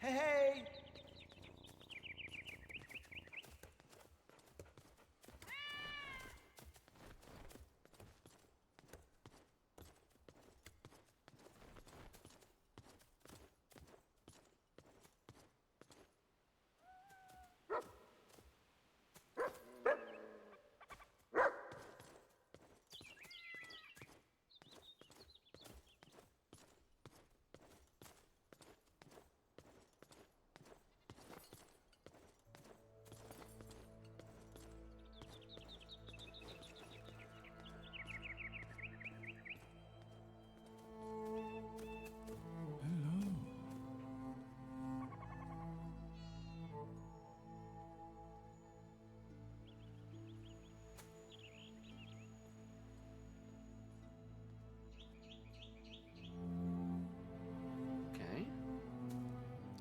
Hey!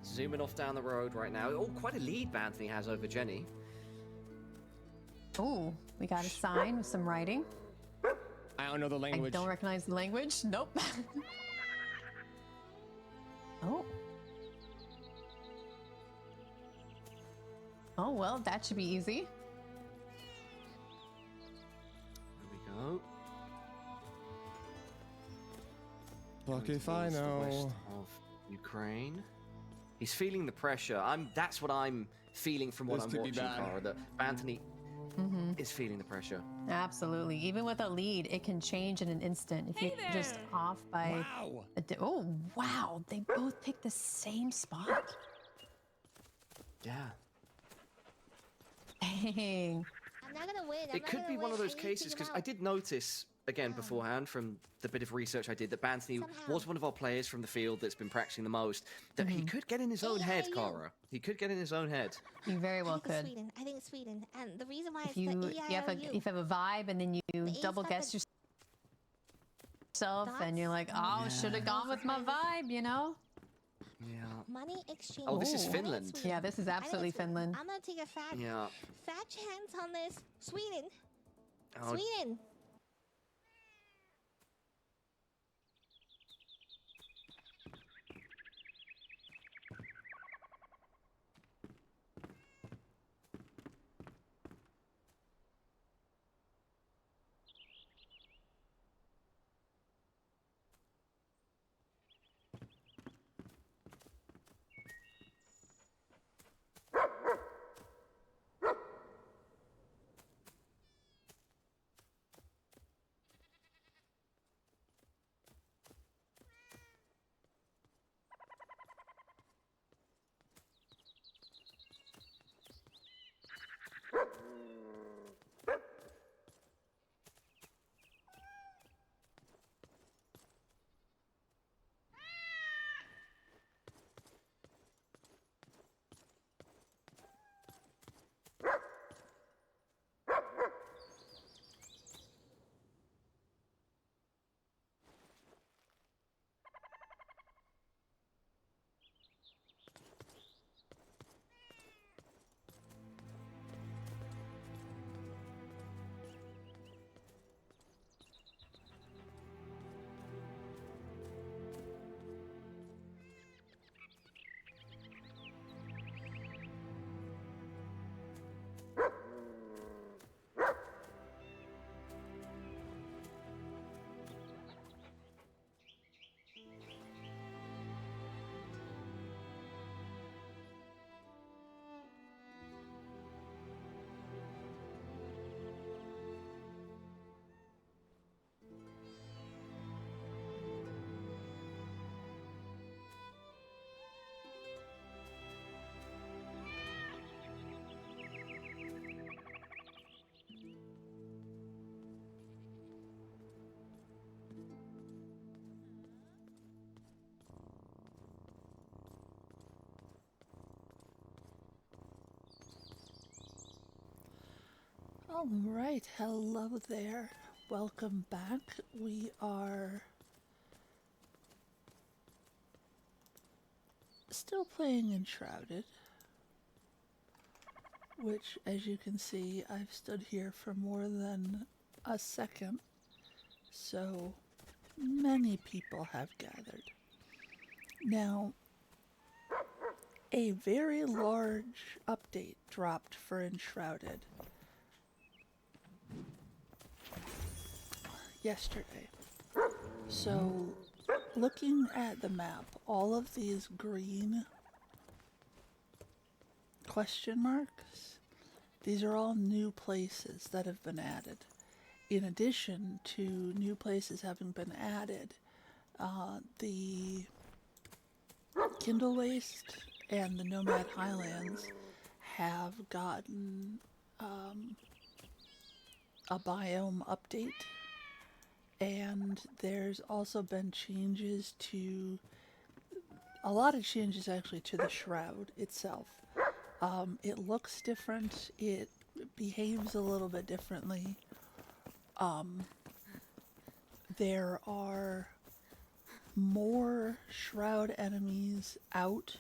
Zooming off down the road right now. Oh, quite a lead Anthony has over Jenny. Oh, we got a sign with some writing. I don't know the language. I don't recognize the language. Nope. Oh. Oh, well, that should be easy. There we go. Fuck if I know. West of Ukraine. He's feeling the pressure. That's what I'm feeling from what I'm watching, Cara. That Anthony is feeling the pressure. Absolutely. Even with a lead, it can change in an instant. If you're just off by... Wow. Oh, wow. They both picked the same spot. Yeah. Dang. I'm not gonna win. It could be one of those cases, because I did notice, again, beforehand, from the bit of research I did, that Anthony was one of our players from the field that's been practicing the most, that he could get in his own head, Cara. He could get in his own head. You very well could. Sweden. I think it's Sweden. And the reason why If you, if you have a vibe and then you double guess yourself and you're like, oh, should have gone with my vibe, you know? Yeah. Money exchange. Oh, this is Finland. Yeah, this is absolutely Finland. I'm gonna take a fat chance on this. Sweden. Oh. Sweden. All right, hello there. Welcome back. We are still playing Enshrouded, which, as you can see, I've stood here for more than a second, so many people have gathered. Now, a very large update dropped for Enshrouded yesterday. So, looking at the map, all of these green question marks, these are all new places that have been added. In addition to new places having been added, the Kindle Waste and the Nomad Highlands have gotten a biome update, and there's also been changes to, a lot of changes actually to the Shroud itself. It looks different, it behaves a little bit differently. There are more Shroud enemies out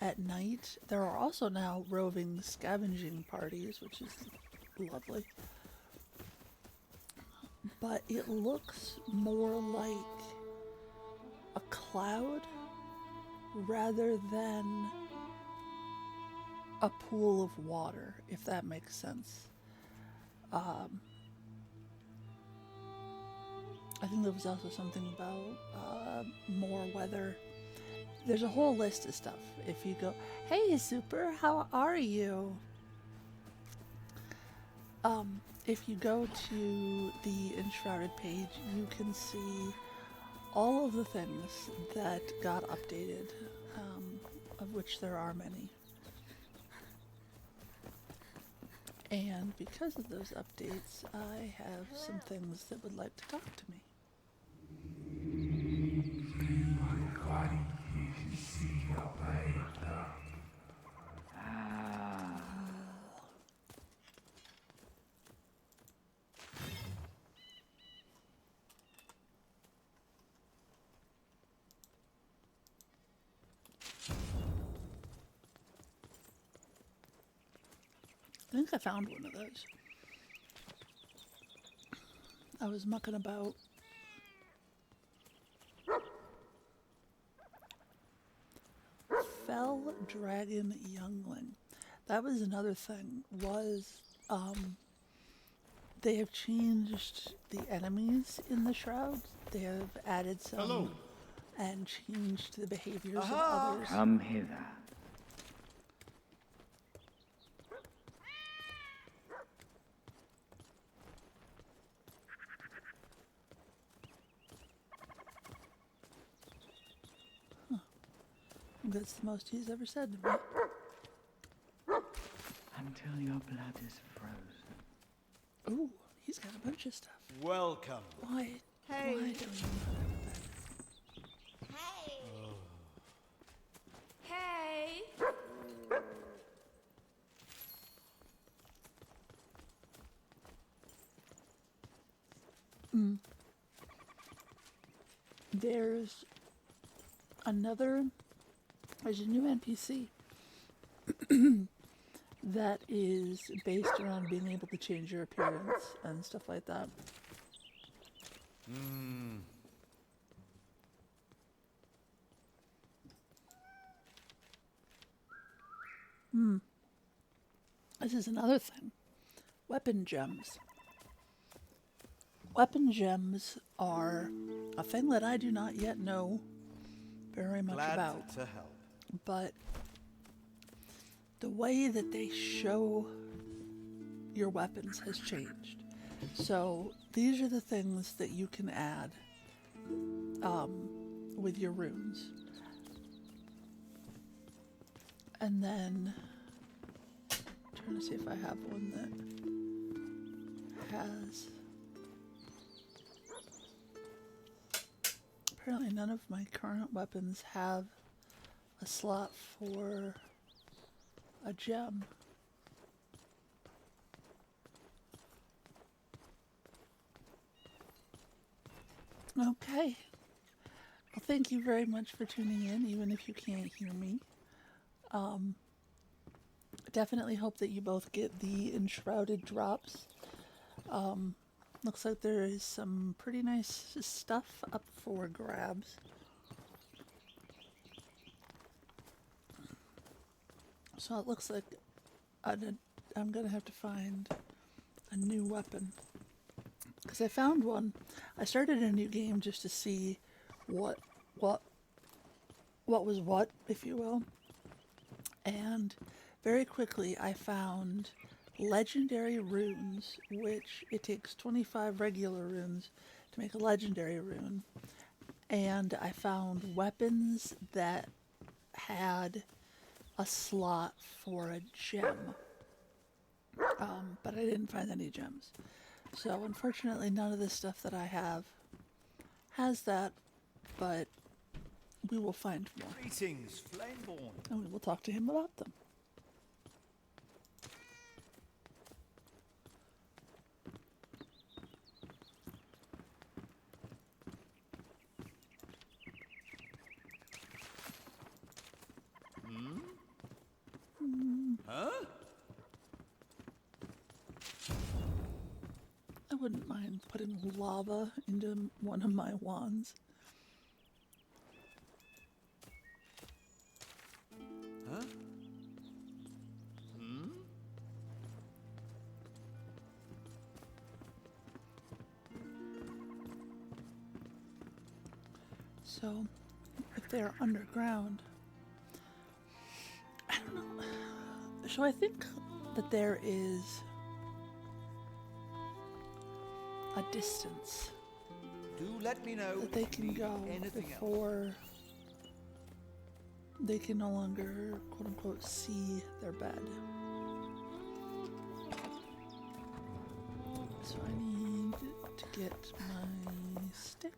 at night. There are also now roving scavenging parties, which is lovely. But it looks more like a cloud rather than a pool of water, if that makes sense. I think there was also something about more weather. There's a whole list of stuff. If you go, hey Super, how are you? If you go to the Enshrouded page, you can see all of the things that got updated, of which there are many. And because of those updates, I have some things that would like to talk to me. I think I found one of those. I was mucking about. Fell Dragon Youngling. That was another thing, was they have changed the enemies in the Shrouds. They have added some and changed the behaviors of others. Come hither. That's the most he's ever said to me. Until your blood is frozen. Ooh, he's got a bunch of stuff. Welcome. Why? Hey. Why don't you Hey! There's a new NPC that is based around being able to change your appearance and stuff like that. This is another thing. Weapon gems. Weapon gems are a thing that I do not yet know very much about. To help. But the way that they show your weapons has changed. So these are the things that you can add with your runes. And then trying to see if I have one that has. Apparently none of my current weapons have a slot for a gem. Okay. Well, thank you very much for tuning in, even if you can't hear me. Definitely hope that you both get the Enshrouded drops. Looks like there is some pretty nice stuff up for grabs. So it looks like I'm gonna have to find a new weapon. Because I found one. I started a new game just to see what was what, if you will. And very quickly I found legendary runes, which it takes 25 regular runes to make a legendary rune. And I found weapons that had a slot for a gem. But I didn't find any gems. So unfortunately none of the stuff that I have has that, but we will find more. Greetings, Flameborn. And we will talk to him about them. Huh? I wouldn't mind putting lava into one of my wands. Huh? So, if they're underground, I don't know. So I think that there is a distance Do let me know that they if you can need go anything else. before they can no longer, quote unquote, see their bed. So I need to get my stick.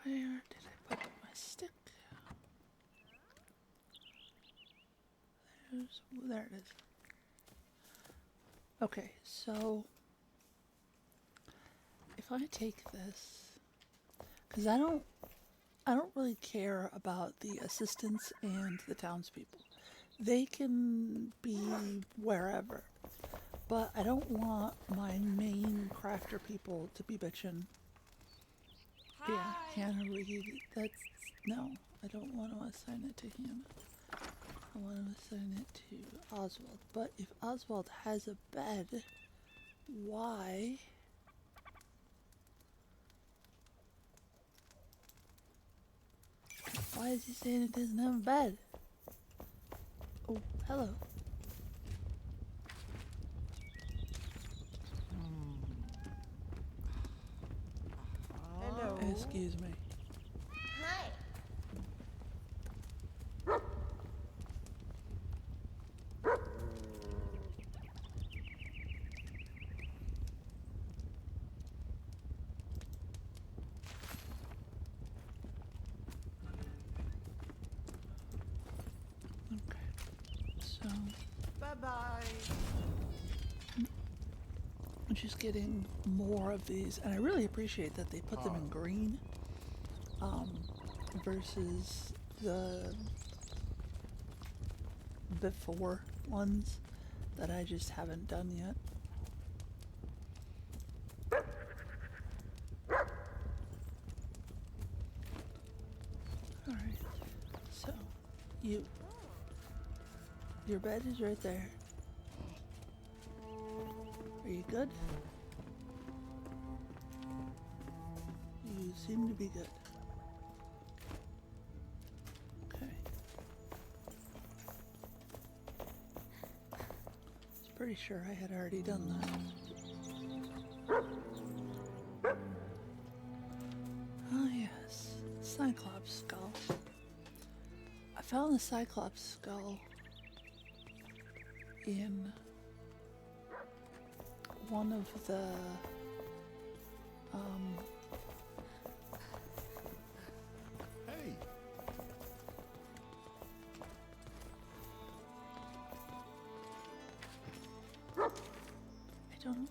Where did I put my stick? There it is. Okay, so if I take this, because I don't really care about the assistants and the townspeople. They can be wherever, but I don't want my main crafter people to be bitching. Yeah, Hannah Reed. That's no. I don't want to assign it to him. I want to assign it to Oswald. But if Oswald has a bed, why? Why is he saying it doesn't have a bed? Oh, hello. Hello. Excuse me. Hi. Okay. So Bye-bye. I'm just getting more of these, and I really appreciate that they put them in green, versus the before ones that I just haven't done yet. Alright, so your bed is right there. Are you good? You seem to be good. Okay. I was pretty sure I had already done that. Ah yes, Cyclops skull. I found the Cyclops skull in one of the Hey. I don't know.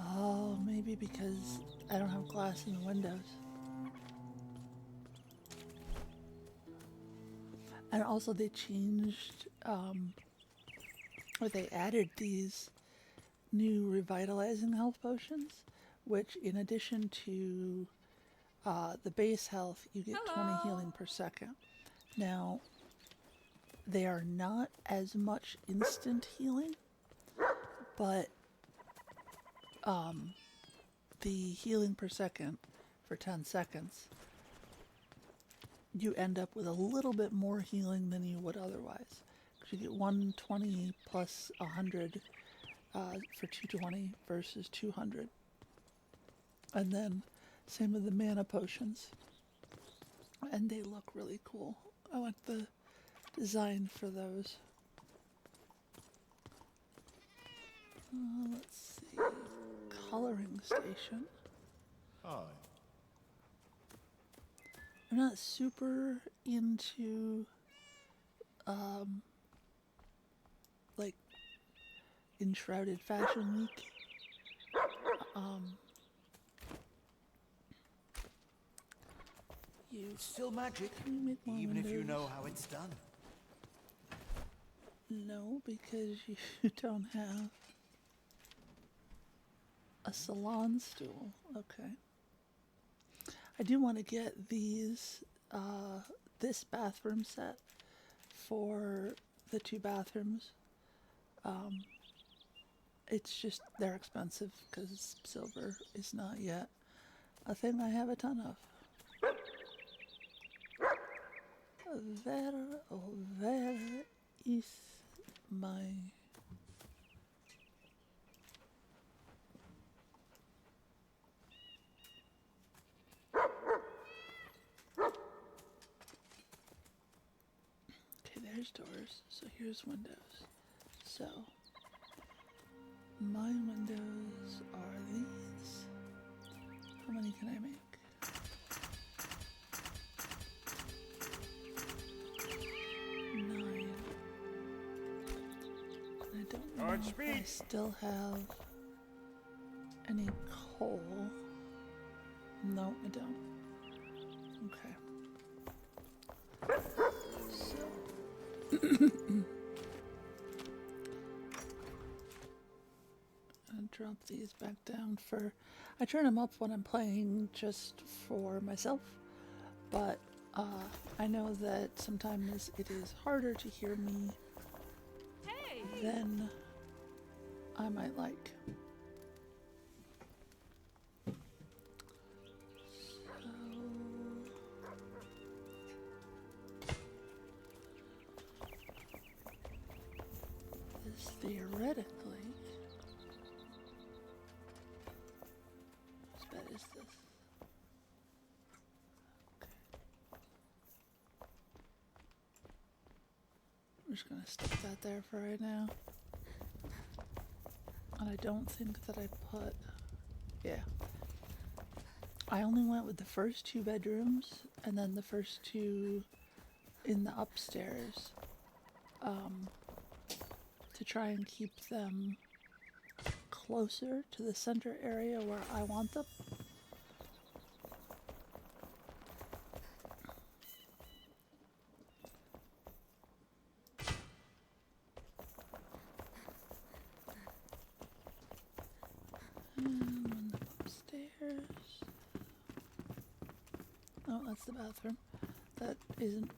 Oh, maybe because I don't have glass in the windows. And also they changed where they added these new revitalizing health potions, which in addition to the base health, you get 20 healing per second. Now, they are not as much instant healing, but the healing per second for 10 seconds, you end up with a little bit more healing than you would otherwise. Because you get 120 plus 100 for 220 versus 200. And then same with the mana potions. And they look really cool. I like the design for those. Let's see. Coloring station. Hi. I'm not super into like Enshrouded Fashion Week. It's still magic, Can you make more even if you windows? know how it's done. No, because you don't have a salon stool. Okay. I do want to get these, this bathroom set for the 2 bathrooms. It's just, they're expensive because silver is not yet a thing I have a ton of. Where is my... Okay, there's doors, so here's windows. So, my windows are these. How many can I make? 9. I don't know if I still have any coal. No, I don't. Okay. So I'll drop these back down for... I turn them up when I'm playing just for myself, but I know that sometimes it is harder to hear me than I might like. This theoretically, whose bed is this? I'm just gonna stick that there for right now. And I don't think that I put... Yeah. I only went with the first 2 bedrooms and then the first 2 in the upstairs to try and keep them closer to the center area where I want them. And upstairs. Oh, that's the bathroom. That isn't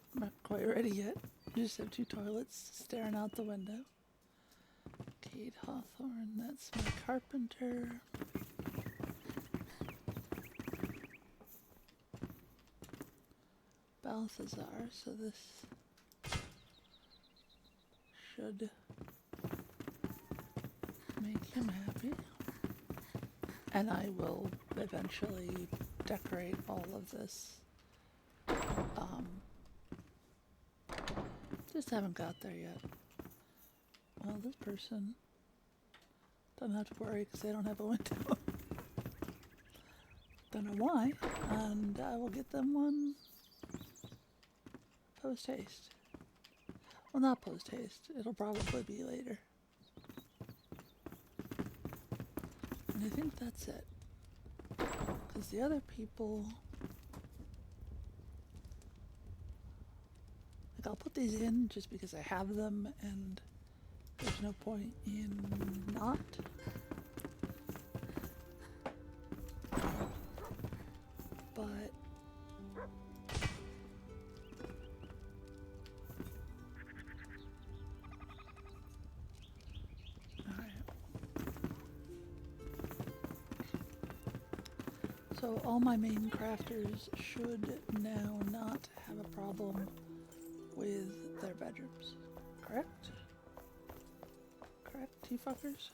quite ready yet. Just have 2 toilets staring out the window. Kate Hawthorne, that's my carpenter. Balthazar, so this should make him happy. And I will eventually decorate all of this. Just haven't got there yet. Well, this person doesn't have to worry because they don't have a window. Don't know why, and I will get them one post-haste. Well, not post-haste. It'll probably be later. And I think that's it. Because the other people... Like, I'll put these in just because I have them, and there's no point in not. But so all my main crafters should now not have a problem with their bedrooms. Correct? Correct, you fuckers?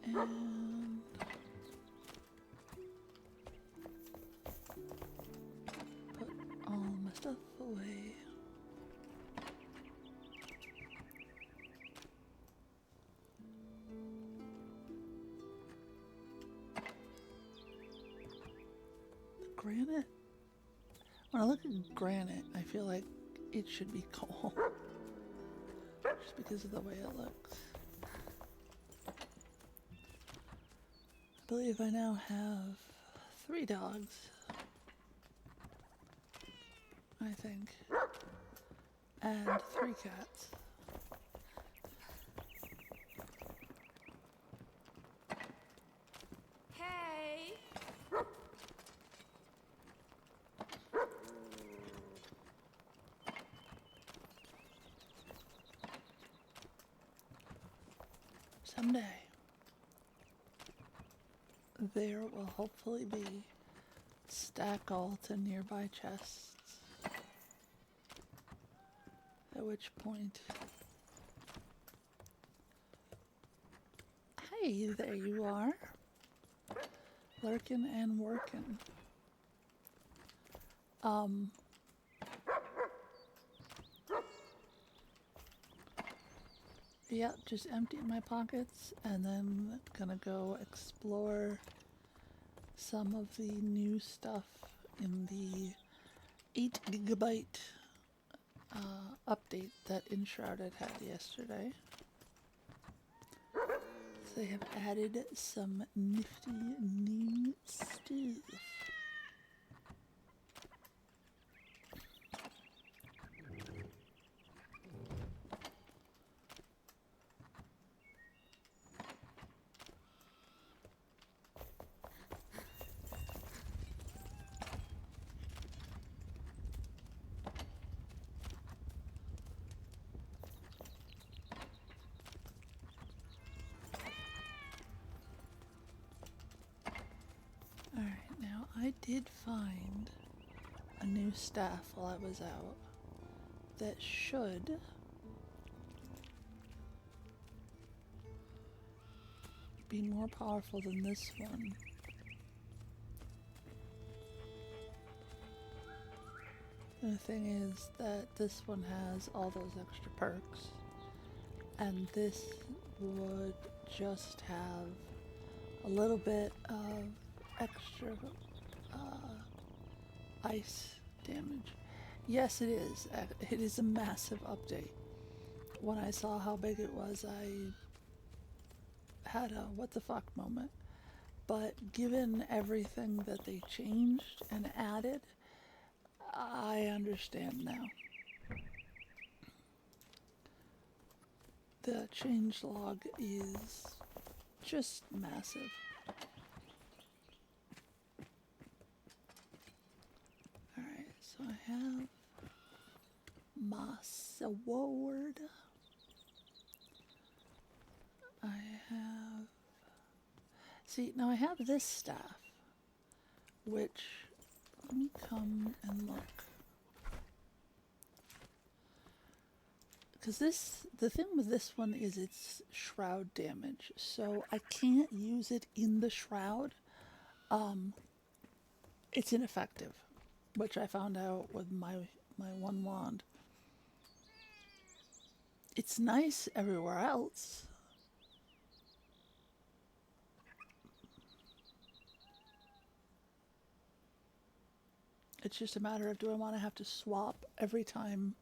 And put all my stuff away. Granite? When I look at granite, I feel like it should be coal. Just because of the way it looks. I believe I now have 3 dogs. I think. And 3 cats. Hey! Someday, there will hopefully be stack all to nearby chests. At which point, hey, there you are, lurking and working. Yep, just emptying my pockets and then gonna go explore some of the new stuff in the 8 GB update that Enshrouded had yesterday. So they have added some nifty new stuff. Alright, now I did find a new staff while I was out that should be more powerful than this one. The thing is that this one has all those extra perks, and this would just have a little bit of extra ice damage. Yes, it is. It is a massive update. When I saw how big it was, I had a what the fuck moment. But given everything that they changed and added, I understand now. The changelog is just massive. Alright, so I have my sword. I have... See, now I have this staff, which... Let me come and look. Because the thing with this one is it's shroud damage, so I can't use it in the shroud. It's ineffective, which I found out with my one wand. It's nice everywhere else. It's just a matter of, do I want to have to swap every time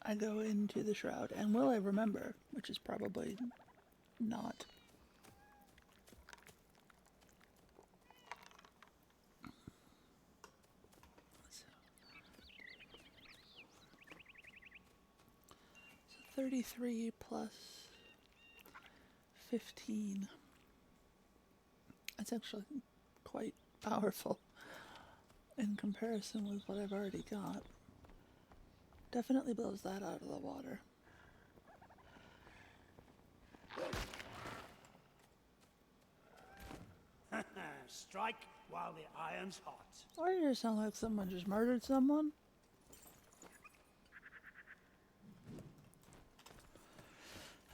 I go into the shroud? And will I remember? Which is probably not. So, 33 plus 15. That's actually quite powerful in comparison with what I've already got. Definitely blows that out of the water. Strike while the iron's hot. Why does it sound like someone just murdered someone?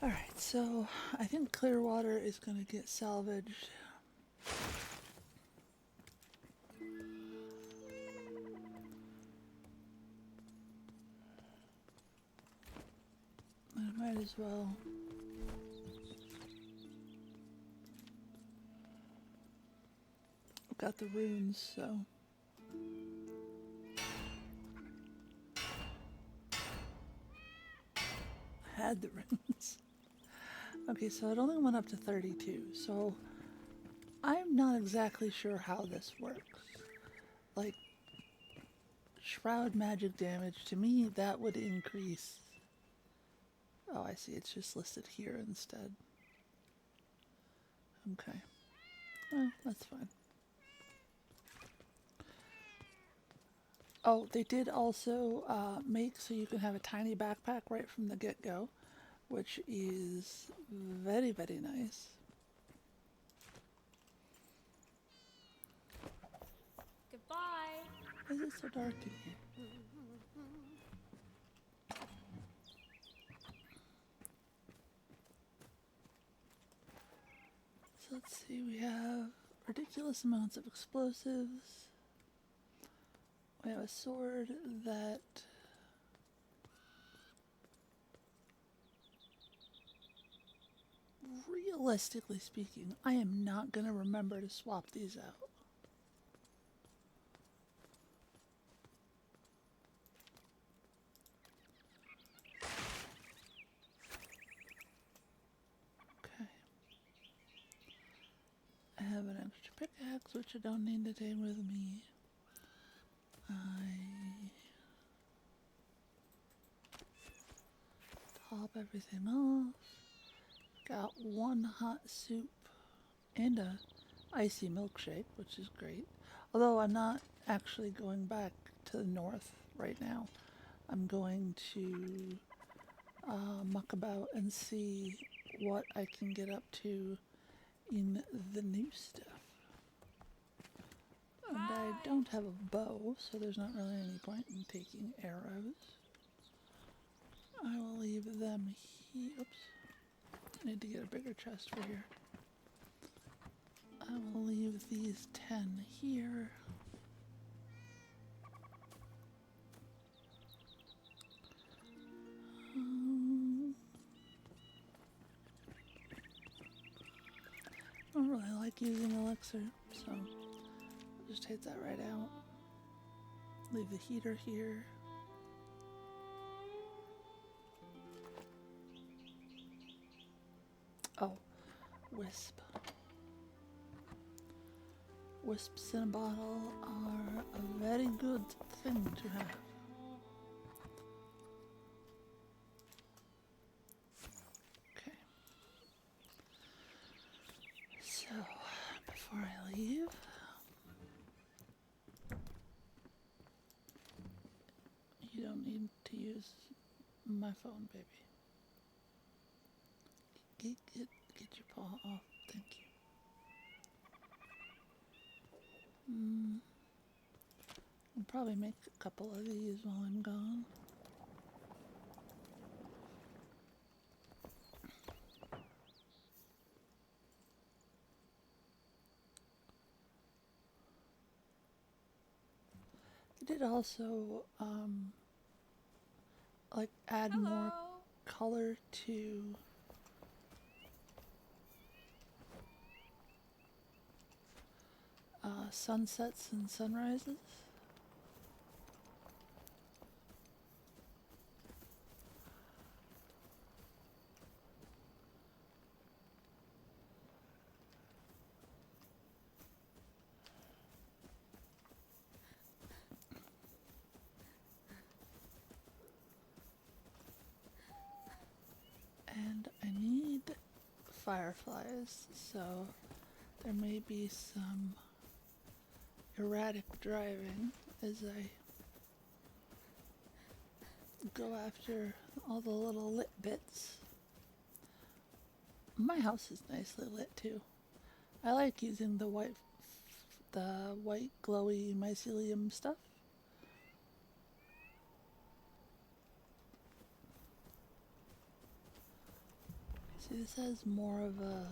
Alright, so I think Clearwater is going to get salvaged. I might as well. I've got the runes, so. I had the runes. Okay, so it only went up to 32, so I'm not exactly sure how this works. Like, shroud magic damage, to me, that would increase. Oh, I see, it's just listed here instead. Okay. Well, that's fine. Oh, they did also make so you can have a tiny backpack right from the get-go, which is very, very nice. Goodbye. Why is it so dark in here? So let's see, we have ridiculous amounts of explosives. We have a sword that realistically speaking, I am not going to remember to swap these out. Okay. I have an extra pickaxe, which I don't need to take with me. Top everything off. Got one hot soup and a icy milkshake, which is great. Although I'm not actually going back to the north right now. I'm going to muck about and see what I can get up to in the new stuff. And I don't have a bow, so there's not really any point in taking arrows. I will leave them here. Oops. I need to get a bigger chest for here. I will leave these 10 here. I don't really like using elixir, so I'll just take that right out. Leave the heater here. Oh, wisp. Wisps in a bottle are a very good thing to have. Okay. So, before I leave, you don't need to use my phone, baby. Get your paw off. Thank you. I'll probably make a couple of these while I'm gone. I did also like add more color to sunsets and sunrises. fireflies, so there may be some erratic driving as I go after all the little lit bits. My house is nicely lit too. I like using the white glowy mycelium stuff. See, this has more of a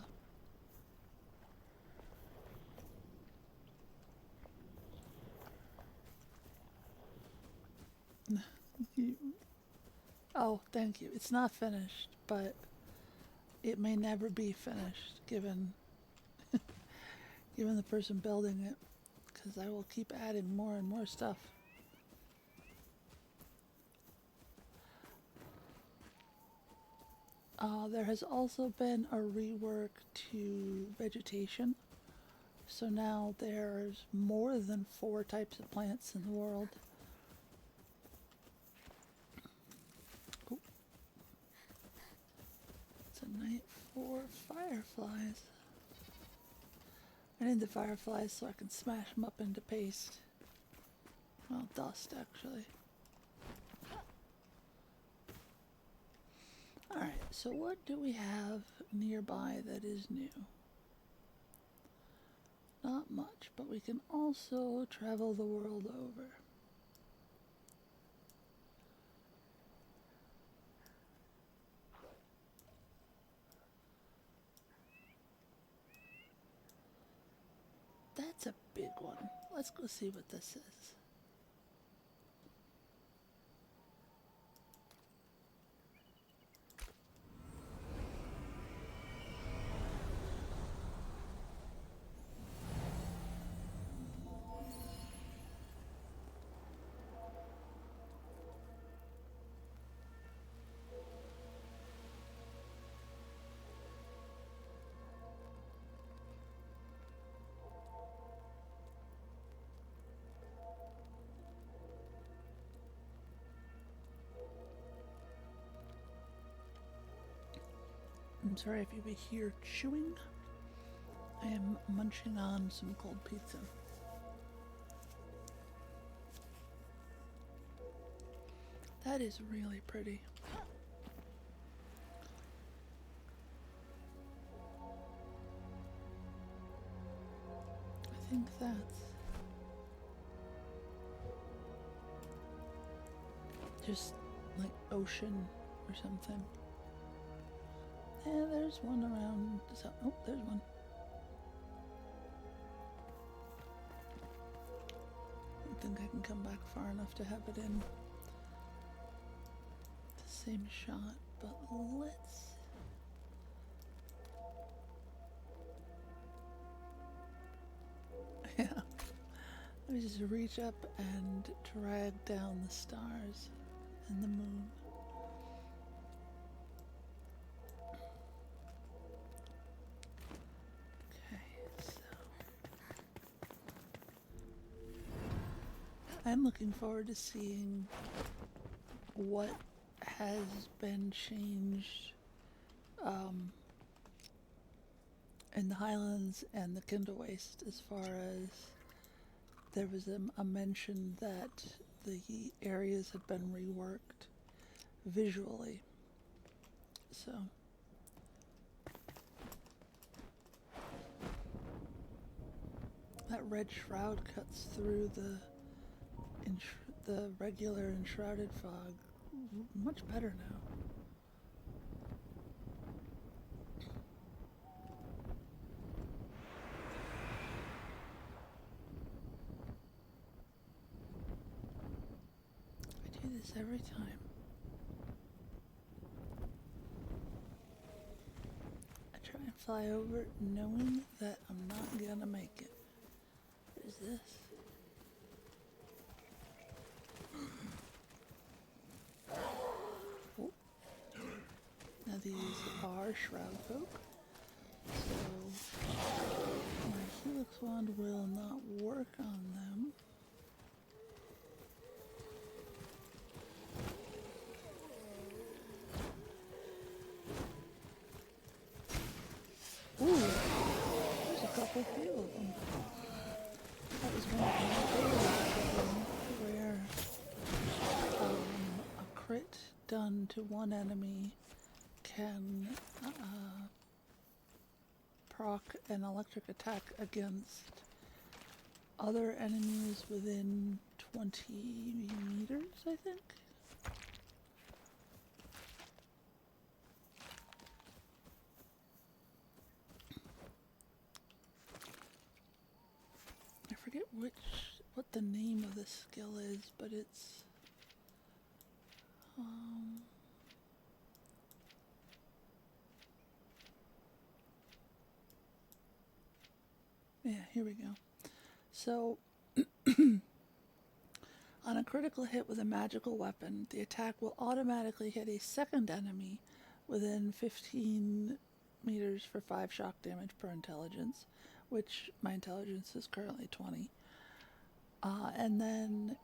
oh, thank you. It's not finished, but it may never be finished given given the person building it, because I will keep adding more and more stuff. There has also been a rework to vegetation, so now there's more than 4 types of plants in the world. Oh. It's a night for fireflies. I need the fireflies so I can smash them up into paste. Well, dust actually. Alright, so what do we have nearby that is new? Not much, but we can also travel the world over. That's a big one. Let's go see what this is. I'm sorry if you hear chewing. I am munching on some cold pizza. That is really pretty. I think that's just like ocean or something. Yeah, there's one around. So, oh, there's one. I don't think I can come back far enough to have it in the same shot, but let's. Yeah. Let me just reach up and drag down the stars and the moon. I'm looking forward to seeing what has been changed in the Highlands and the Kindle Waste, as far as there was a mention that the areas had been reworked visually. So that red shroud cuts through the regular enshrouded fog much better now. I do this every time. I try and fly over it knowing that I'm not gonna make it. What is this? Now these are shroud folk, so my helix wand will not work on them. quite a few of them. That was one of my favorites, where a crit done to one enemy can proc an electric attack against other enemies within 20 meters, I think. I forget what the name of the skill is, but it's yeah, here we go. So on a critical hit with a magical weapon, the attack will automatically hit a second enemy within 15 meters for 5 shock damage per intelligence, which my intelligence is currently 20. And then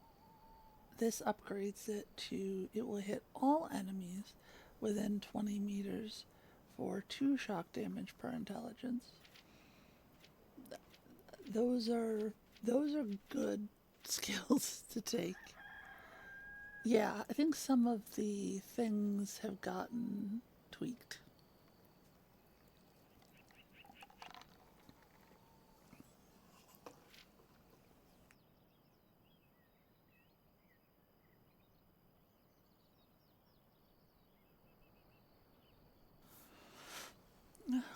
this upgrades it to, it will hit all enemies within 20 meters for 2 shock damage per intelligence. Those are good skills to take. Yeah, I think some of the things have gotten tweaked.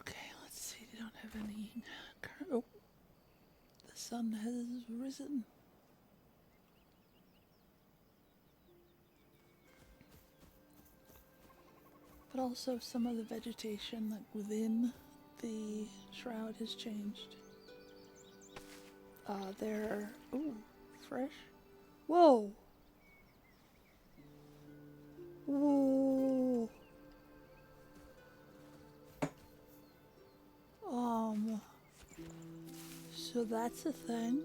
Okay, let's see. They don't have any. Oh, the sun has risen. But also some of the vegetation, like within the shroud, has changed. They're fresh. Whoa. Whoa. So that's a thing.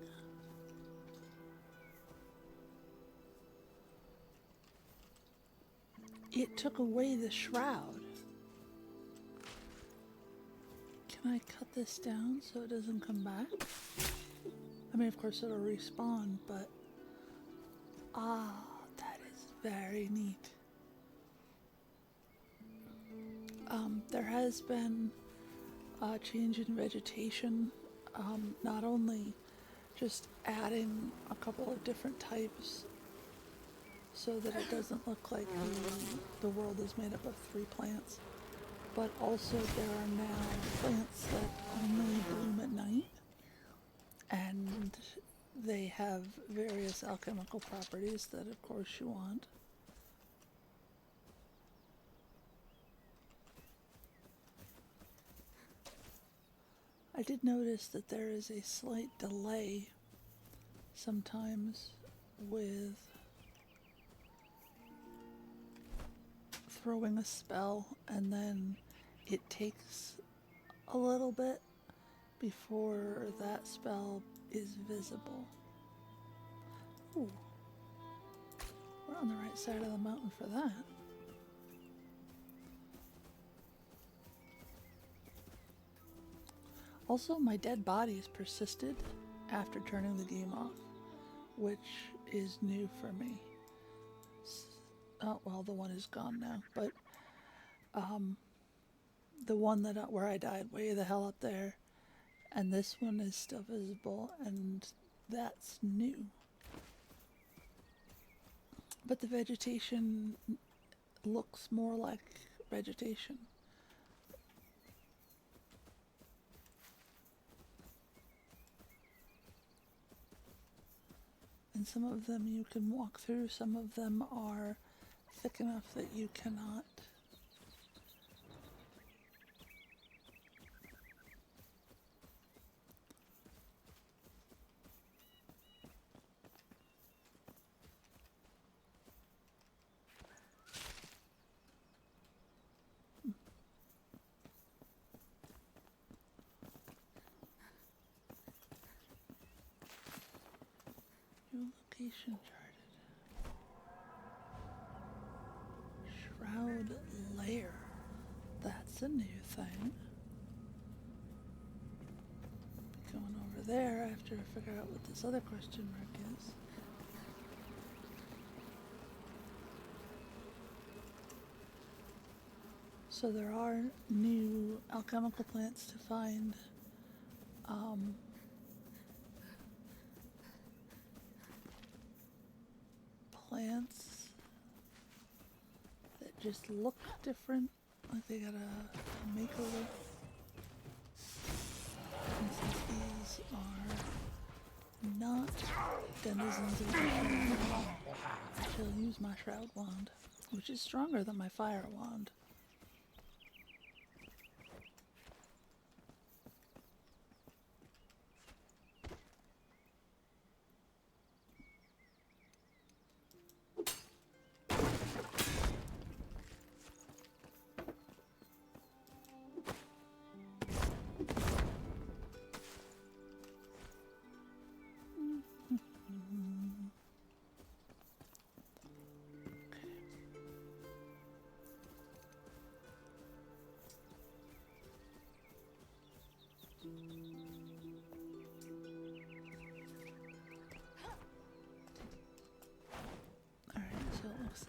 It took away the shroud. Can I cut this down so it doesn't come back? I mean, of course it'll respawn, but that is very neat. There has been a change in vegetation, not only just adding a couple of different types so that it doesn't look like the world is made up of 3 plants, but also there are now plants that only bloom at night, and they have various alchemical properties that of course you want. I did notice that there is a slight delay sometimes with throwing a spell, and then it takes a little bit before that spell is visible. Ooh. We're on the right side of the mountain for that. Also, my dead bodies persisted after turning the game off, which is new for me. Oh, well, the one is gone now, but the one where I died way the hell up there, and this one is still visible, and that's new. But the vegetation looks more like vegetation. And some of them you can walk through, some of them are thick enough that you cannot. Your location charted. Shroud lair. That's a new thing. over there after I figure out what this other question mark is. So there are new alchemical plants to find. Plants that just look different, like they got a makeover. And since these are not denizens of the shroud, I shall use my shroud wand, which is stronger than my fire wand.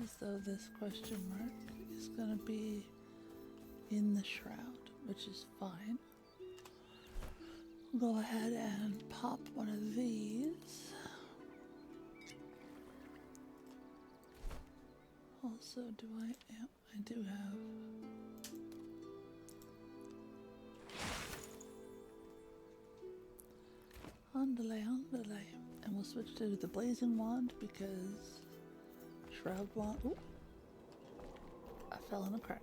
As though this question mark is going to be in the shroud, which is fine. Go ahead and pop one of these. Also, do I? Yeah, I do have. Andale, andale. And we'll switch to the blazing wand because shroud wand. Ooh. I fell in a crack.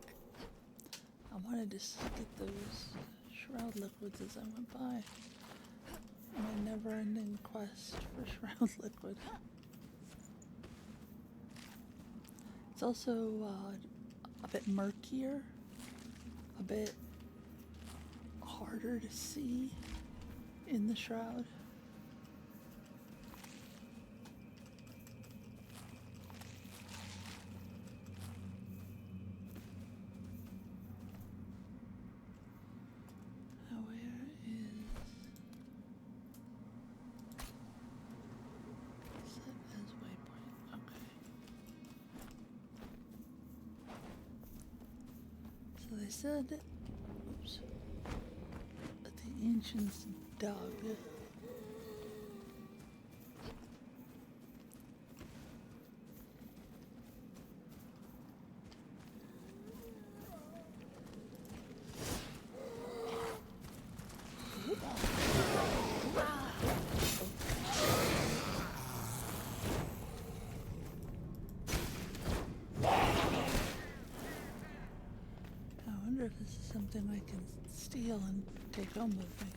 I wanted to get those shroud liquids as I went by. My never-ending quest for shroud liquid. It's also a bit murkier, a bit harder to see in the shroud. They said, oops, that the ancients dug. If this is something I can steal and take home with me,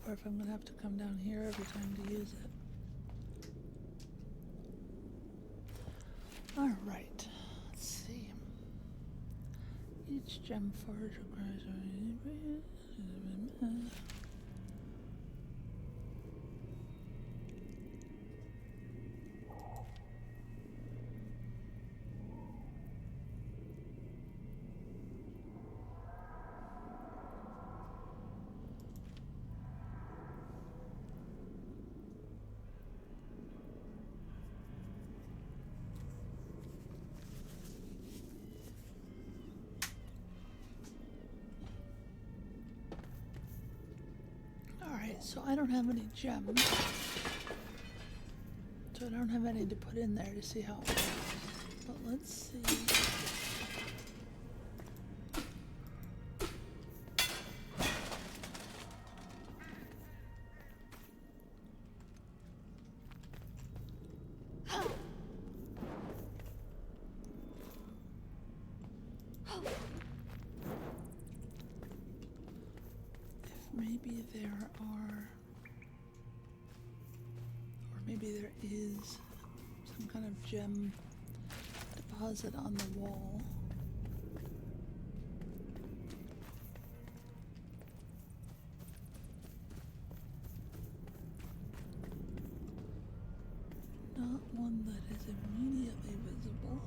or if I'm gonna have to come down here every time to use it. Alright, let's see. Each gem forge requires so I don't have any gems. So I don't have any to put in there to see how it works. But let's see. Maybe there are, or maybe there is some kind of gem deposit on the wall. Not one that is immediately visible.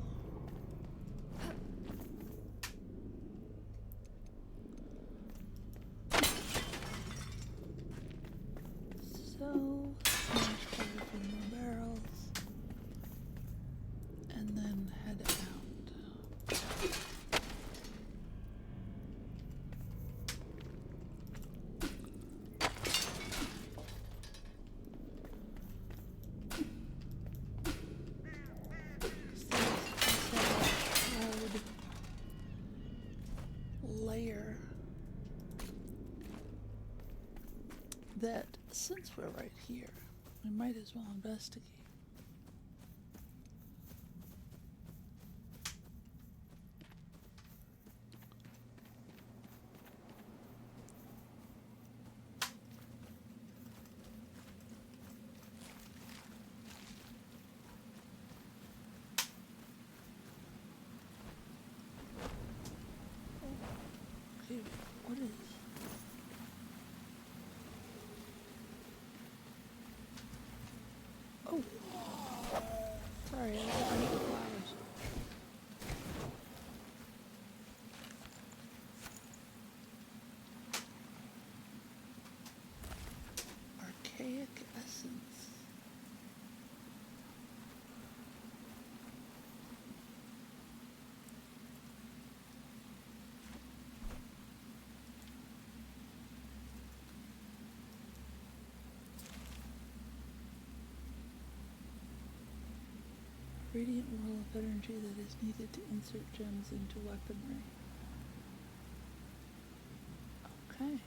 that since we're right here, we might as well investigate. Okay, what is... Oh! Sorry, I was looking at the flowers. Archaic essence. Radiant whirl of energy that is needed to insert gems into weaponry. Okay.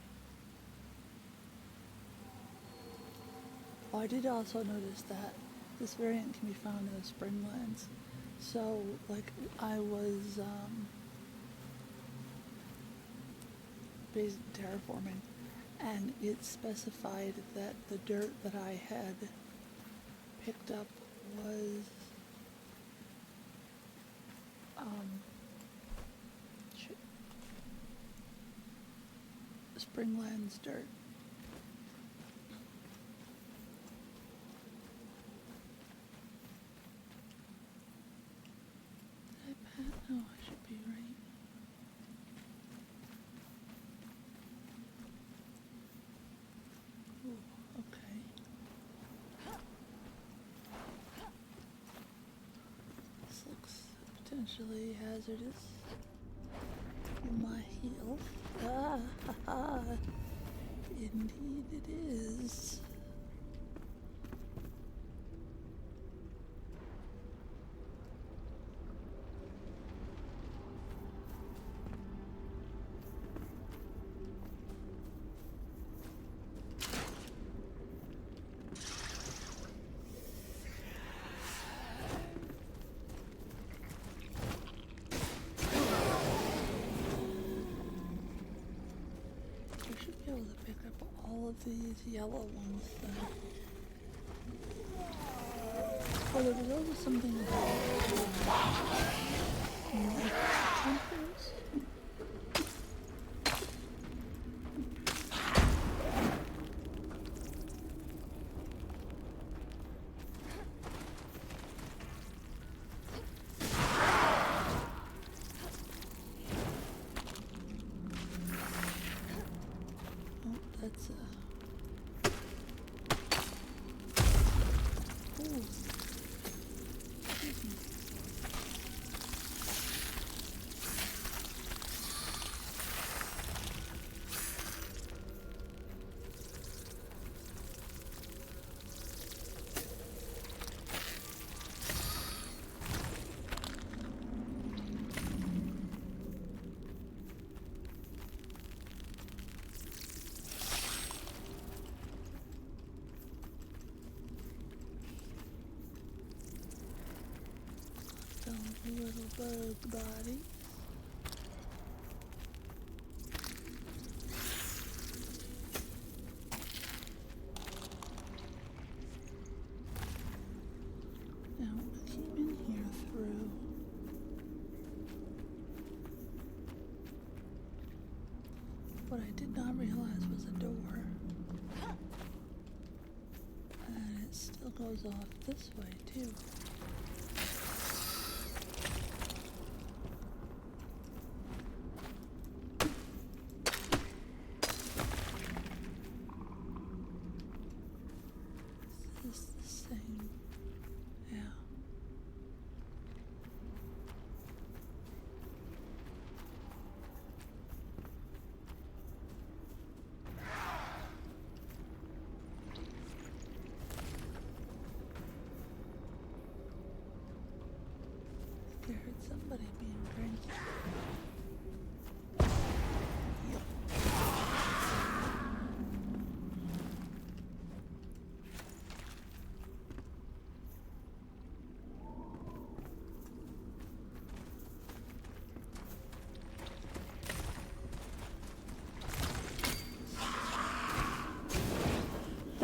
Oh, I did also notice that this variant can be found in the Springlands. So, like, I was based terraforming, and it specified that the dirt that I had picked up was Springlands dirt. Did I pat? No, I should be right. Ooh, okay. This looks potentially hazardous. My heel. Ah, ha, ha. Indeed it is. Be able to pick up all of these yellow ones then. Oh, there was also something about temples. That's ooh. Excuse me. Little bug body. Now we came in here through. What I did not realize was a door. And it still goes off this way too.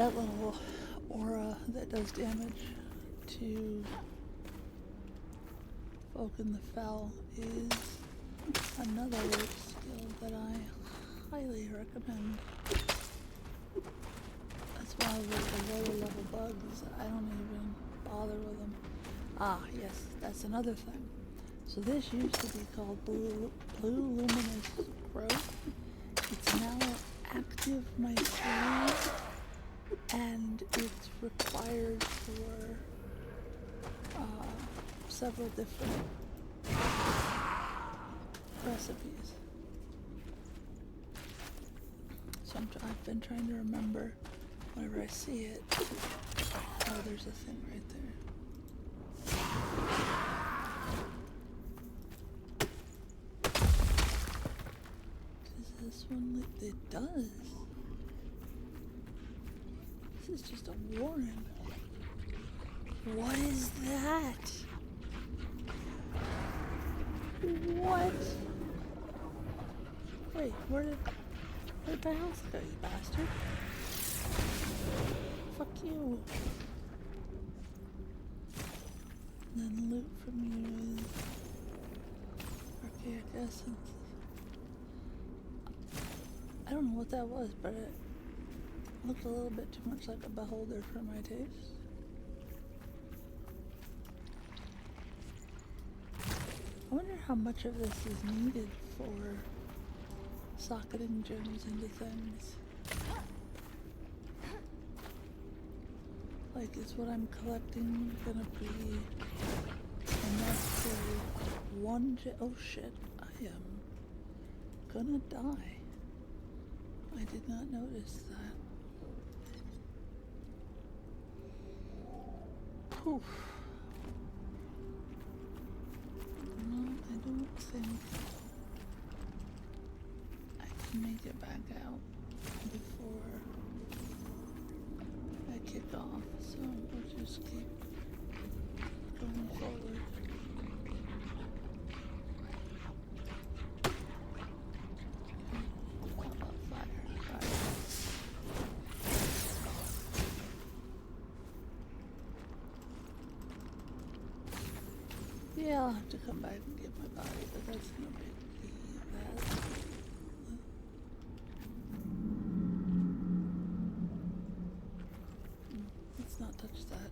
that little aura that does damage to folk in the fell is another skill that I highly recommend. That's why with the lower level bugs, I don't even bother with them. Ah, yes, that's another thing. So this used to be called Blue Luminous Growth. It's now active mycelium, and it's required for several different recipes. So I've been trying to remember whenever I see it. Oh, there's a thing right there. Does this one? It does. This is just a warren. What is that? What? Wait, where'd my house go, you bastard? Fuck you. And then loot from you is archaic essence. I don't know what that was, but it looked a little bit too much like a beholder for my taste. I wonder how much of this is needed for socketing gems into things. Like, is what I'm collecting gonna be enough for one gem? Oh shit, I am gonna die. I did not notice that. Poof. No, I don't think I can make it back out before I kick off, so we'll just keep going forward. Yeah, I'll have to come back and get my body, but that's no big deal. Let's not touch that.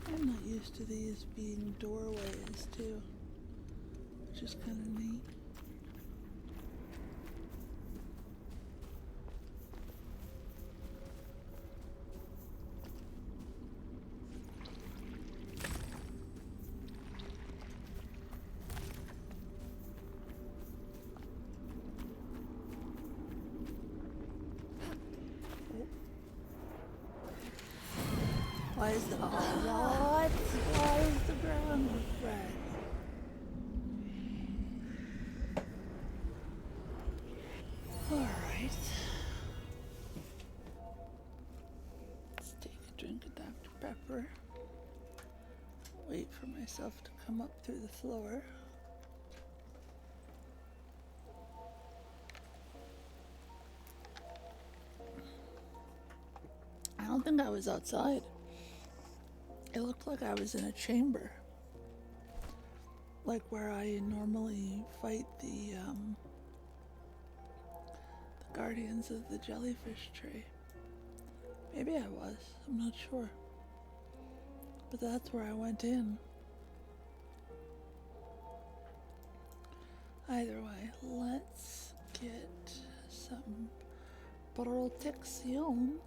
I'm not used to these being doorways, too, which is kind of neat. Why is the what? Why is the ground red? Alright. Let's take a drink of Dr. Pepper. Wait for myself to come up through the floor. I don't think I was outside. It looked like I was in a chamber. Like where I normally fight the guardians of the jellyfish tree. Maybe I was, I'm not sure. But that's where I went in. Either way, let's get some protection.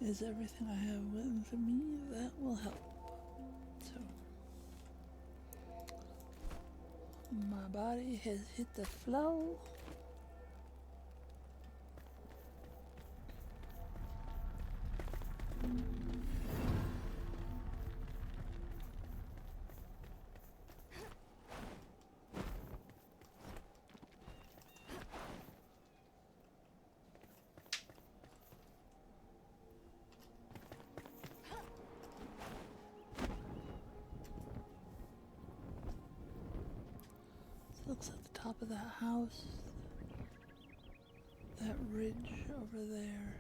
Is everything I have with me that will help. So My body has hit the floor. Looks at the top of that house, that ridge over there,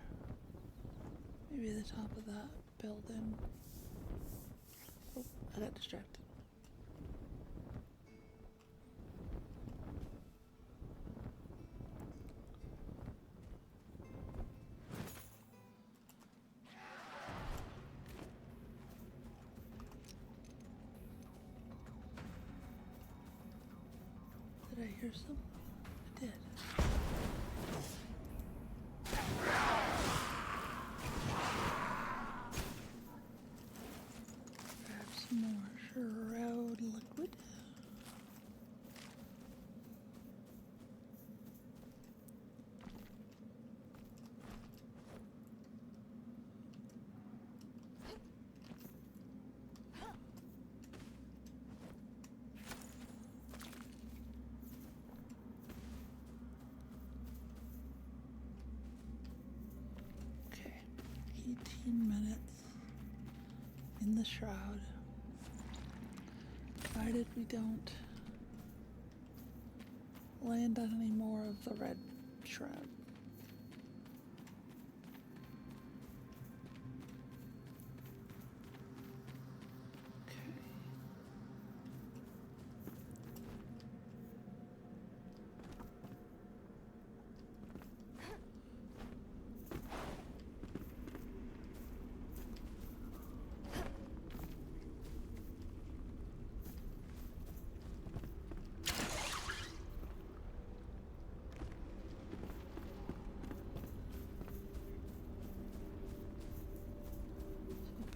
maybe the top of that building. Oh, I got distracted. Did I hear something? I did. Grab some more shroud liquid. Okay, 18 minutes in the shroud. Provided we don't land on any more of the red shroud. Okay.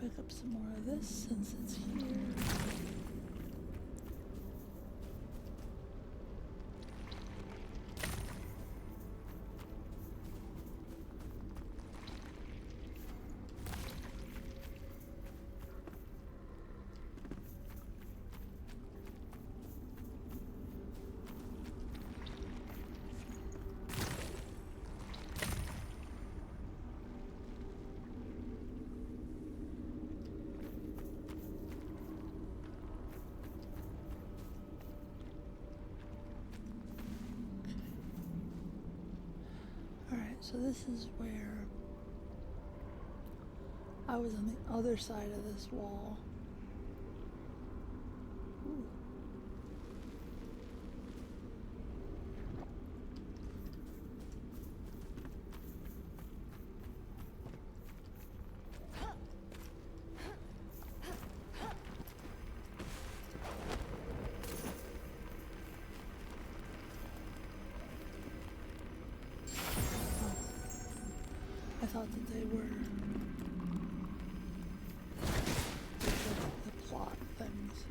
Pick up some more of this since it's here. Alright, so this is where I was on the other side of this wall. Ooh. I thought that they were the plot things.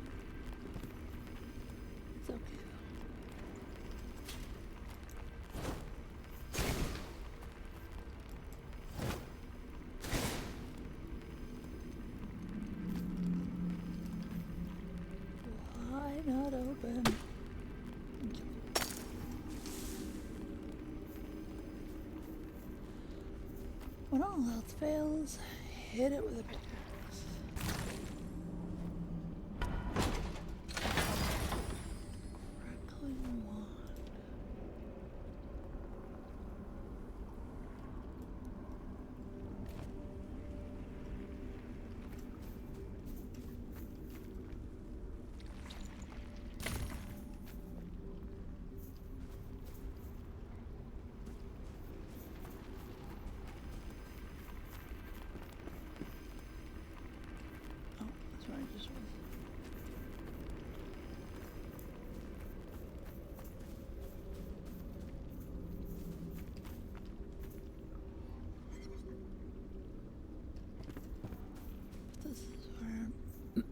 It's okay though. Why not open? When all else fails, hit it with a pickaxe. Crackling wand. Oh, that's where I just was. This is where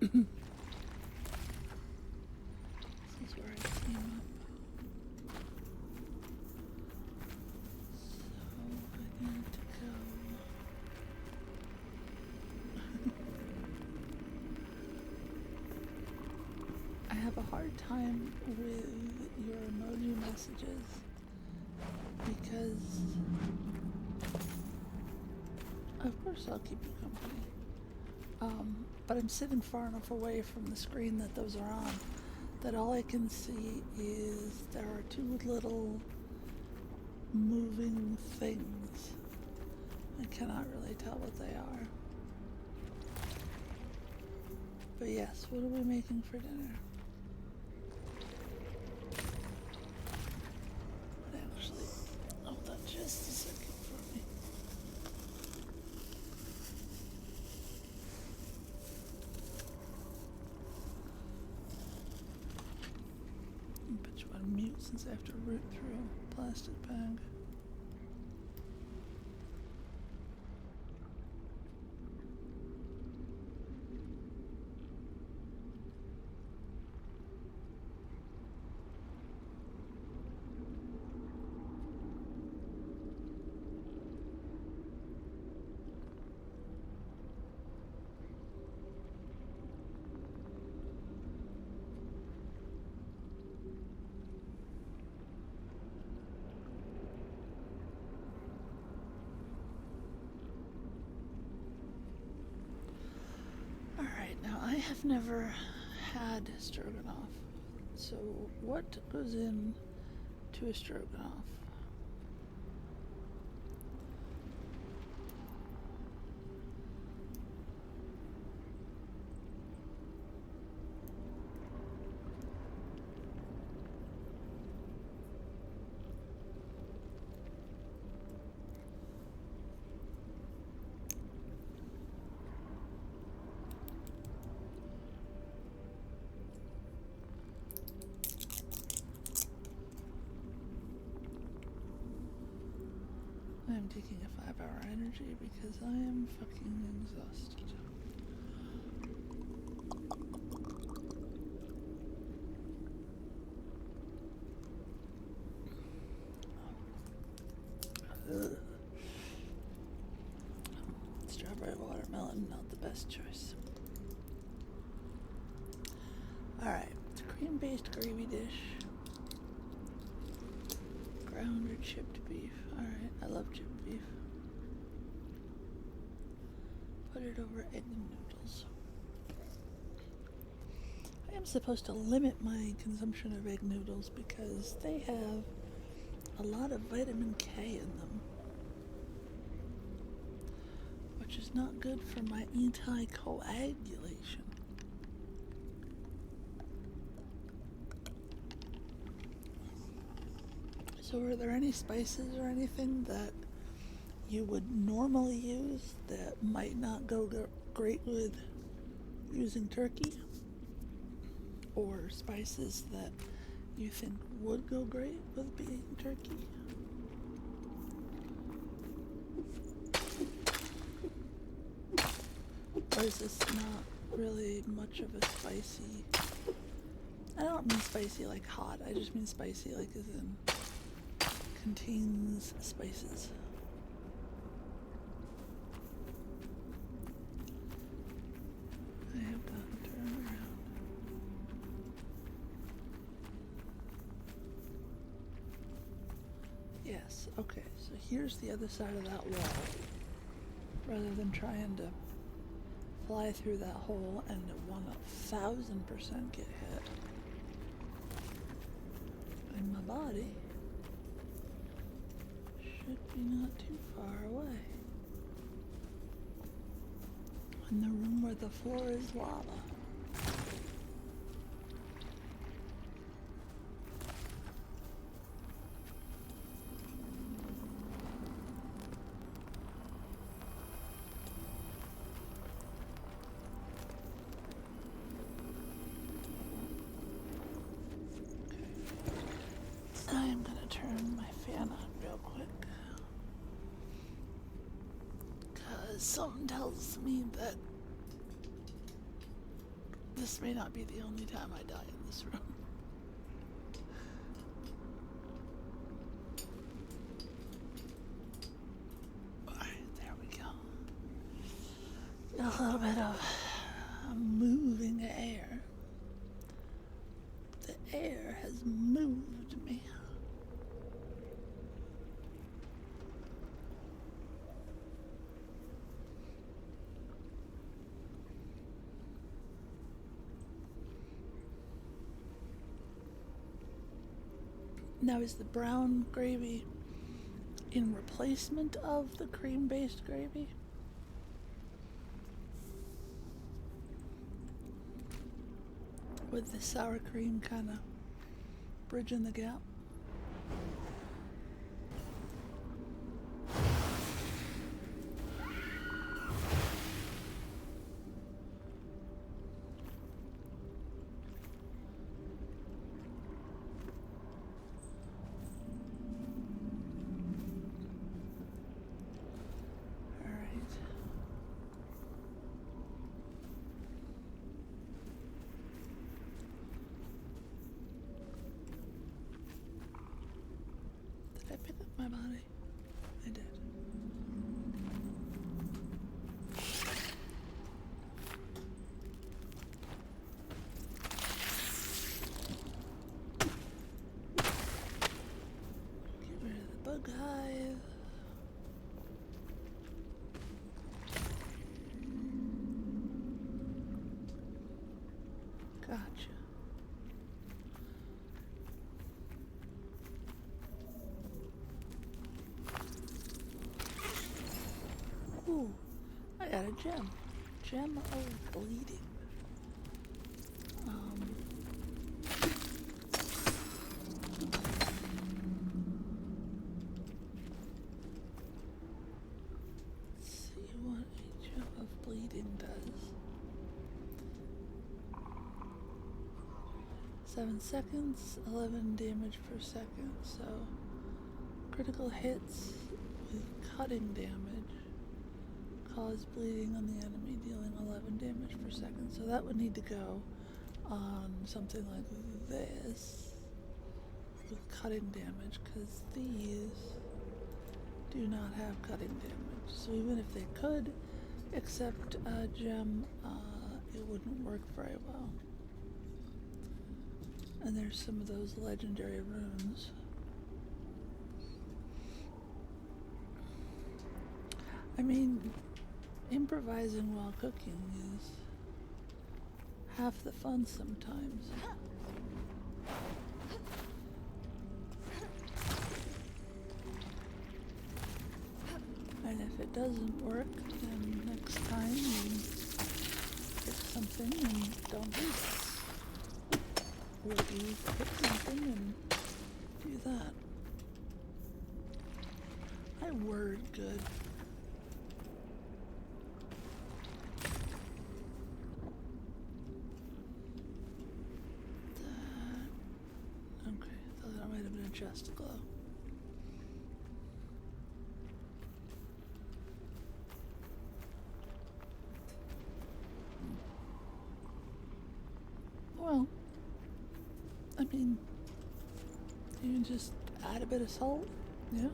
this is where I came hard time with your emoji messages because, of course, I'll keep you company. But I'm sitting far enough away from the screen that those are on that all I can see is there are two little moving things. I cannot really tell what they are. But yes, what are we making for dinner? Actually, hold on just a second for me. Put you on mute since I have to root through a plastic bag. I have never had stroganoff, so what goes in to a stroganoff? I'm taking a 5-hour energy because I am fucking exhausted. Ugh. Strawberry watermelon, not the best choice. Alright, it's a cream-based gravy dish. Ground or chipped beef. Alright, I love chipped beef. Put it over egg and noodles. I am supposed to limit my consumption of egg noodles because they have a lot of vitamin K in them, which is not good for my anticoagulation. So are there any spices or anything that you would normally use that might not go great with using turkey? Or spices that you think would go great with being turkey? Or is this not really much of a spicy? I don't mean spicy like hot, I just mean spicy like as in contains spices. I have gotten turned around. Yes, okay, so here's the other side of that wall. Rather than trying to fly through that hole and 1000% get hit. And my body should be not too far away. In the room where the floor is lava. I am gonna turn my fan on real quick. Cause something tells me that this may not be the only time I die in this room. Alright, there we go. A little bit of moving air. Now, is the brown gravy in replacement of the cream-based gravy? With the sour cream kind of bridging the gap? Did I pick up my body? I did. Get rid of the bug hive. Gotcha. Ooh, I got a gem. Gem of bleeding. Let's see what a gem of bleeding does. 7 seconds, 11 damage per second. So critical hits with cutting damage cause bleeding on the enemy, dealing 11 damage per second. So that would need to go on something like this with cutting damage, because these do not have cutting damage. So even if they could accept a gem, it wouldn't work very well. And there's some of those legendary runes. I mean, improvising while cooking is half the fun sometimes. And if it doesn't work, then next time you pick something and don't do that. Or you pick something and do that. I word good. Just glow. Well, I mean, you can just add a bit of salt, yeah?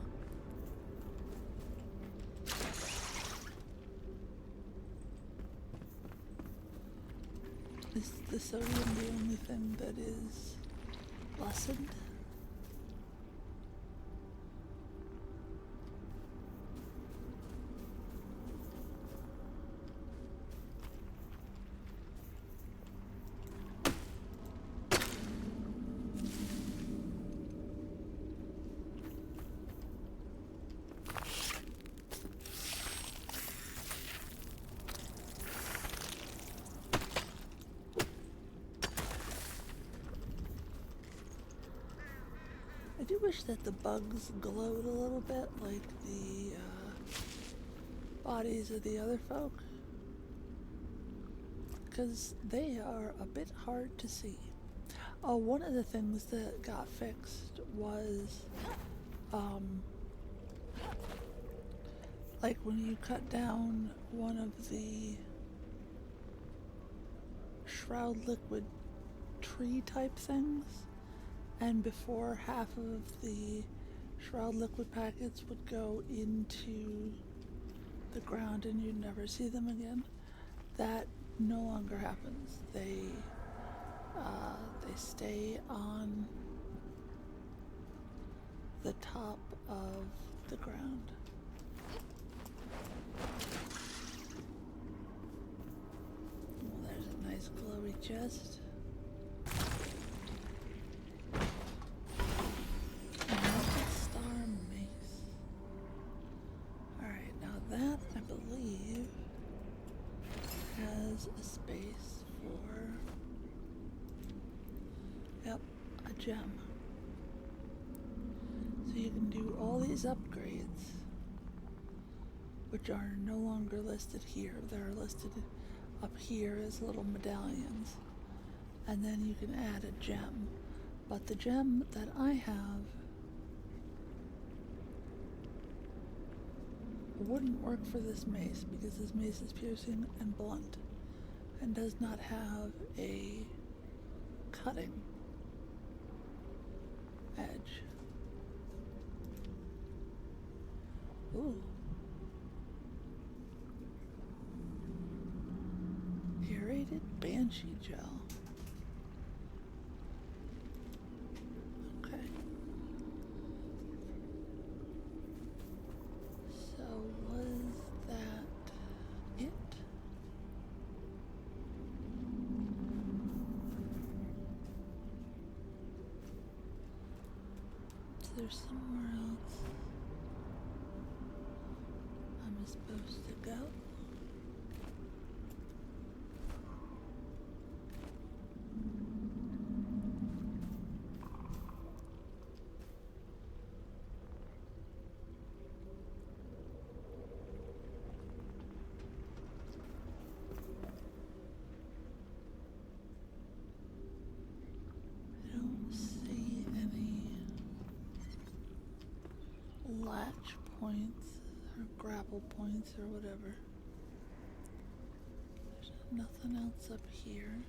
Is the sodium the only thing that is lessened? I do wish that the bugs glowed a little bit like the bodies of the other folk, because they are a bit hard to see. Oh, one of the things that got fixed was like when you cut down one of the shroud liquid tree type things, and before half of the shroud liquid packets would go into the ground and you'd never see them again, that no longer happens. They stay on the top of the ground. Well, there's a nice glowy chest. there's a space for, yep, a gem. So you can do all these upgrades, which are no longer listed here. They're listed up here as little medallions. And then you can add a gem. But the gem that I have wouldn't work for this mace because this mace is piercing and blunt and does not have a cutting edge. Ooh. Aerated Banshee gel. Okay. So was that it? Is there somewhere else I'm supposed to go? I don't see any latch points or grapple points or whatever. There's nothing else up here.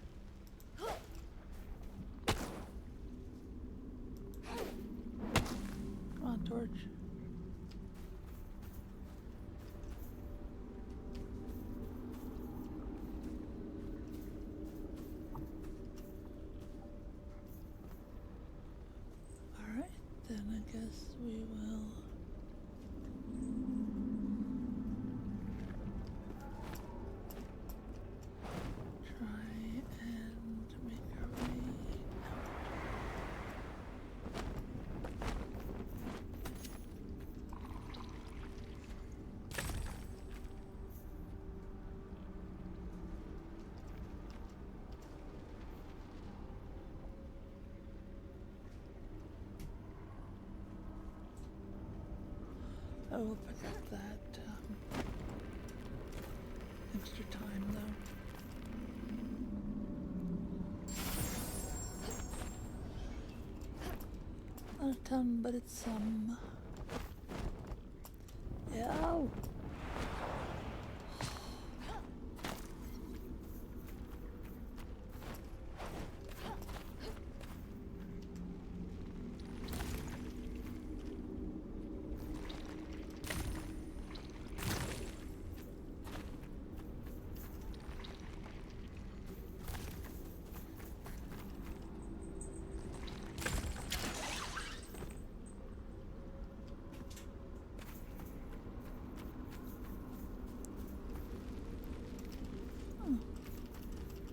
Come on, Torch. Alright, then I guess we will try and make our way out. I will pick up that extra time though. Not a ton, but it's some. Ow!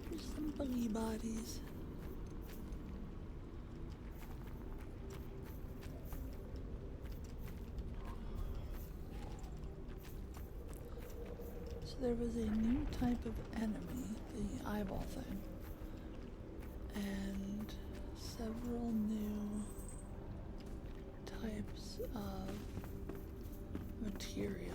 There's some buggy bodies. So there was a new type of enemy, the eyeball thing, and several new types of materials.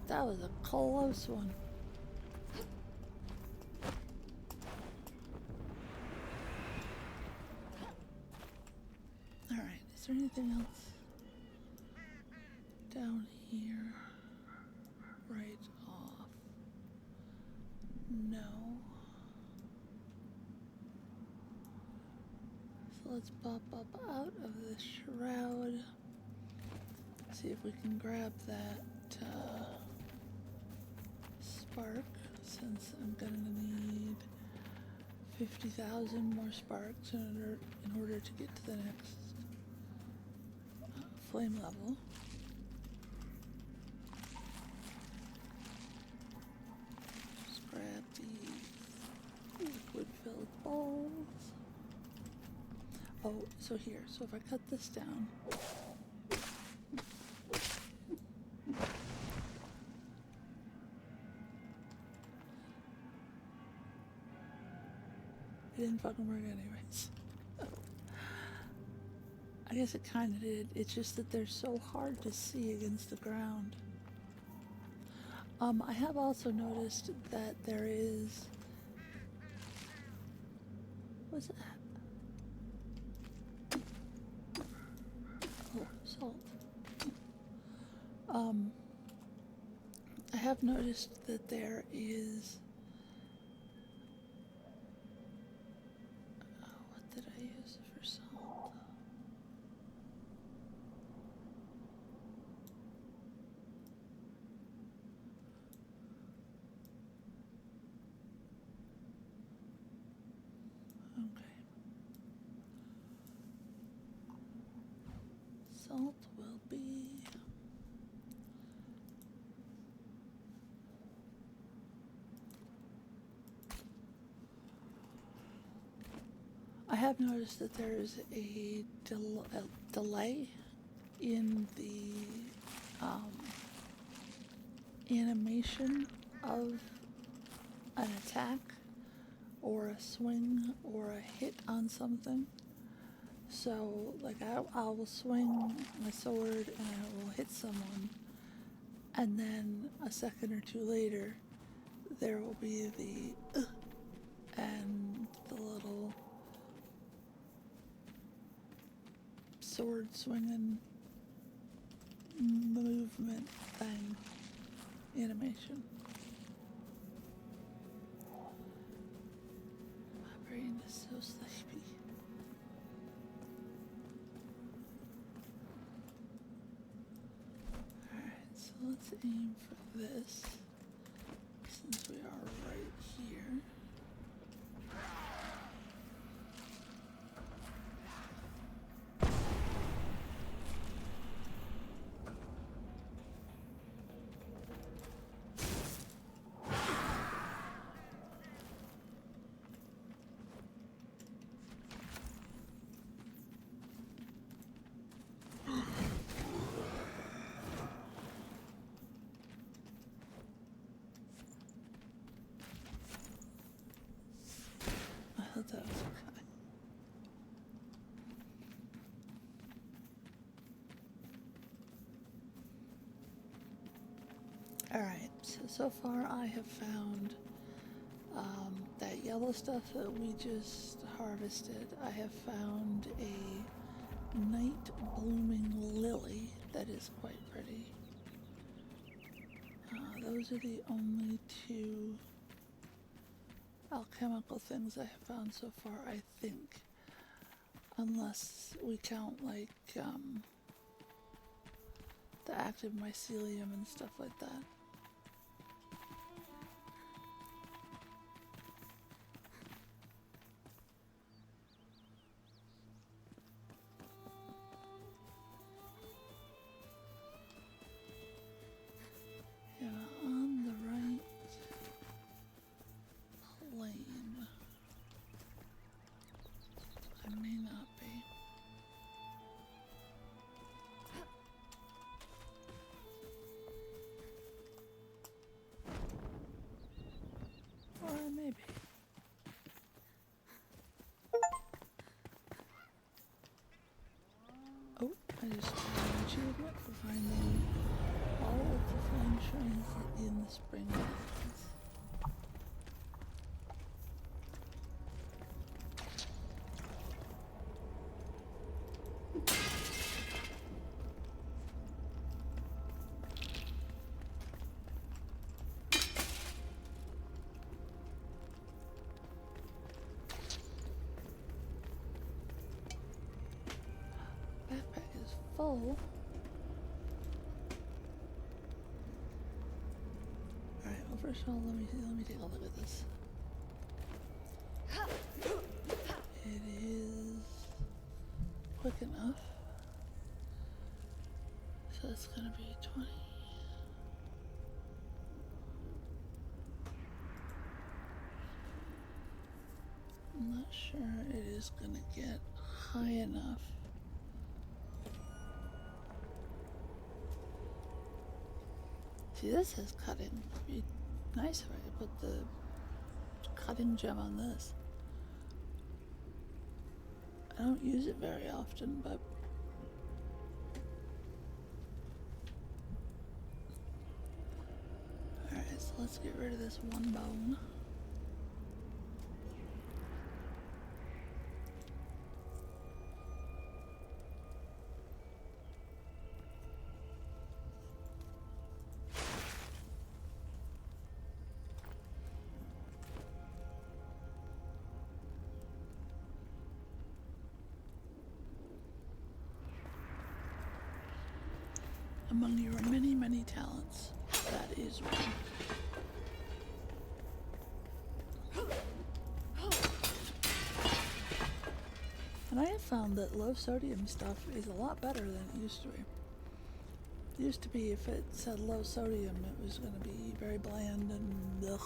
That was a close one. Alright, is there anything else down here? Right off. No. So let's pop up out of the shroud. See if we can grab that spark, since I'm gonna need 50,000 more sparks in order to get to the next flame level. Just grab these liquid-filled balls. Oh, so here. So if I cut this down, It didn't fucking work anyways. I guess it kind of did. It's just that they're so hard to see against the ground. I have also noticed that there is... What's that? Oh, salt. I have noticed that there is... Oh, what did I use for salt? Okay. Salt will be... I have noticed that there is a delay in the animation of an attack or a swing or a hit on something. So, like, I will swing my sword and I will hit someone, and then a second or two later, there will be the and the little sword swinging movement thing animation. My brain is so sleepy. Alright, so let's aim for this since we are right here. I thought that was okay. Alright, so far I have found that yellow stuff that we just harvested. I have found a night blooming lily that is quite pretty. Those are the only two alchemical things I have found so far, I think. Unless we count, like, the active mycelium and stuff like that. Yeah, on the right lane. I may not be. Or I may be. Oh, I just got an achievement for finding all of the flame shrines in the spring lands. Backpack is full. Alright, well first of all, let me take a look at this. It is quick enough. So it's gonna be 20. I'm not sure it is gonna get high enough. See, this is cutting. It'd be nice if I could put the cutting gem on this. I don't use it very often, but alright, so let's get rid of this one bone. Among your many, many talents, that is one. And I have found that low sodium stuff is a lot better than it used to be. It used to be if it said low sodium, it was going to be very bland and ugh.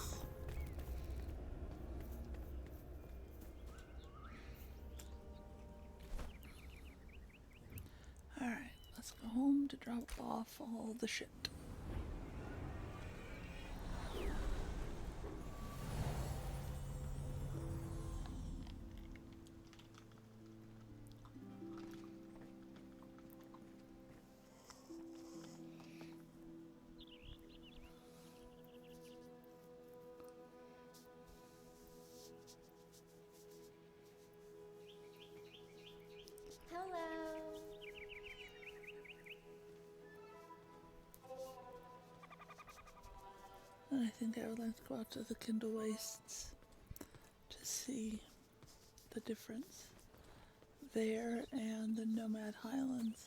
Alright, let's go home to drop off all the shit. Hello. And I think I would like to go out to the Kindle Wastes to see the difference there and the Nomad Highlands.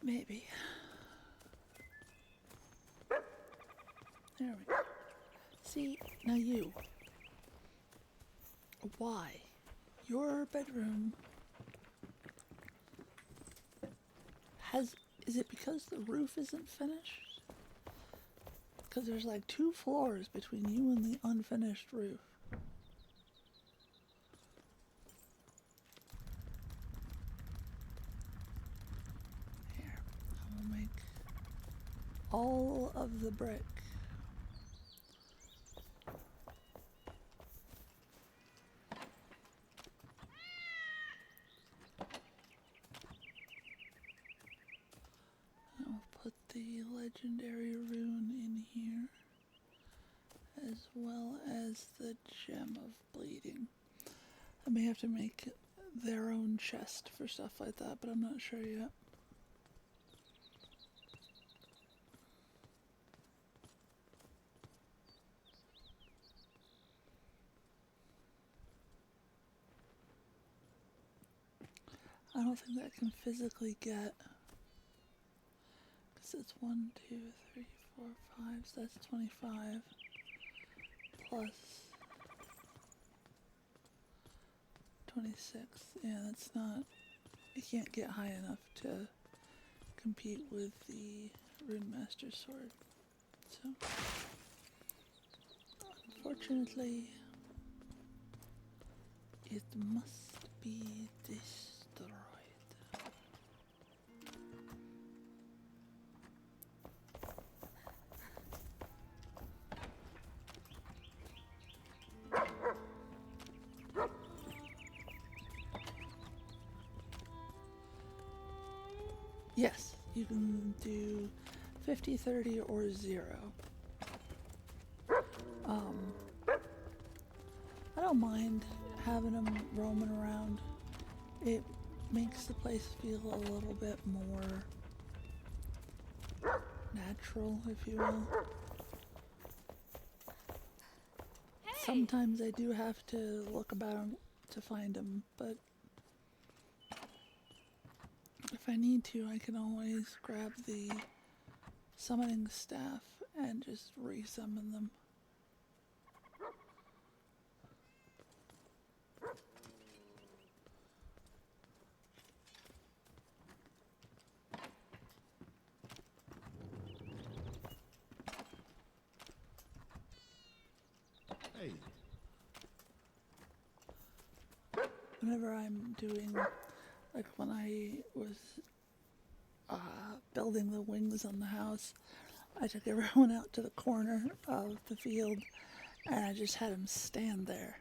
Maybe. There we go. See, now you. Why? Your bedroom is it because the roof isn't finished? Because there's like 2 floors between you and the unfinished roof. Here, I will make all of the brick. I'll put the legendary rune in here, as well as the gem of bleeding. I may have to make their own chest for stuff like that, but I'm not sure yet. I don't think that can physically get, because it's 1, 2, 3, 4, 5, so that's 25 plus 26. Yeah, that's not, it can't get high enough to compete with the Rune Master sword. So, unfortunately, it must be destroyed. Yes, you can do 50, 30, or 0. I don't mind having them roaming around. It makes the place feel a little bit more natural, if you will. Hey! Sometimes I do have to look about to find them, but if I need to, I can always grab the summoning staff and just re-summon them. Hey. Whenever I'm doing Like when I was building the wings on the house, I took everyone out to the corner of the field and I just had them stand there.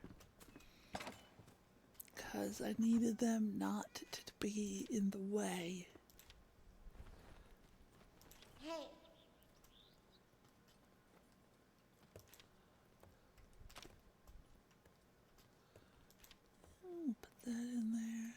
Because I needed them not to be in the way. Hey. Put that in there.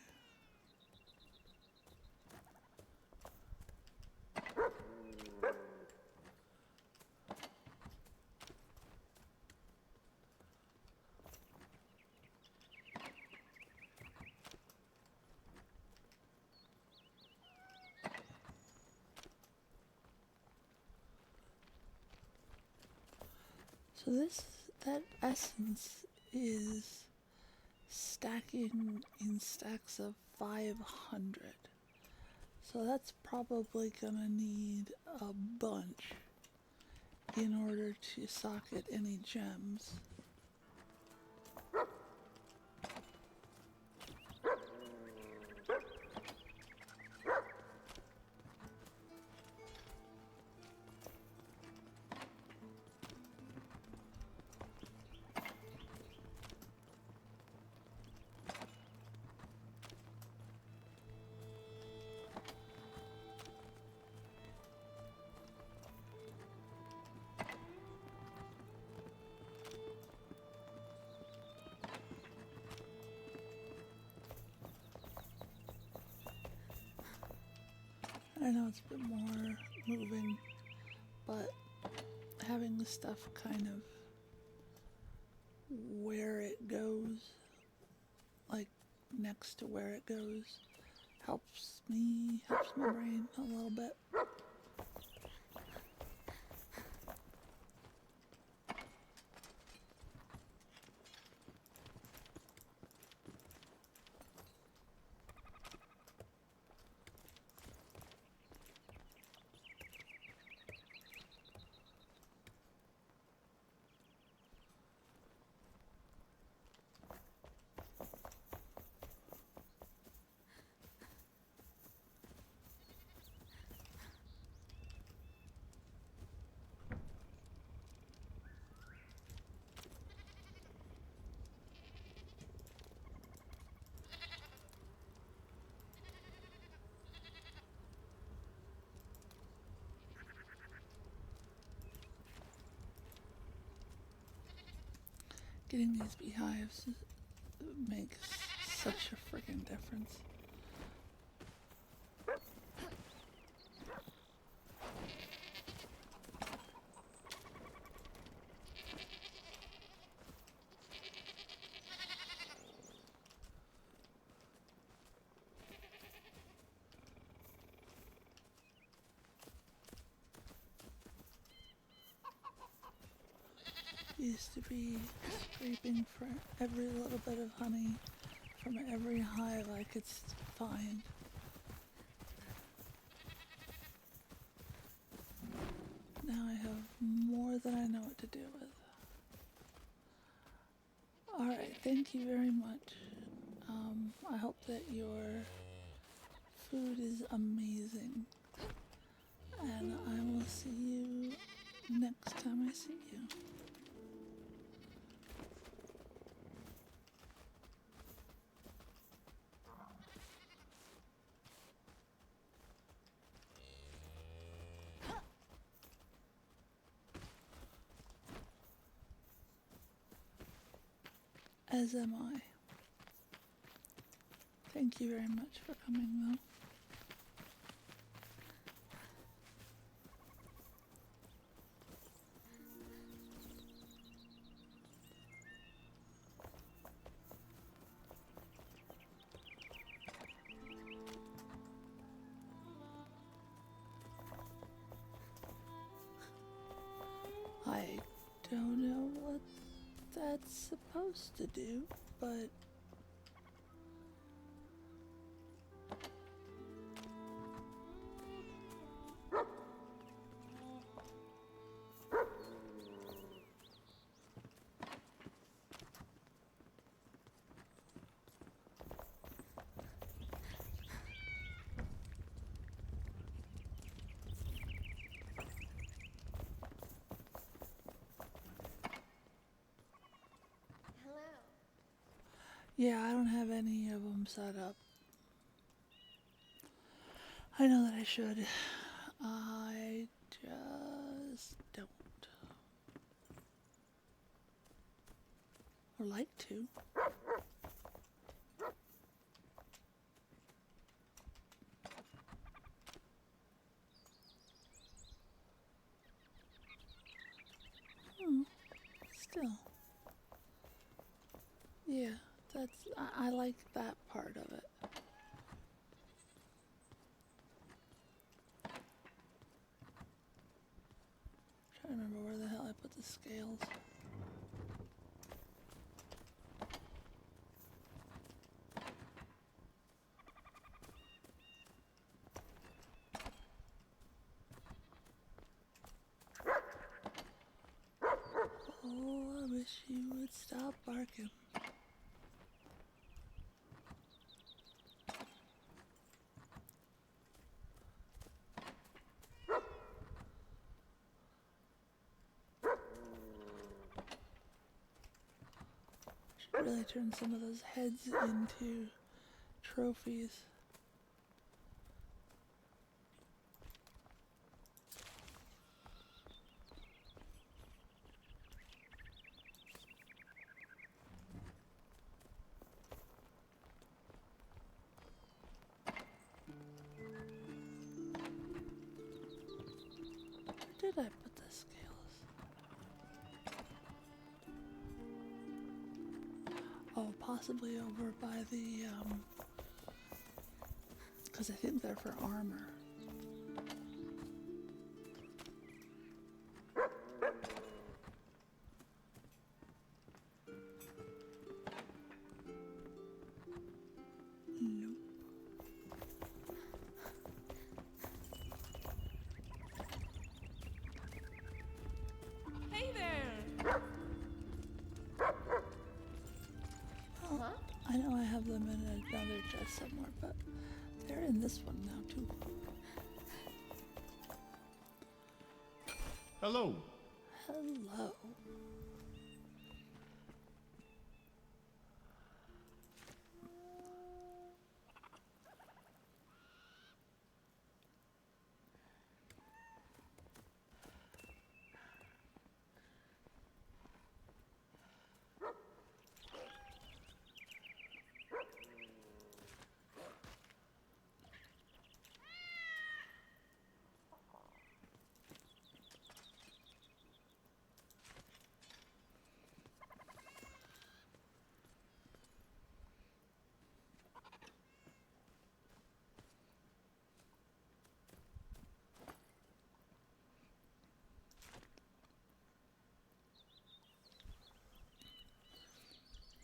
So that essence is stacking in stacks of 500. So that's probably gonna need a bunch in order to socket any gems. I know it's a bit more moving, but having the stuff kind of where it goes, like next to where it goes, helps my brain a little bit. Getting these beehives makes such a freaking difference. Used to be scraping for every little bit of honey from every hive I could find. Now I have more than I know what to do with. Alright, thank you very much. I hope that your food is amazing. And I will see you next time I see you. As am I. Thank you very much for coming, though. I don't know what that's supposed to do, but Yeah, I don't have any of them set up. I know that I should. I just don't. Or like to. Still. Yeah, that's, I like that part of it. Trying to remember where the hell I put the scales. Oh, I wish you would stop barking. Should really turn some of those heads into trophies. Where did I put the scales? Oh, possibly over by the, because I think they're for armor. Nope. Hey there! Well, I know I have them in another chest somewhere, but they're in this one now too. Hello. Hello.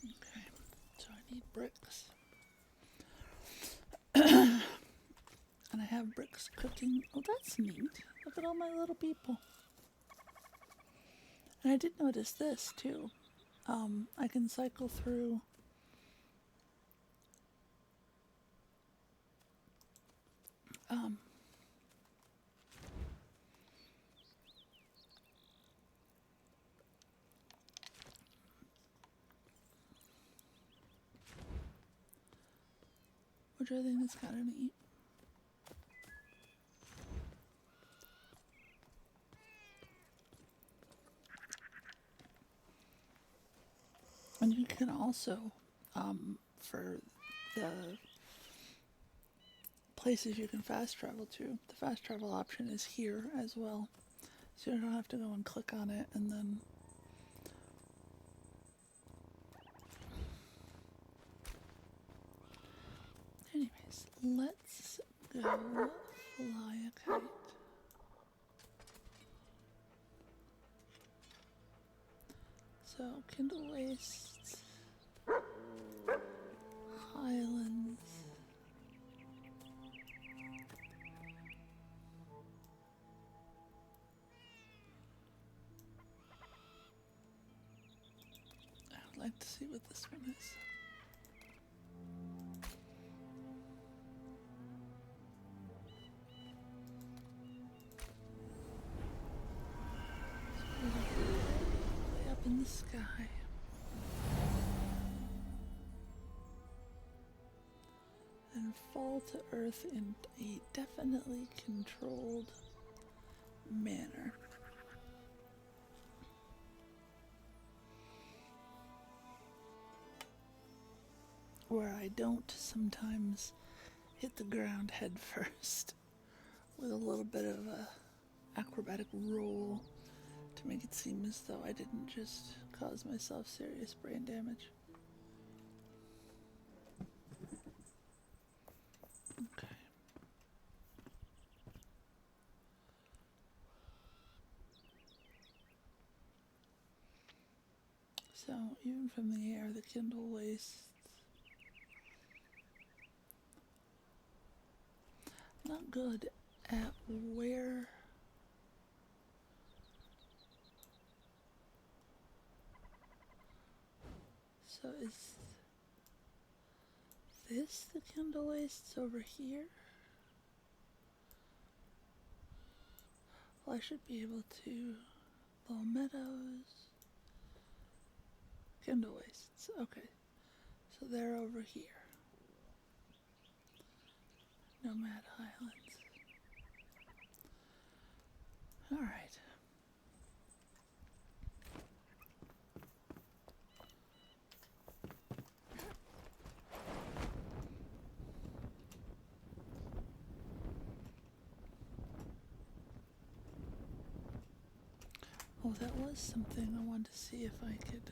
Okay, so I need bricks. And I have bricks cooking. Oh, that's neat. Look at all my little people. And I did notice this too. I can cycle through which I think is kind of neat. And you can also, for the places you can fast travel to, the fast travel option is here as well. So you don't have to go and click on it and then... Anyways, let's go fly a kite. So, Kindle Wastes, Highlands, I would like to see what this one is. Way up in the sky. fall to earth in a definitely controlled manner. Where I don't sometimes hit the ground head first with a little bit of a acrobatic roll to make it seem as though I didn't just cause myself serious brain damage. Okay. So, even from the air, the kindle wastes. Not good at where. So is this the kindle wastes over here? Well, I should be able to. Little meadows. Kindle wastes. Okay. So they're over here. Nomad Highlands. Alright. Oh, that was something I wanted to see if I could.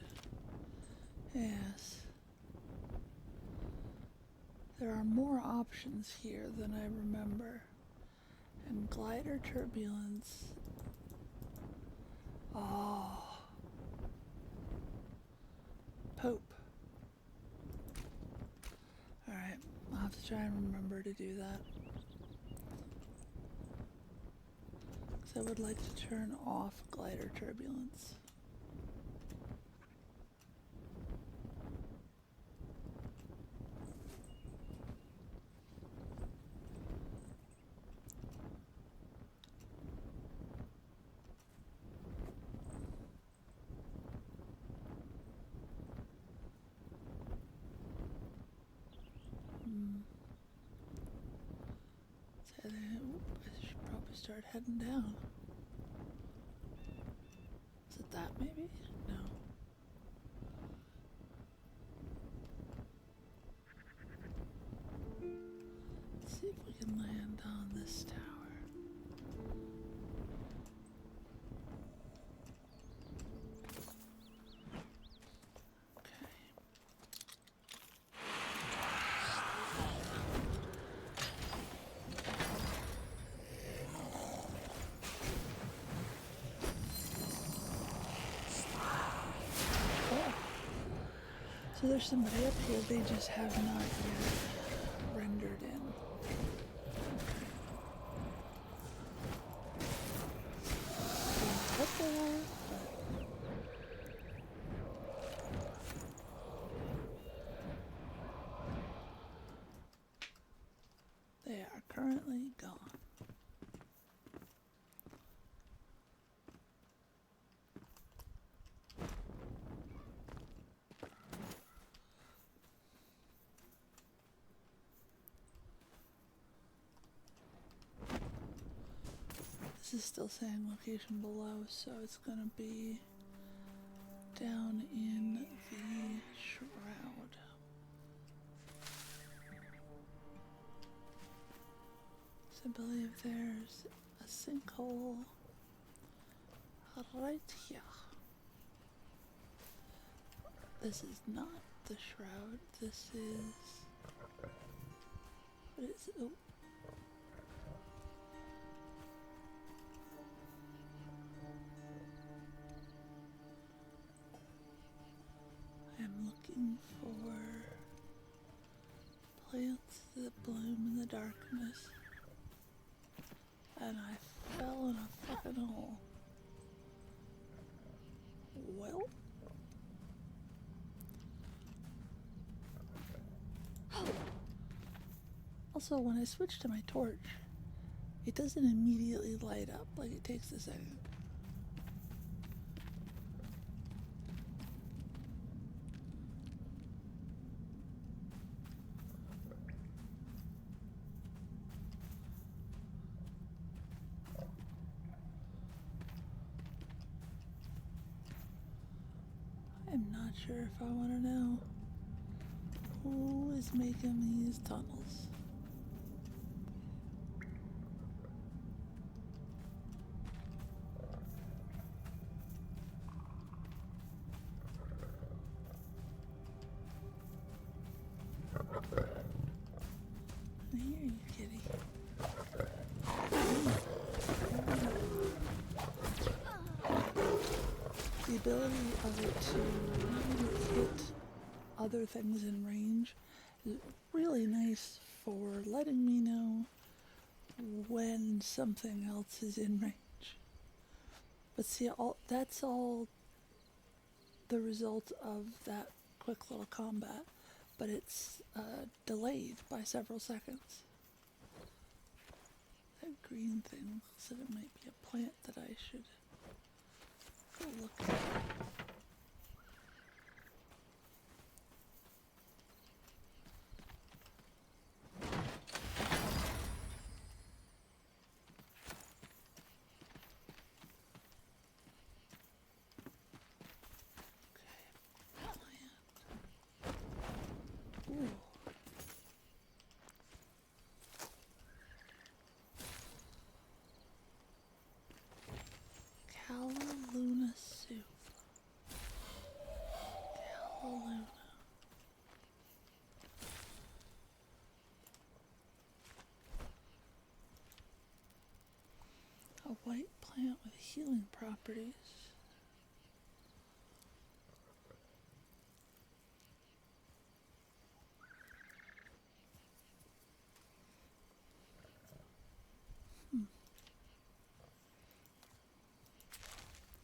Yes. There are more options here than I remember. And glider turbulence. Oh. Pope. Alright, I'll have to try and remember to do that. Because I would like to turn off glider turbulence. So I should probably start heading down. Is it that maybe? No. Let's see if we can land on this tower. So there's somebody up here, they just have not yet rendered in. What they are, but they are currently gone. This is still saying location below, so it's gonna be down in the shroud. So I believe there's a sinkhole right here. This is not the shroud, this is... What is it? Oh. I'm looking for plants that bloom in the darkness, and I fell in a fucking hole. Well, also when I switch to my torch, it doesn't immediately light up, like it takes a second. I'm not sure if I want to know who is making these tunnels. Here, you kitty. The ability of it to hit other things in range is really nice for letting me know when something else is in range. But see, that's all the result of that quick little combat, but it's delayed by several seconds. That green thing said it might be a plant that I should go look at. Ooh. Callaluna soup. Callaluna. A white plant with healing properties.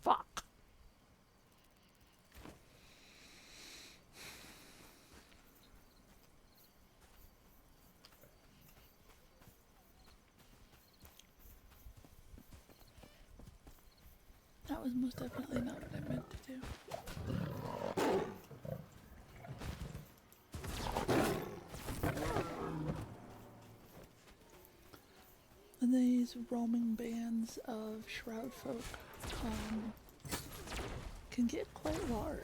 Fuck. That was most definitely not what I meant to do. And these roaming bands of shroud folk can get quite large.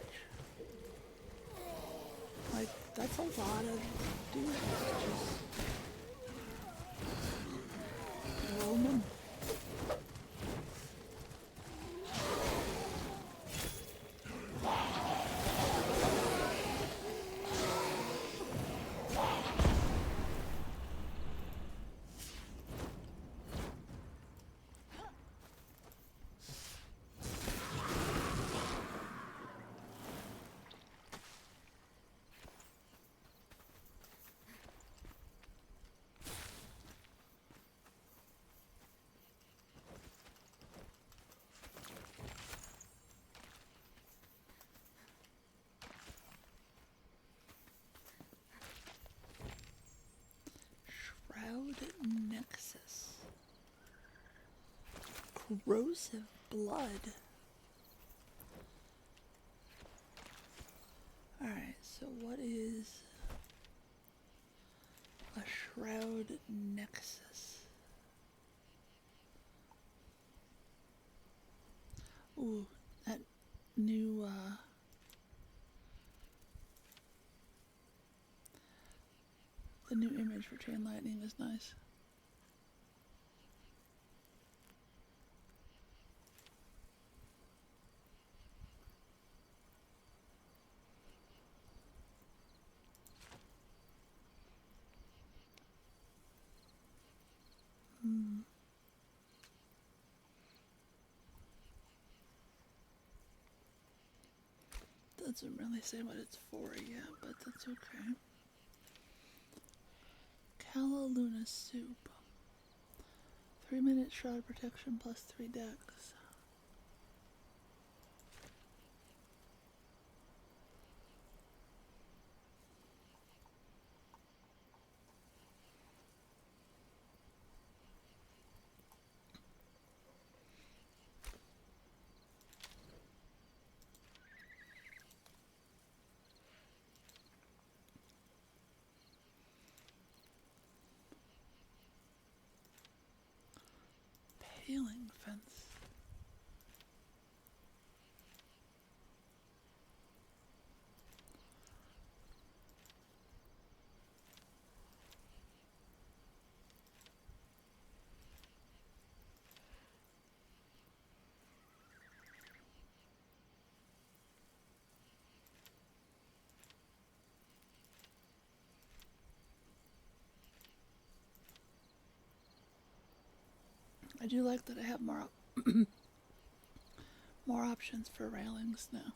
Like, that's a lot of dudes just roaming. Nexus. Corrosive blood. Alright, so what is a shroud nexus? Ooh, that new the new image for Chain Lightning is nice. Doesn't really say what it's for yet, but that's okay. Callaluna soup. 3-minute shroud protection plus 3 decks. Paling fence. I do like that I have more more options for railings now.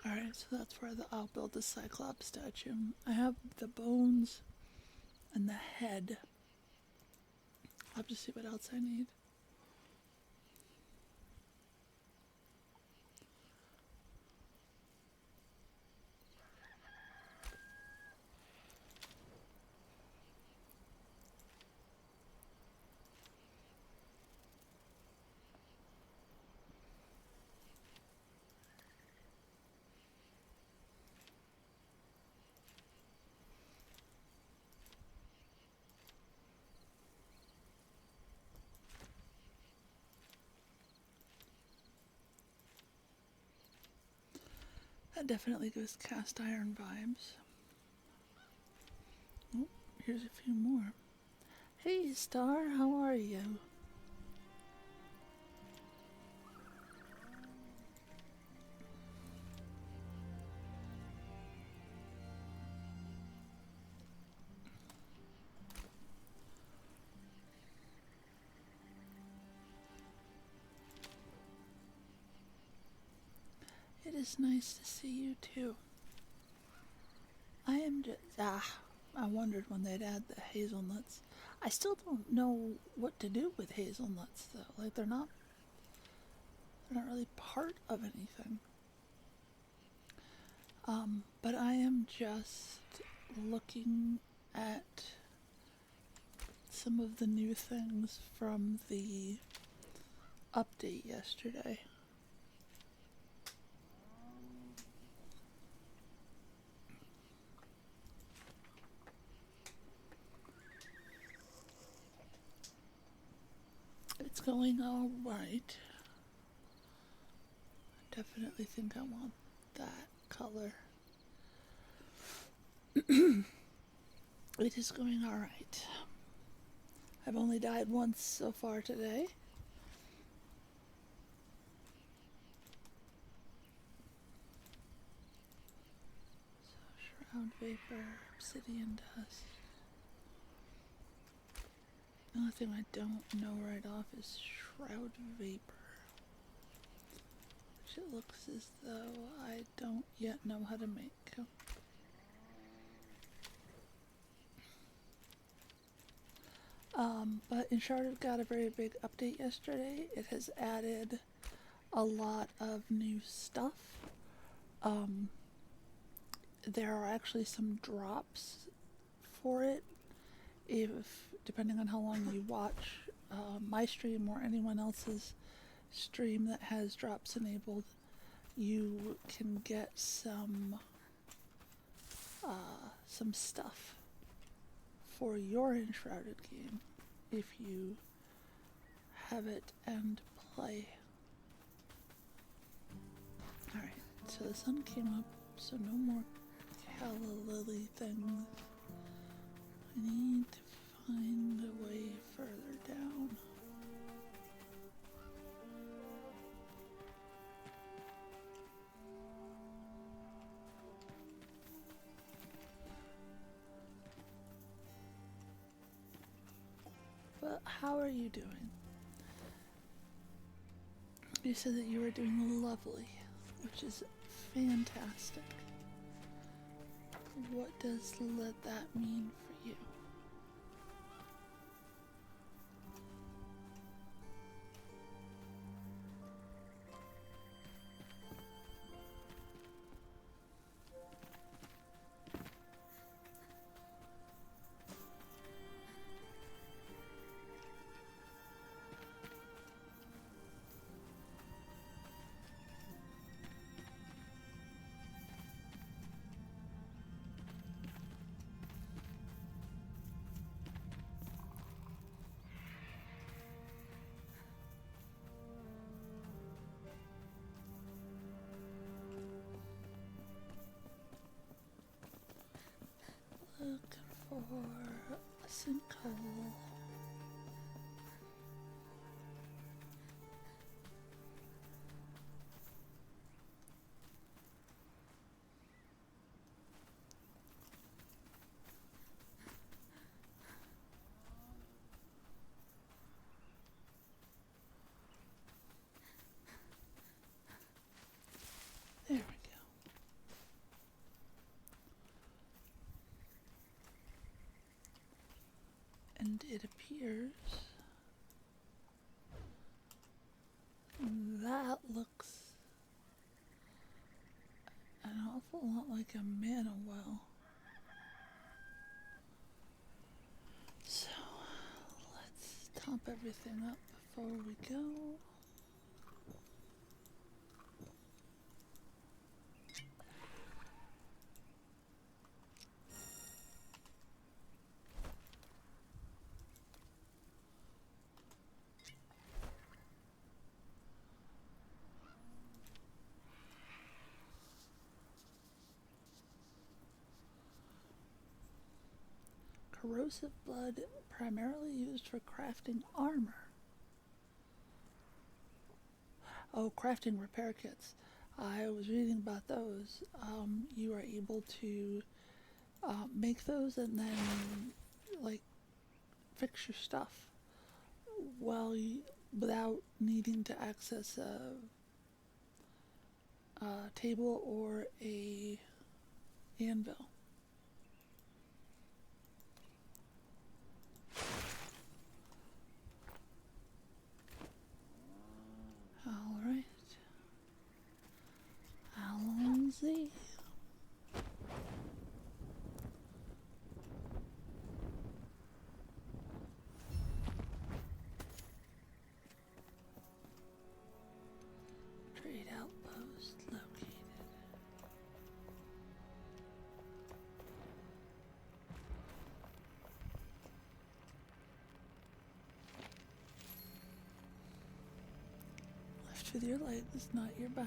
Alright, so that's where I'll build the Cyclops statue. I have the bones and the head. I'll have to see what else I need. That definitely gives cast iron vibes. Oh, here's a few more. Hey Star, how are you? It is nice to see you too. I am just, I wondered when they'd add the hazelnuts. I still don't know what to do with hazelnuts though. Like they're not really part of anything. But I am just looking at some of the new things from the update yesterday. It's going all right. I definitely think I want that color. It is going all right. I've only died once so far today. So, shroud vapor, obsidian dust. The only thing I don't know right off is shroud vapor, which it looks as though I don't yet know how to make. But Enshrouded got a very big update yesterday. It has added a lot of new stuff. There are actually some drops for it. If, depending on how long you watch my stream or anyone else's stream that has drops enabled, you can get some stuff for your Enshrouded game if you have it and play. Alright, so the sun came up, so no more calla lily things. I need to find a way further down. But how are you doing? You said that you were doing lovely, which is fantastic. What does that mean for you? for a sinkhole. There we go. And it appears that looks an awful lot like a mana well. So let's top everything up before we go. Corrosive blood, primarily used for crafting armor. Oh, crafting repair kits. I was reading about those. You are able to make those and then, like, fix your stuff without needing to access a table or a anvil. Alright. Alonzi. Trade outpost located. Left with your legs, not your back.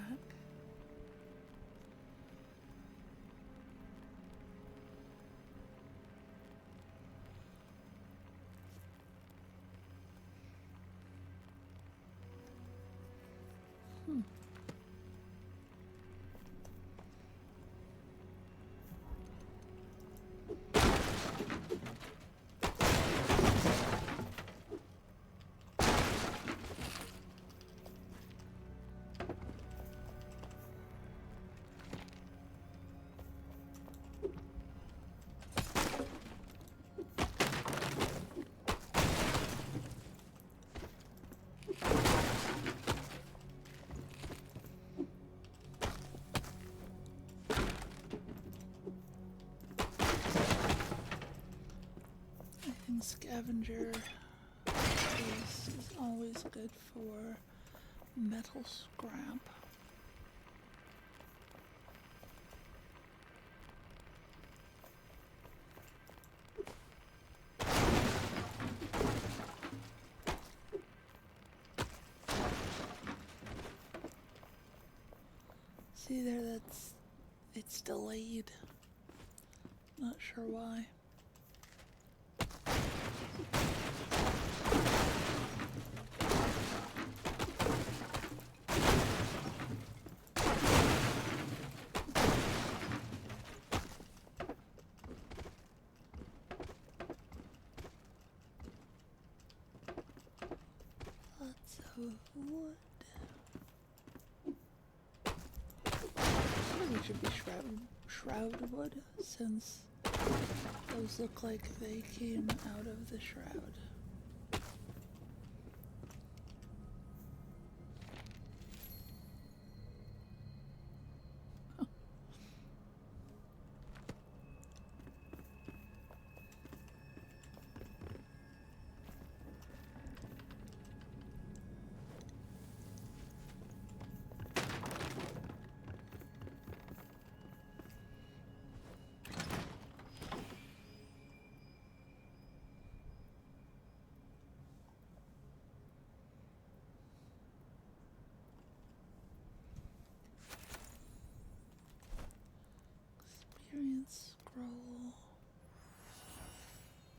Scavenger is always good for metal scrap. See there, it's delayed. Not sure why. Lots of wood. I think it should be shrouded wood, since those look like they came out of the shroud.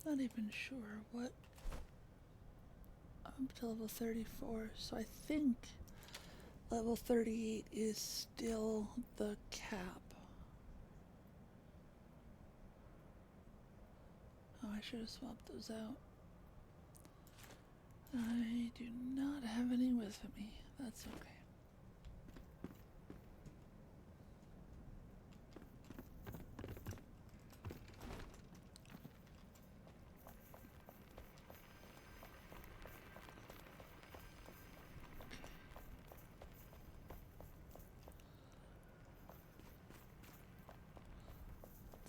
Not even sure what. I'm up to level 34, so I think level 38 is still the cap. Oh, I should have swapped those out. I do not have any with me. That's okay.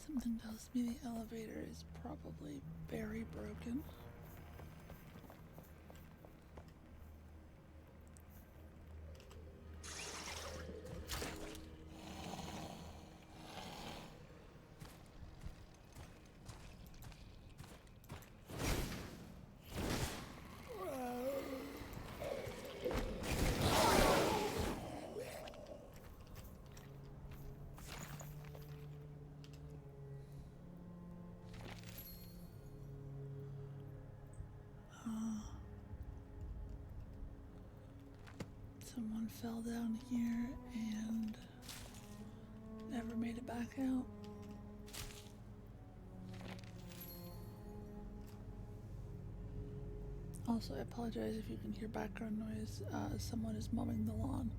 Something tells me the elevator is probably very broken. Someone fell down here and never made it back out. Also, I apologize if you can hear background noise. Someone is mowing the lawn.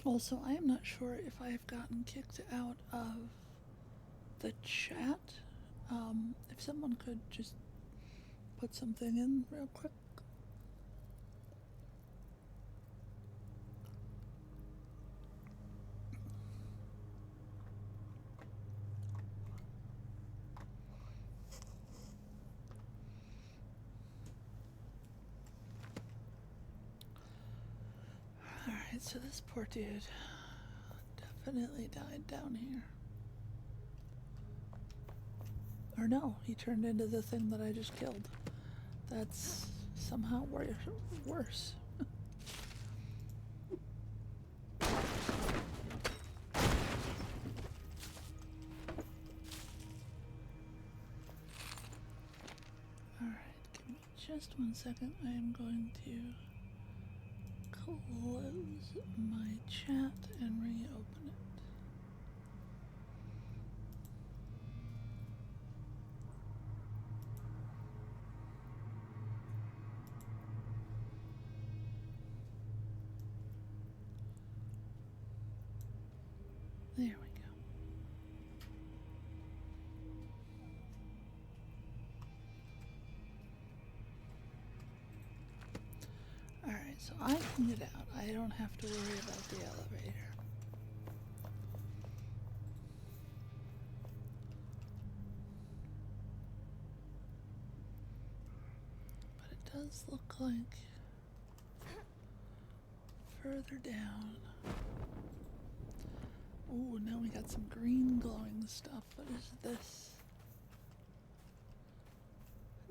Also, I am not sure if I have gotten kicked out of the chat. If someone could just put something in real quick. Alright, so this poor dude definitely died down here. Or no, he turned into the thing that I just killed. That's somehow worse. Alright, give me just 1 second. I am going to close my chat and reopen it. There we go. Alright, so I can get out. I don't have to worry about the elevator. But it does look like further down. Oh, now we got some green glowing stuff. What is this?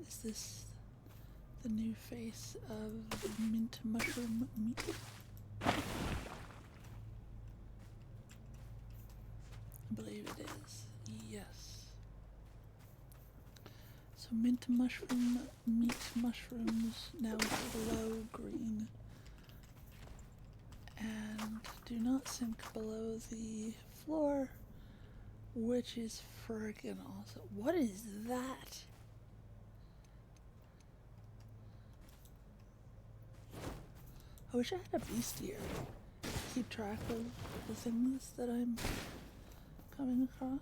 Is this the new face of mint mushroom meat? I believe it is. Yes. So mint mushroom meat mushrooms now glow green. And do not sink below the floor, which is friggin' awesome. What is that? I wish I had a bestiary. keep track of the things that I'm coming across.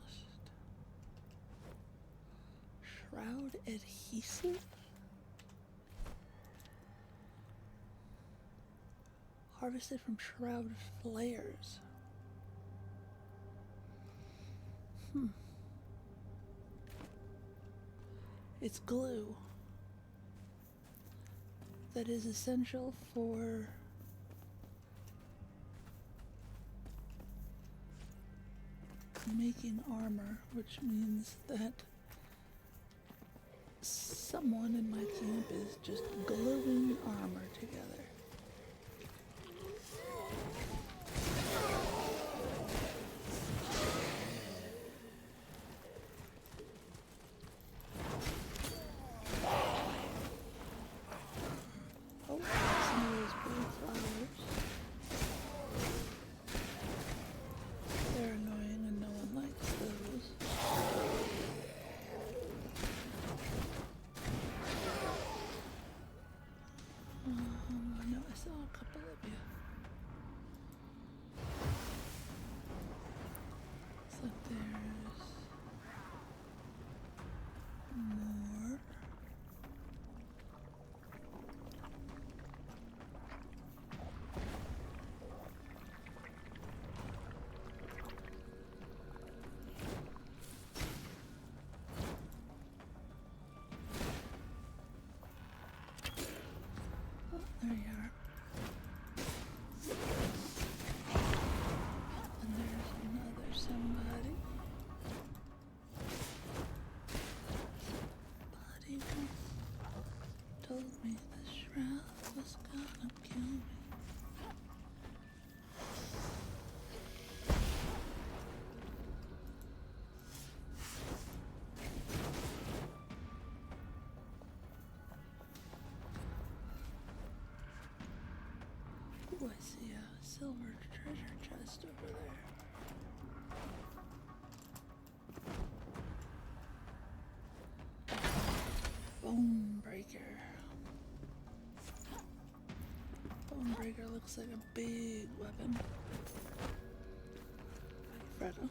Shroud adhesive? Harvested from shroud flares. It's glue that is essential for making armor, which means that someone in my camp is just gluing armor together. Oh, some of those blue flowers. They're annoying and no one likes those. I know I saw a couple of you. Looks like there's more. Oh, there you are. And there's another somebody. Somebody once told me the shroud was gonna kill me. Ooh, I see a silver treasure chest over there. Bone breaker. Bone breaker looks like a big weapon. Fredo.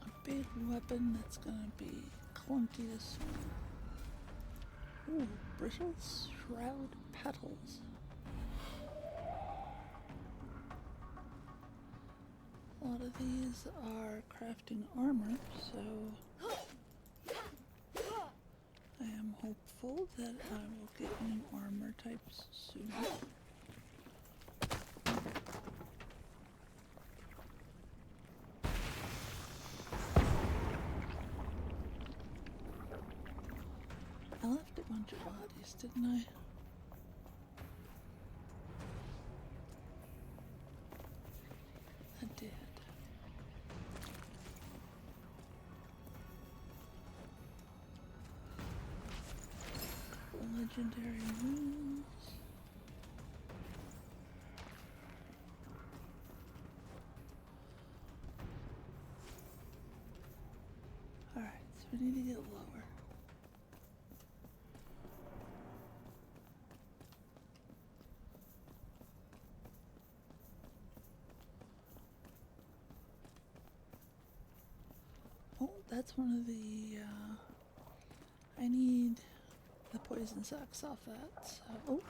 A big weapon that's gonna be clunky to swing. Ooh, bristles, shroud petals. A lot of these are crafting armor, so I am hopeful that I will get new armor types soon. I left a bunch of bodies, didn't I? I did. Couple legendary runes. Alright, so we need to get lower. Oh, that's one of the, I need the poison sacks off that, so, oh.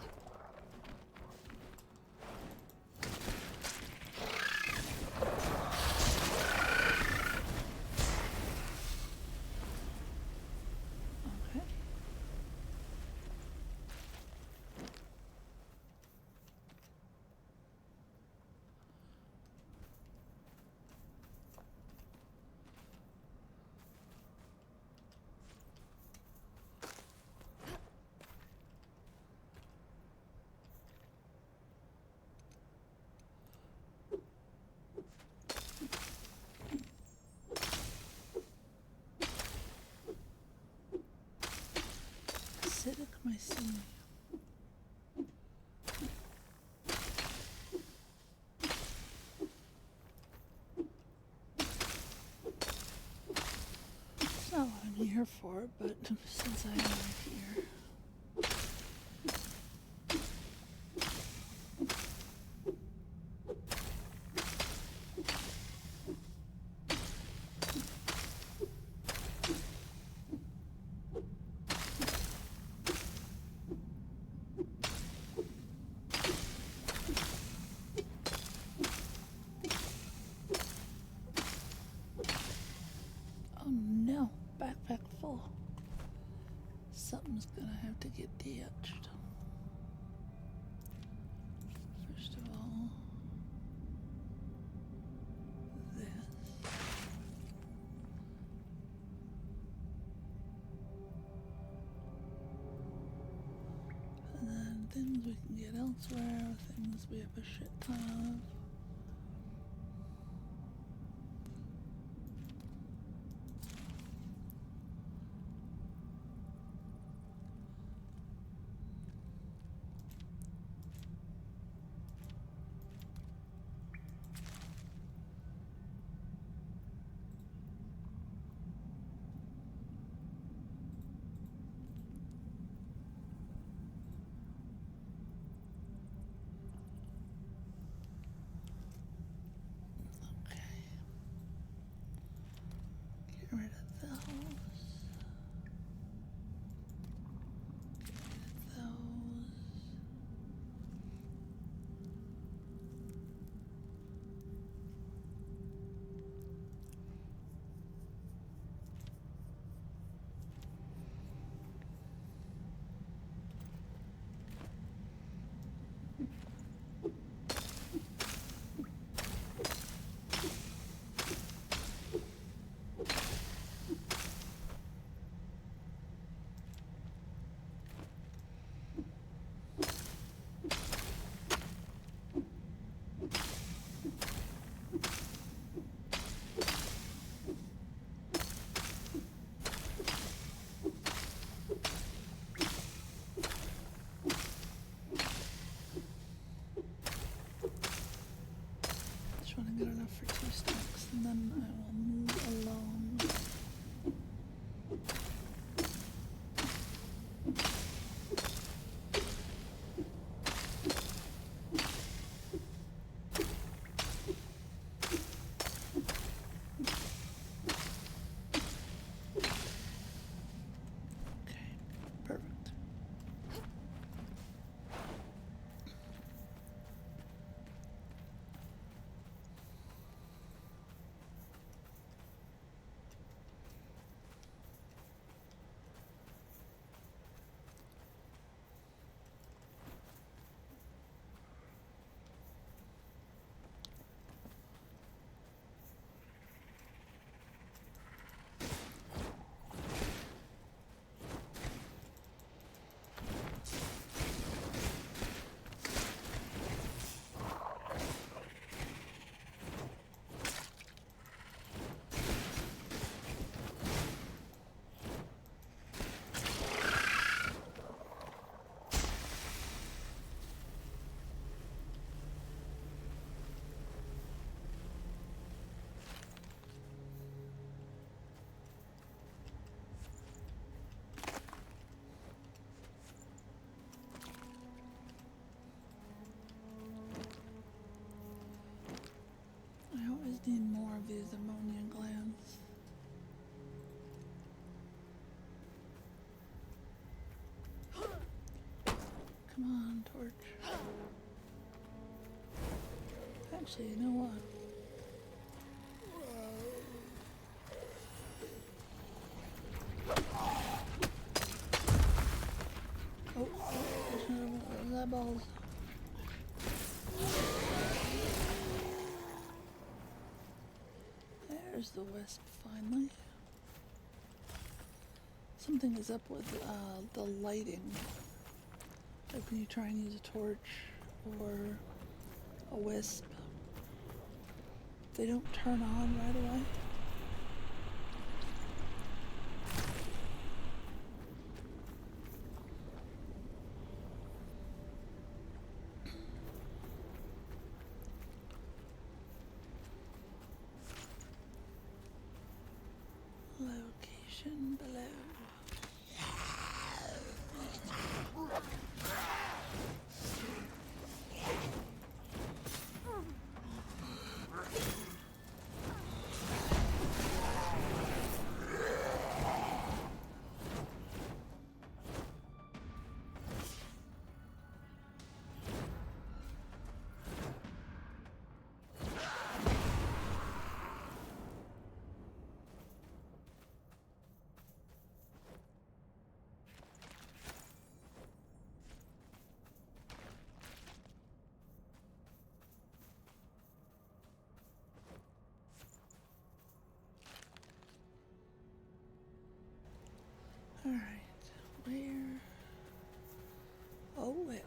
Okay. Acidic mycelium. That's not what I'm here for, but since I am right here. have to get ditched. First of all, this. And then things we can get elsewhere, things we have a shit ton of. Get rid of those. Get rid of those. Just want to get enough for 2 stacks, and then I will move along. Okay, perfect. I always need more of these ammonia glands. Come on, torch. Actually, you know what? Oh, there's that balls. There's the wisp finally. Something is up with the lighting. Like when you try and use a torch or a wisp, they don't turn on right away. Location below.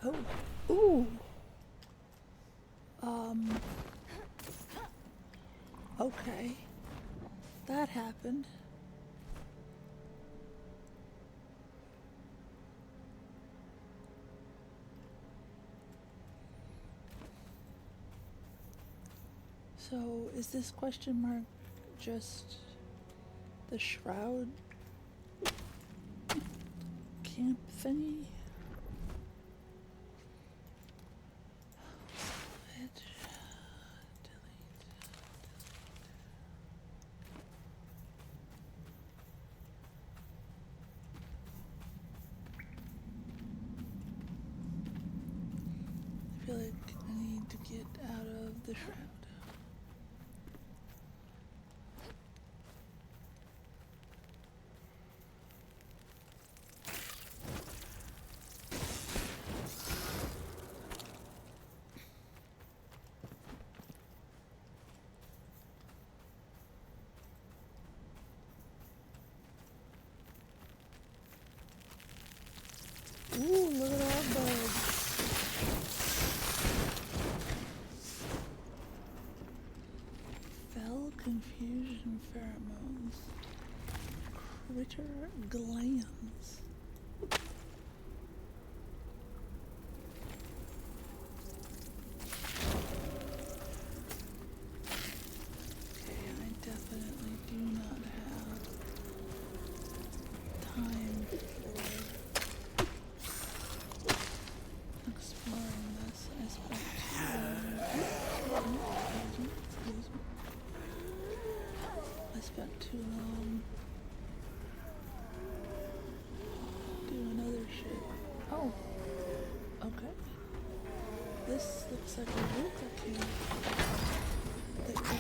Oh. Ooh. Okay. That happened. So, is this question mark just the shroud camp thingy? I feel like I need to get out of the shroud. Ooh, look at that bug. Fell confusion pheromones. Critter glands. Okay, I definitely do not have time for exploring this. I spent too long doing other shit. Oh, okay. This looks like a Luca cube that got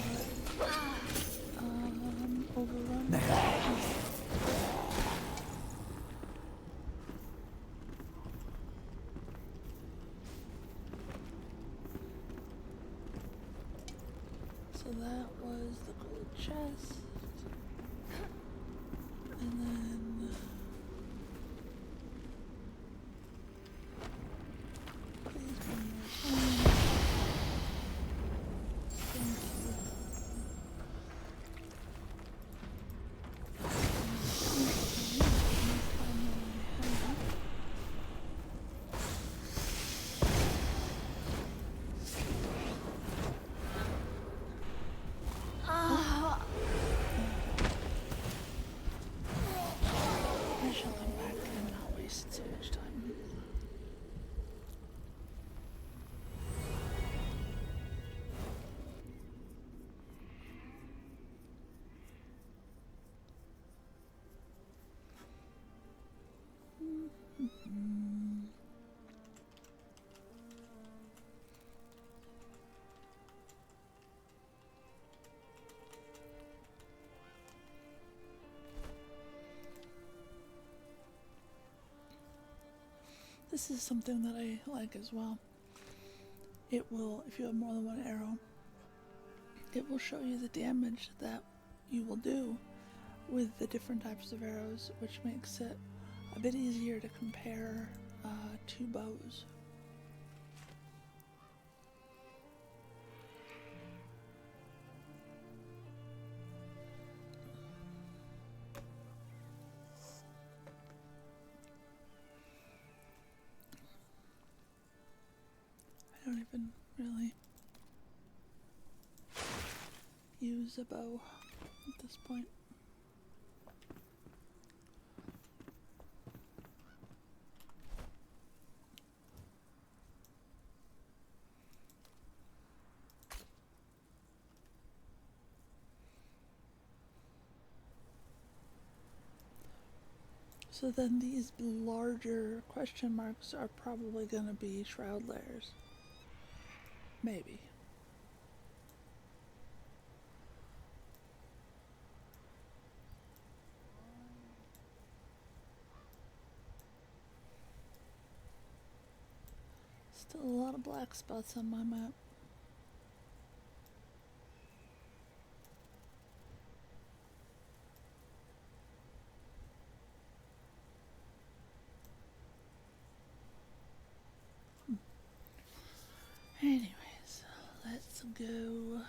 overrun. So that was the gold chest. And then please one more time. Thank you. I shall come back and not waste so much time. This is something that I like as well. It will, if you have more than one arrow, it will show you the damage that you will do with the different types of arrows, which makes it a bit easier to compare two bows. I don't even really use a bow at this point. So then these larger question marks are probably going to be shroud layers. Maybe. Still a lot of black spots on my map. go.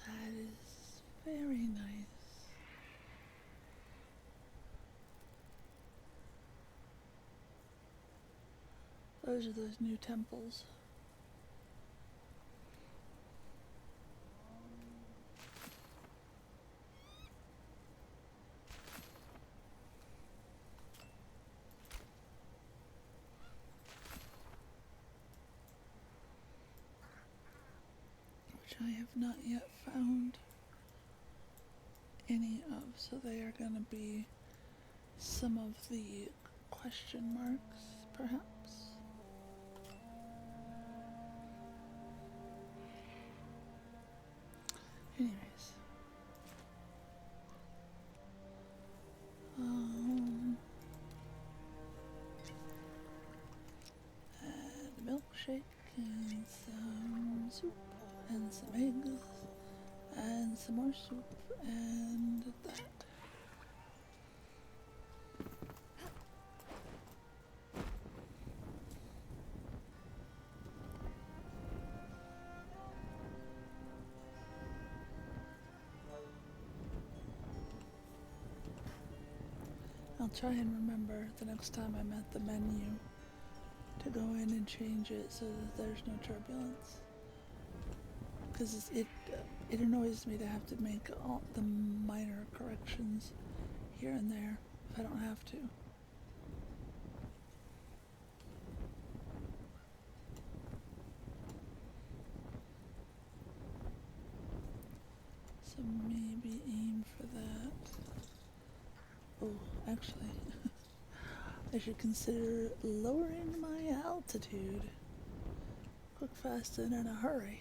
That is very nice. Those are those new temples. Which I have not yet found any of, so they are going to be some of the question marks, perhaps. Anyways. And a milkshake and some soup and some eggs and some more soup and that. I'll try and remember the next time I'm at the menu to go in and change it so that there's no turbulence. Because it annoys me to have to make all the minor corrections here and there if I don't have to. So maybe aim for that. Oh, actually, I should consider lowering my altitude. Quick, fast, and in a hurry.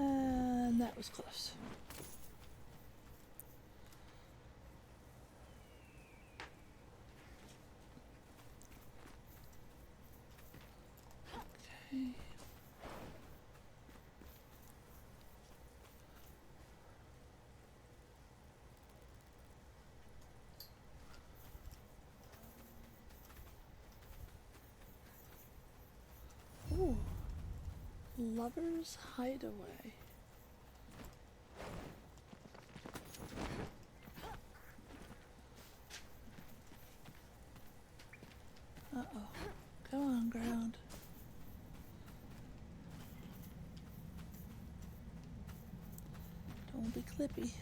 And that was close. Okay. Ooh. Lover's Hideaway. Uh-oh. Come on, ground. Don't be clippy.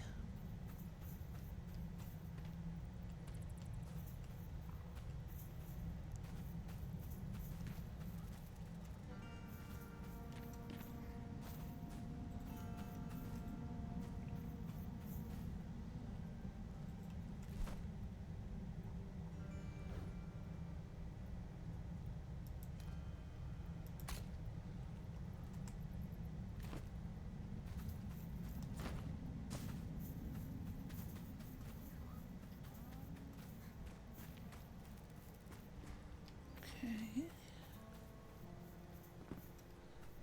Okay.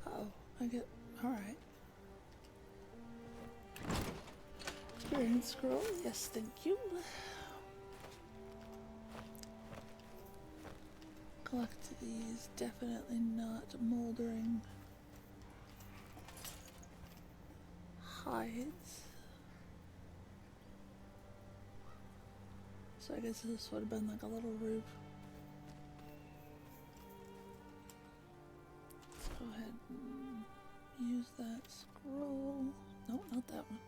Uh-oh, I get... Alright. Experience scroll, yes, thank you. Collect these, definitely not moldering hides. So I guess this would have been like a little roof. Let's go ahead and use that scroll. No, not that one.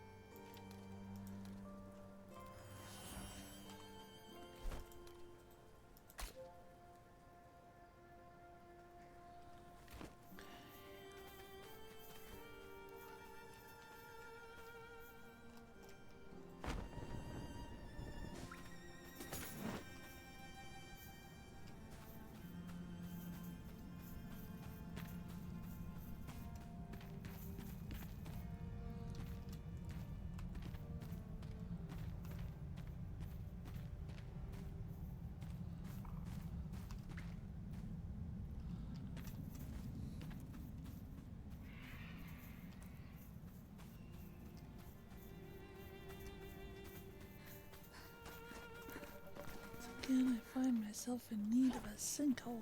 myself in need of a sinkhole.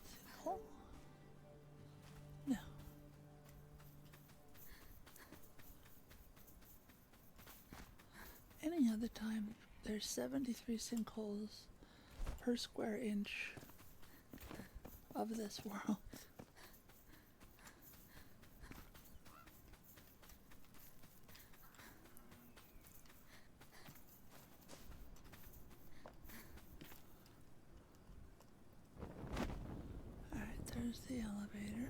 Sinkhole? No. Any other time, there's 73 sinkholes per square inch of this world. Alright, there's the elevator.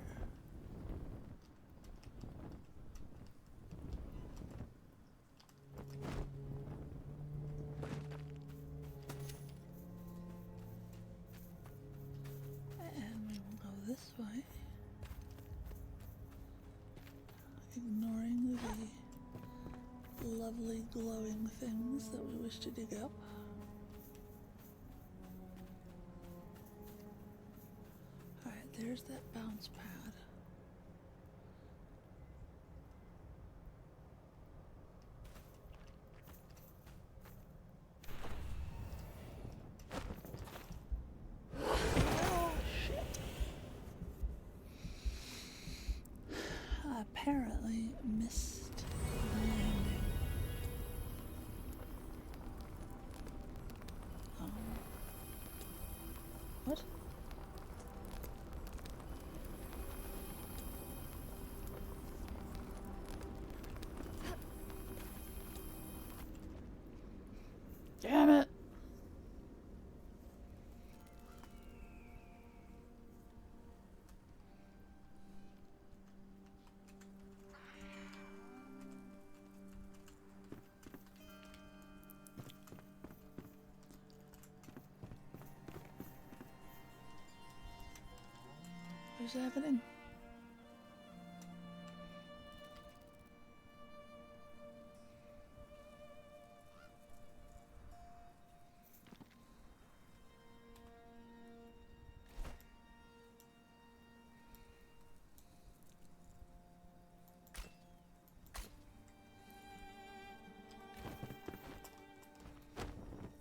And we will go this way, ignoring the lovely glowing things that we wish to dig up. Alright, there's that bounce pad. Oh, shit. I apparently missed the landing. What? Damn it! What's happening?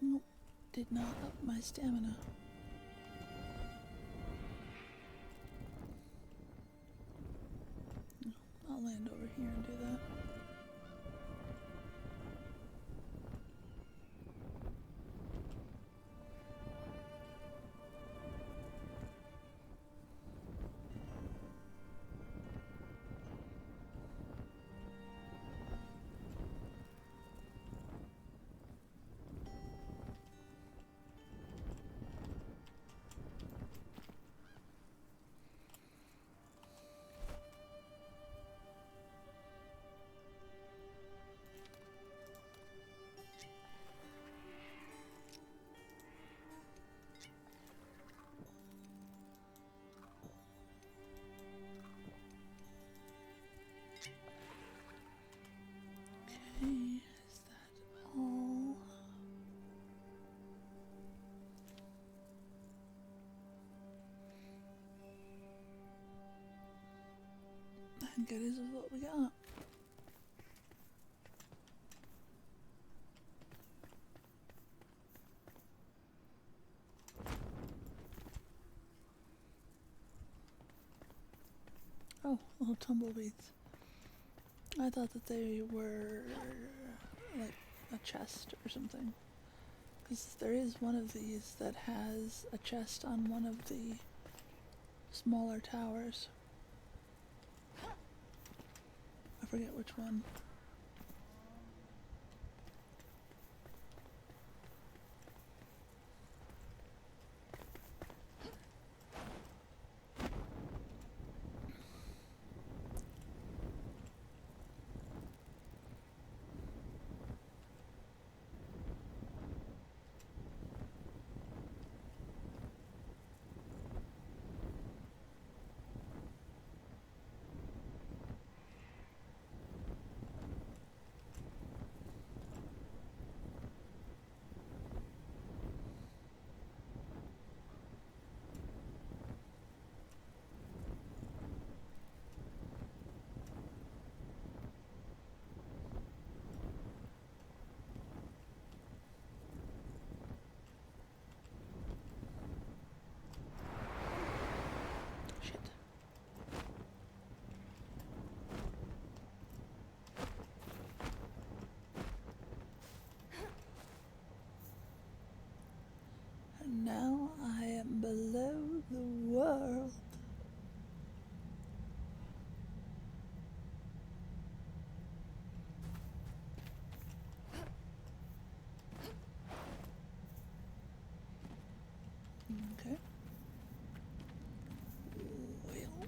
Nope, did not up my stamina. I'll land over here and do that. Okay, is that all? I think it is what we got. Oh, little tumbleweeds. I thought that they were like a chest or something. Because there is one of these that has a chest on one of the smaller towers. I forget which one. And now I am below the world. Okay. Well.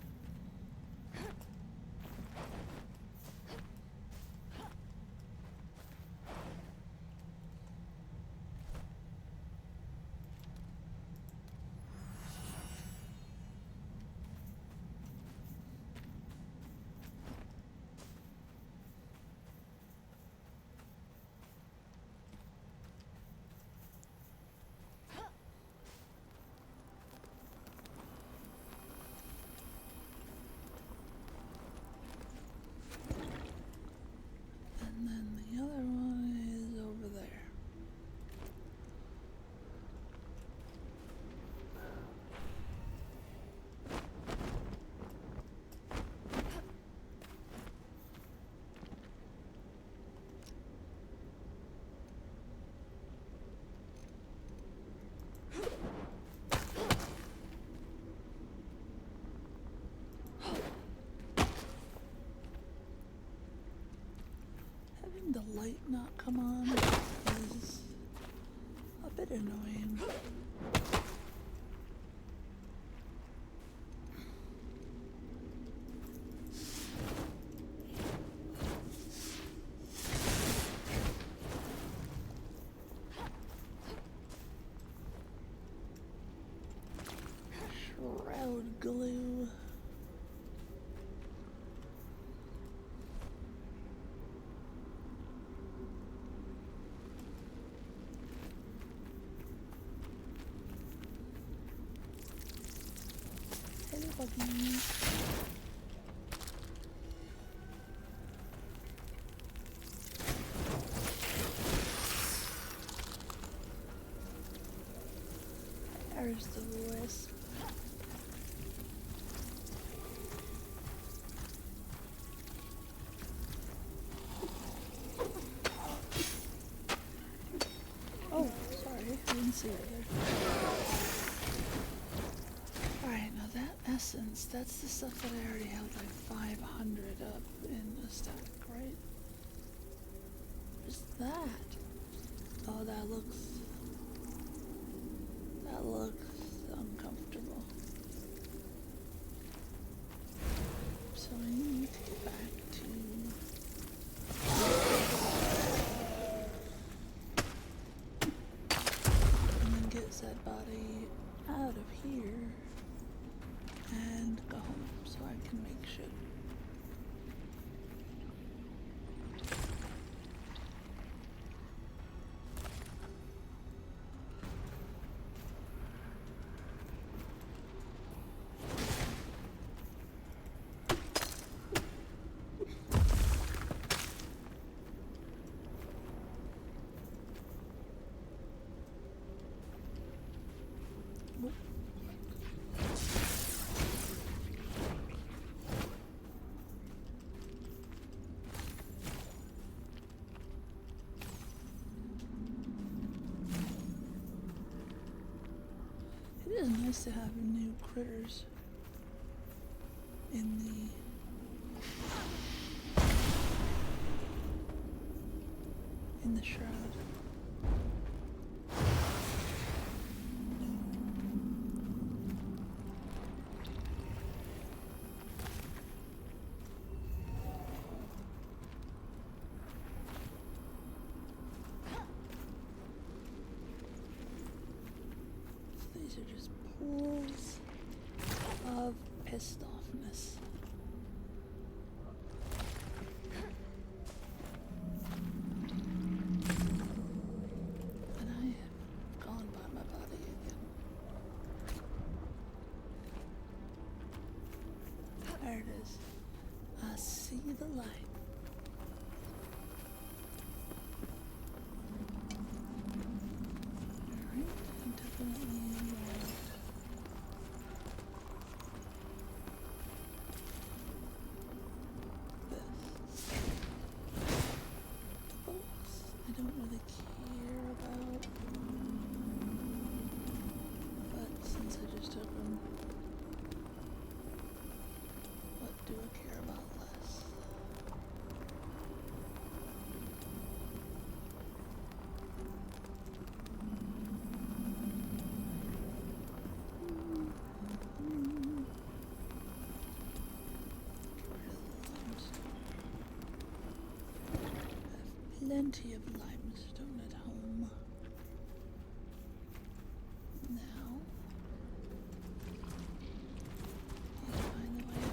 And then the other one is over there. Having the light not come on is a bit annoying. Shroud glue. Hello, buddy. There's the wisp. Oh, sorry, I didn't see it there. Alright, now that essence, that's the stuff that I already have like 500 up in the stack, right? What's that? Oh, that looks uncomfortable. So I need to get back to and then get that body out of here and go home so I can make shit. It is nice to have new critters in the shroud. These are just pools of pissed offness. And I have gone by my body again. There it is. I see the light. Alright, definitely I don't really care about plenty of limestone at home. Now, let's find the way out.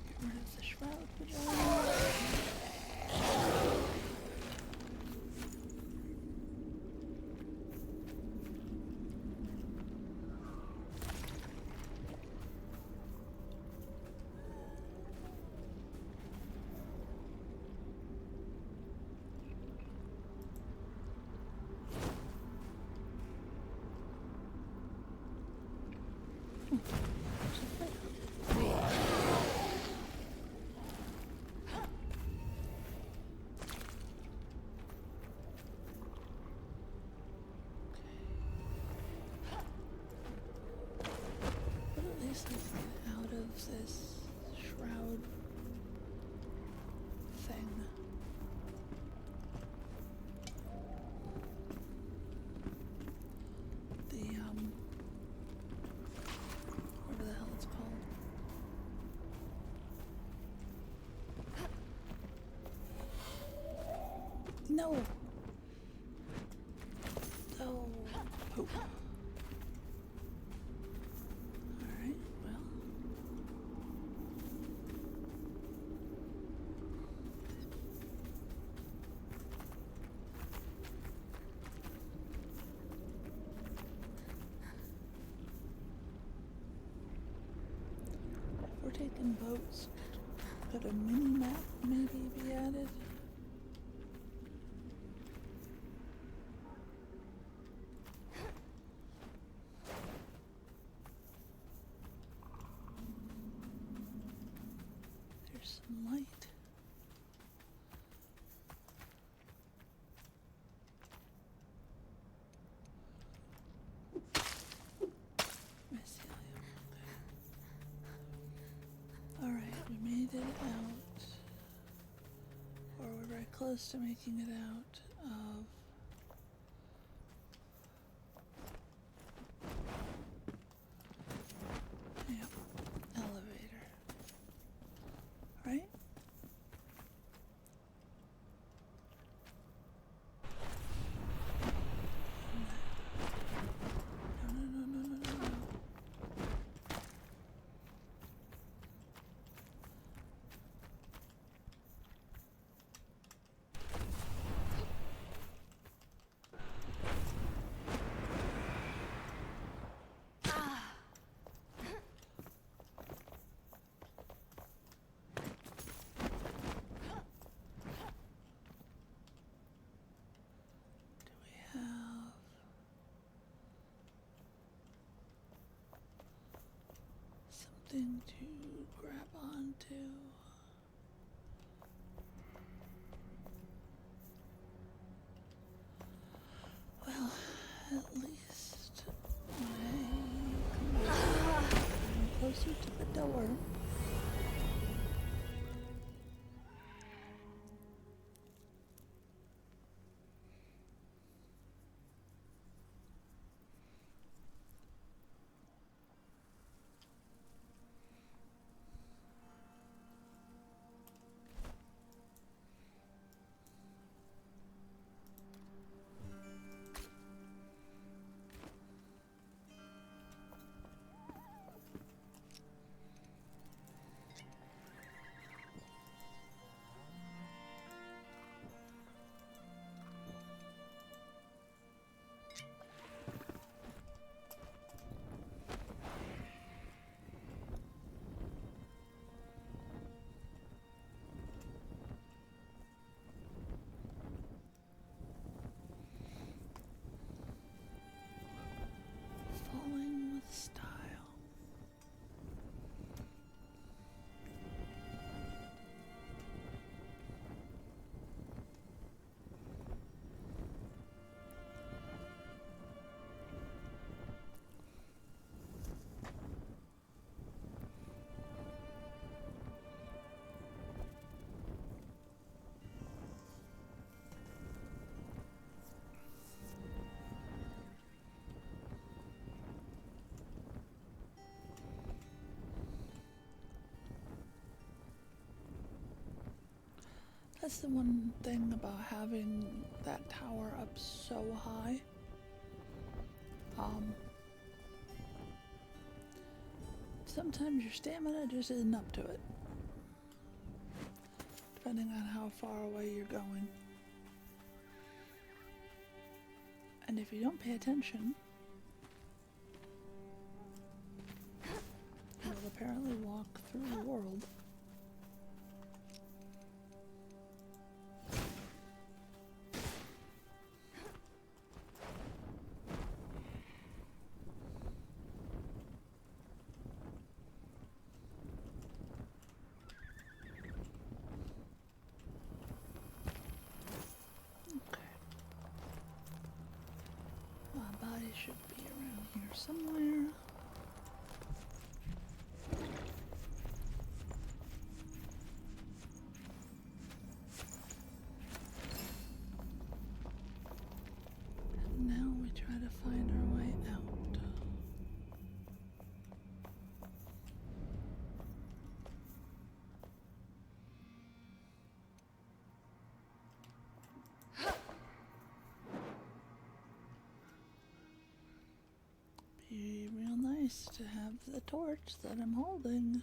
Get rid of the shroud pajama. But at least I get out of this shroud thing. The whatever the hell it's called. No. Oh. Poop. Alright, well. If we're taking boats, could a mini map maybe be added? There's some light. Mycelium. Okay. Alright, we made it out. Or we're very close to making it out of yep, elevator. Right? No. Do we have something to grab onto? Well, at least I'm closer to the door. That's the one thing about having that tower up so high. Sometimes your stamina just isn't up to it, depending on how far away you're going. And if you don't pay attention, you'll apparently walk through the world. Should be around here somewhere. And now we try to find our way out. Be real nice to have the torch that I'm holding.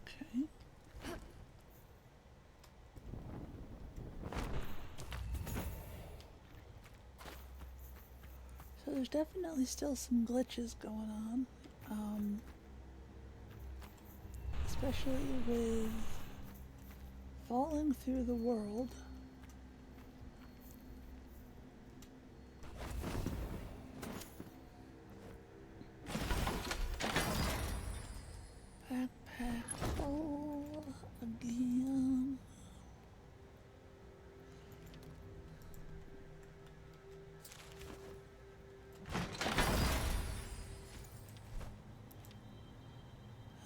Okay. So there's definitely still some glitches going on, especially with falling through the world. Backpack full again.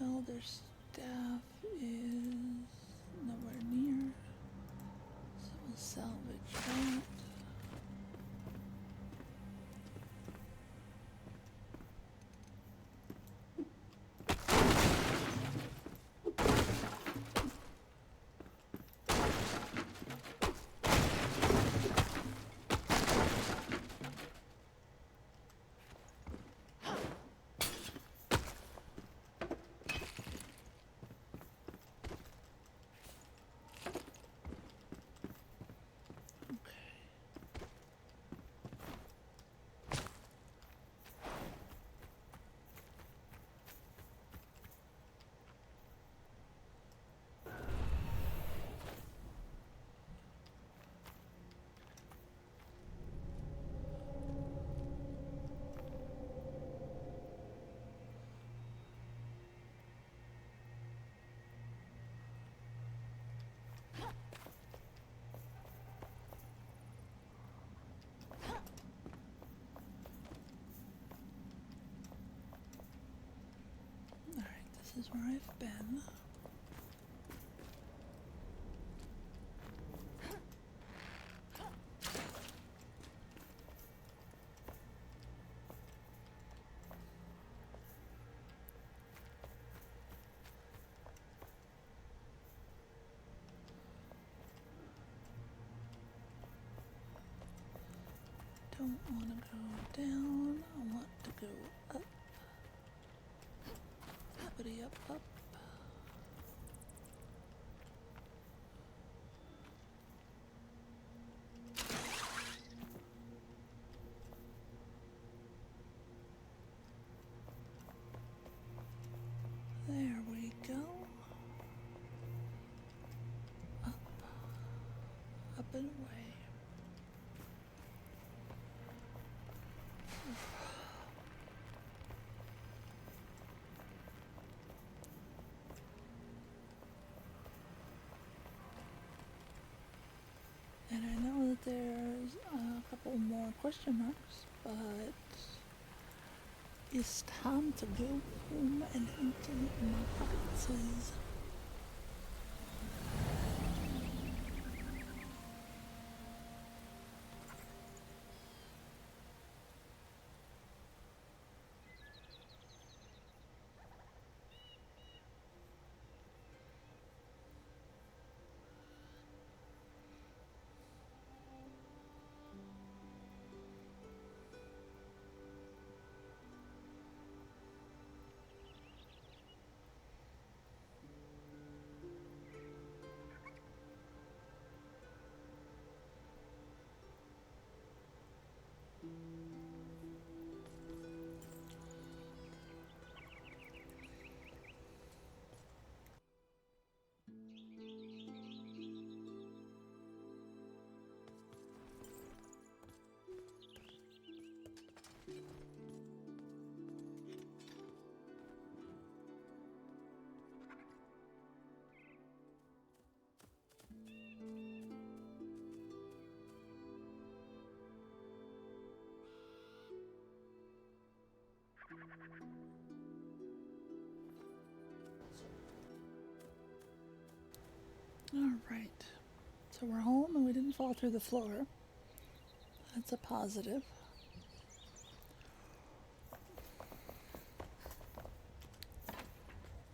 Elder staff is nowhere near, so we'll salvage that. This is where I've been. Don't want to go down, I want to go up. Uppity up, up. There we go. Up. Up and away. And I know question marks, but it's time to go home and empty my pockets. Alright, so we're home and we didn't fall through the floor. That's a positive.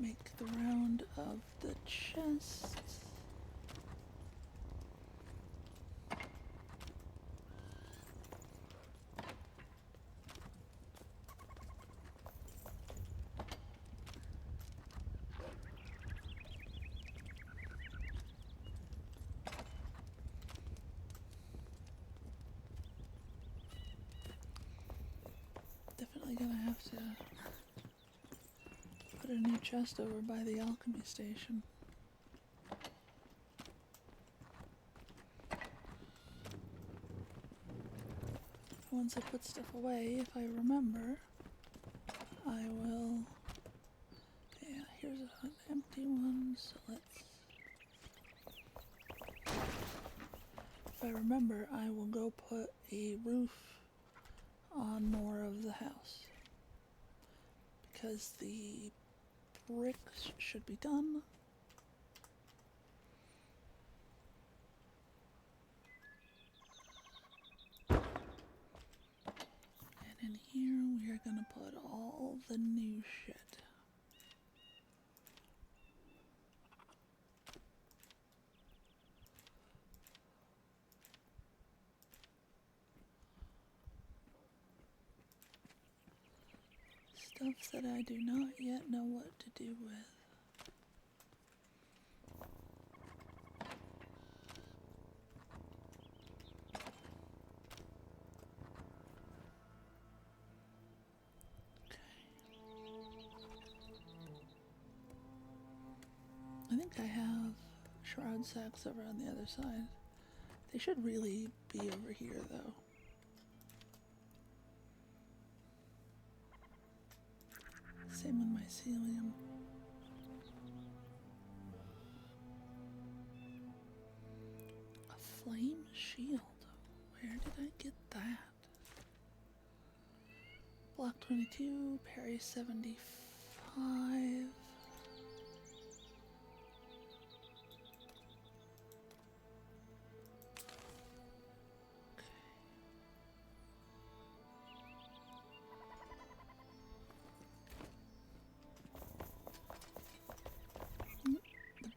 Make the round of the chests. Definitely gonna have to put a new chest over by the alchemy station. Once I put stuff away, if I remember, I will... Yeah, here's an empty one, so let's... If I remember, I will go put a roof on more of the house, because the bricks should be done. And in here we are gonna put all the new shit. Stuff that I do not yet know what to do with. Okay. I think I have shroud sacks over on the other side. They should really be over here though. Same with mycelium. A flame shield. Where did I get that? Block 22, parry 75.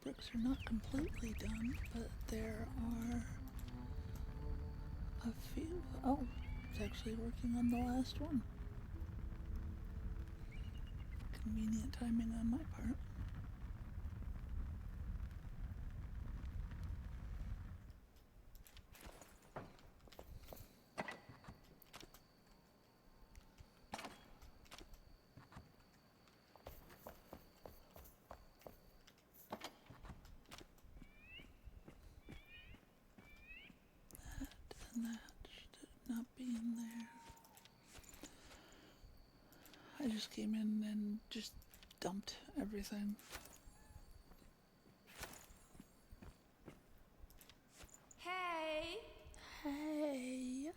Bricks are not completely done, but there are a few. Oh, it's actually working on the last one. Convenient timing on my part. That should not be in there. I just came in and just dumped everything. Hey! Hey!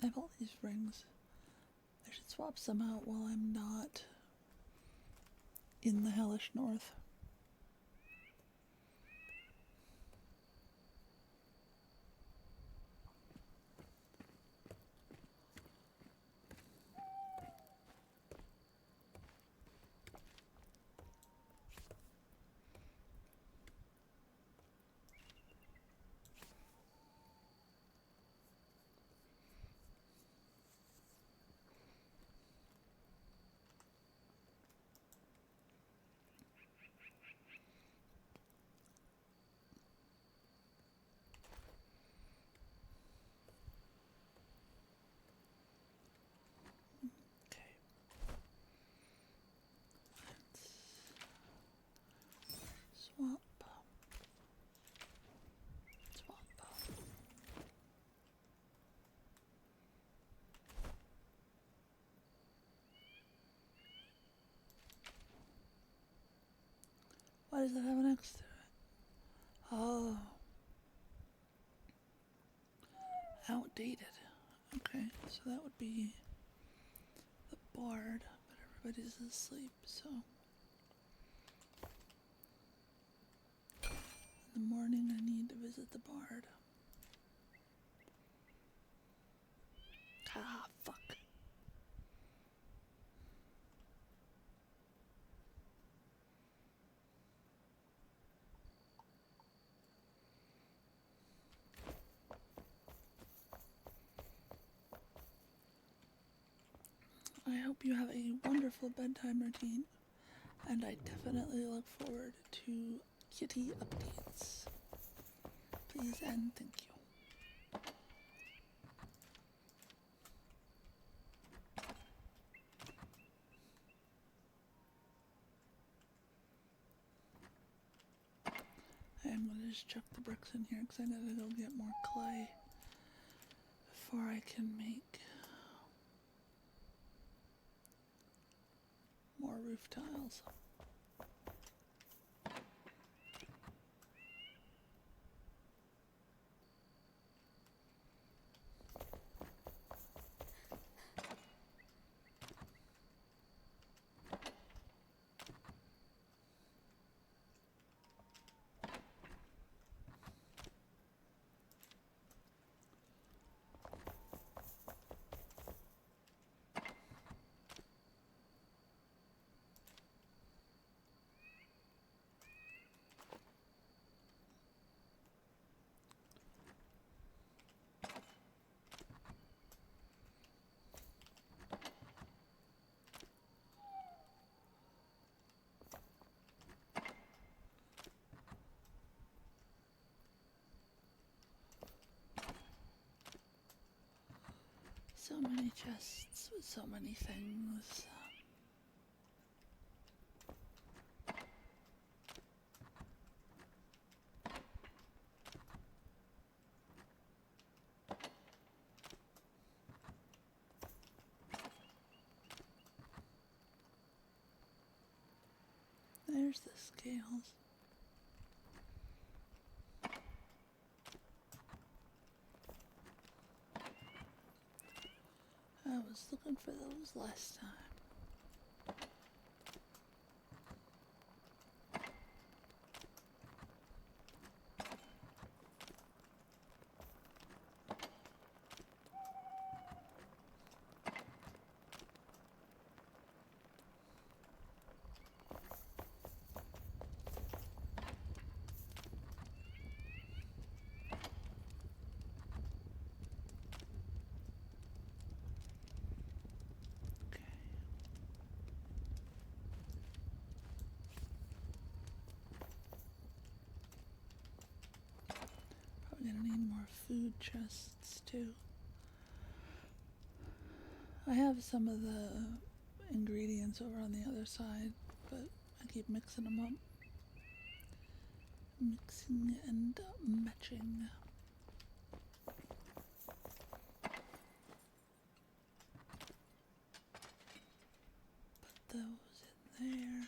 I have all these rings. I should swap some out while I'm not in the hellish north. Swap. Swap. Why does that have an X to it? Oh. Outdated. Okay, so that would be the bard, but everybody's asleep, so. In the morning, I need to visit the bard. Ah, fuck. I hope you have a wonderful bedtime routine, and I definitely look forward to kitty updates. Please and thank you. I'm gonna just chuck the bricks in here because I know that I'll get more clay before I can make more roof tiles. So many chests with so many things. There's the scales. I was looking for those last time. Probably gonna need more food chests too. I have some of the ingredients over on the other side, but I keep mixing them up. Mixing and matching. Put those in there.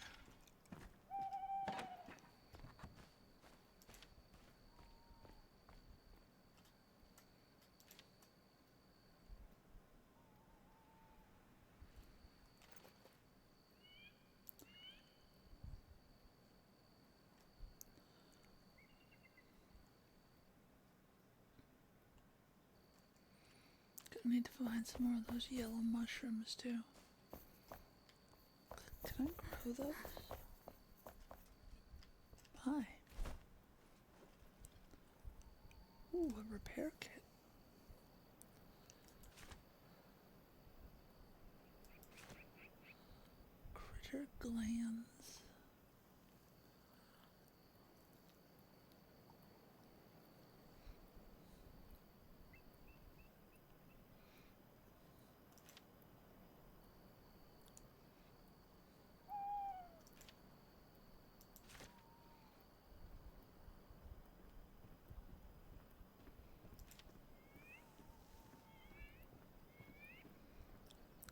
I need to find some more of those yellow mushrooms too. Can I grow those? Hi. Ooh, a repair kit. Critter glands.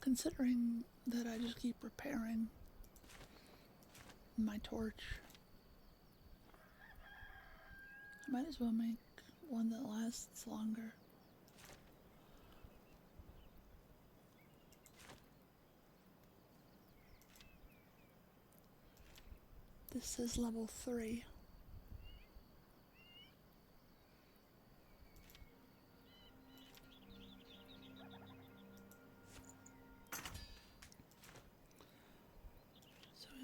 Considering that I just keep repairing my torch, I might as well make one that lasts longer. This says level 3.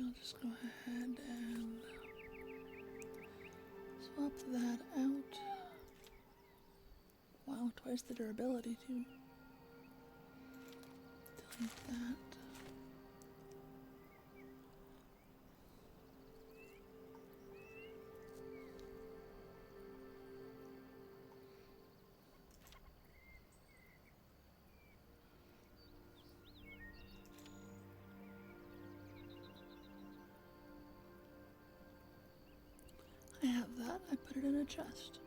We'll just go ahead and swap that out. Wow, twice the durability too. Delete that. I have that. I put it in a chest.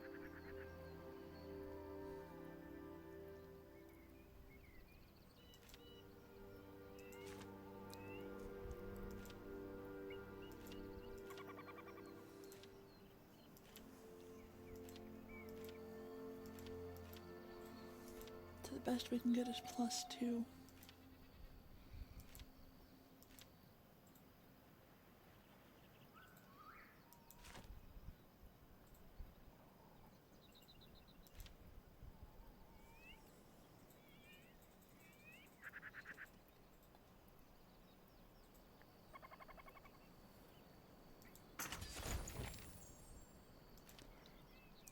So the best we can get is +2.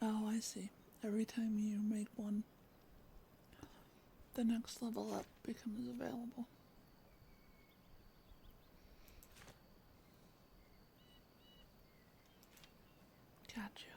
Oh, I see. Every time you make one, the next level up becomes available. Gotcha.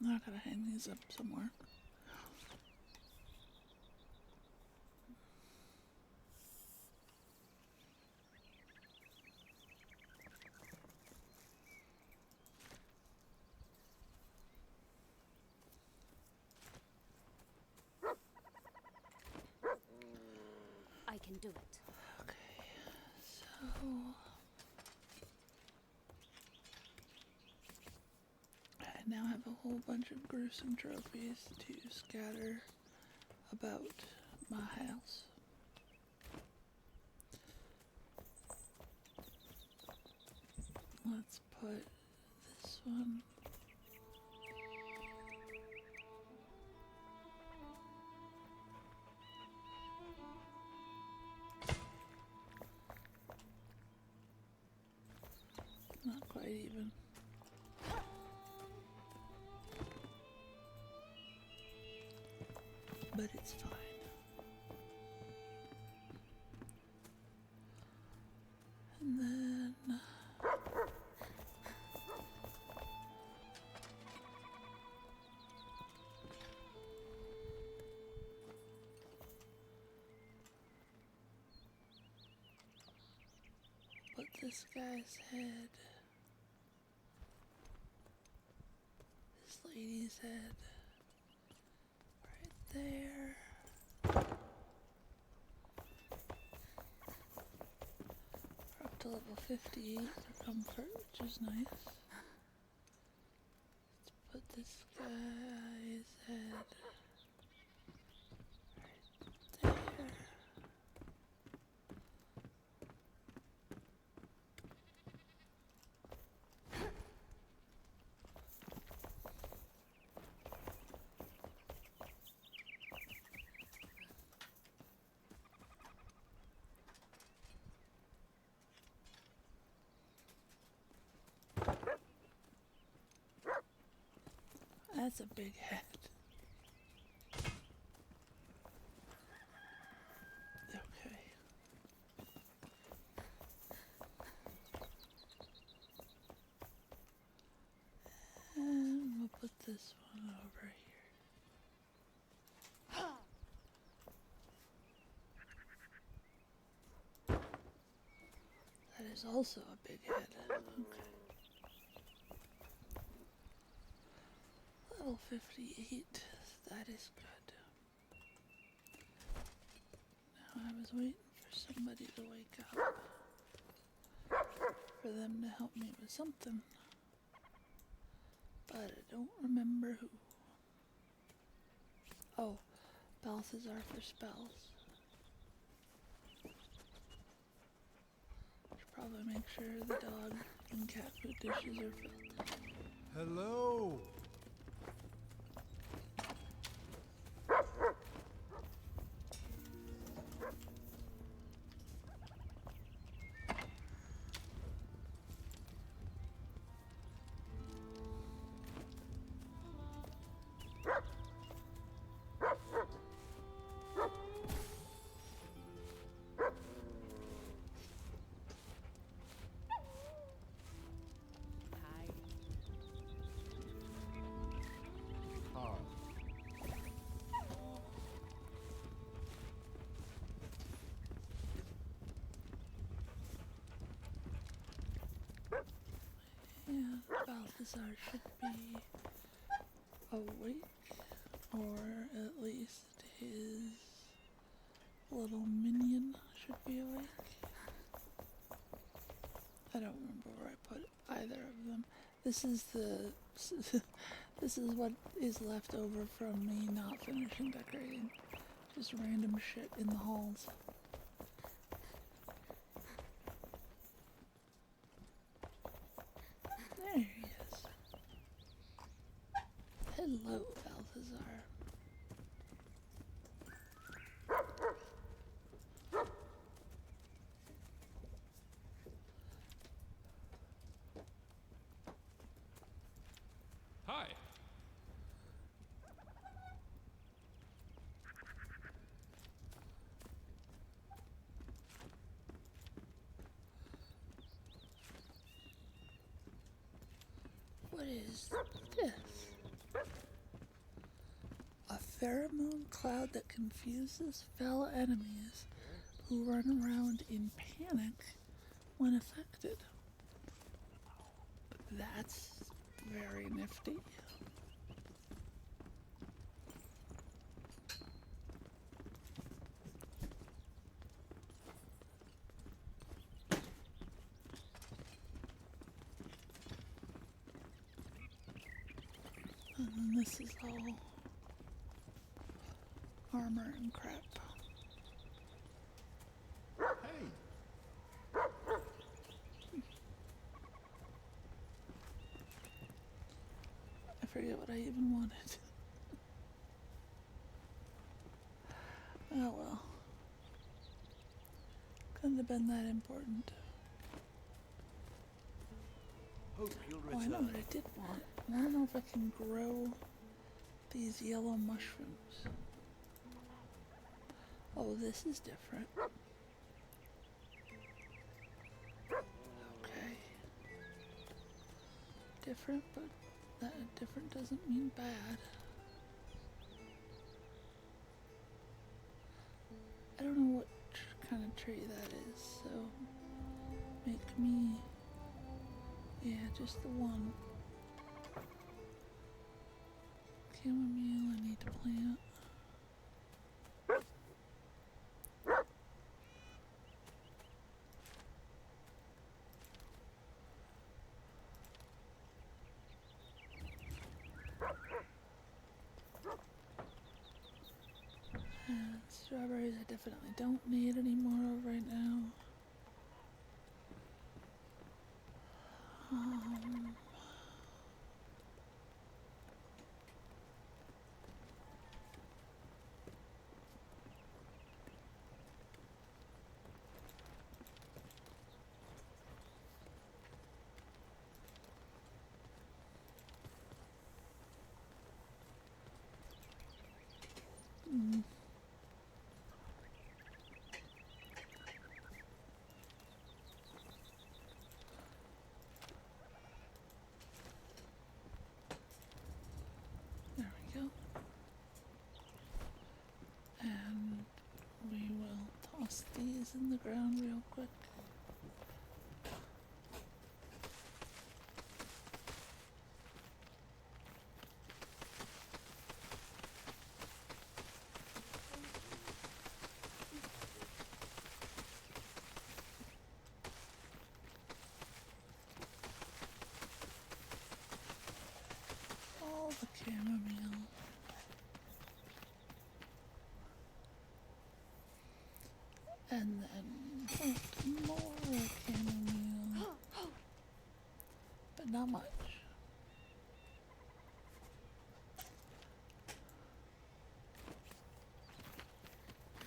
Now I gotta hang these up somewhere. I can do it. Okay, so I now have a whole bunch of gruesome trophies to scatter about my house. Let's put this one. Not quite even. But it's fine. And then put this guy's head. This lady's head. Right there. We're up to level 58 for comfort, which is nice. Let's put this guy's head right there. That's a big head. Okay. And we'll put this one over here. That is also a big head. Okay. Level 58, that is good. Now I was waiting for somebody to wake up, for them to help me with something, but I don't remember who. Oh, Balthazar for spells. Should probably make sure the dog and cat food dishes are filled. Hello. Yeah, Balthazar should be awake, or at least his little minion should be awake. I don't remember where I put either of them. This is the this is what is left over from me not finishing decorating. Just random shit in the halls. There he is. Hello, Balthazar. Hi. What is this? A pheromone cloud that confuses fellow enemies who run around in panic when affected. That's very nifty. And then this is all armor and crap. Hey. I forget what I even wanted. Oh well. Couldn't have been that important. Hope you'll Oh, I know return. what I did want. I want to know if I can grow these yellow mushrooms. Oh, this is different. Okay. Different, but that different doesn't mean bad. I don't know what kind of tree that is, so make me just the one. Chamomile I need to plant. And strawberries I definitely don't need any more of right now. There we go. And we will toss these in the ground real quick. All the chamomile. And then more chamomile. But not much.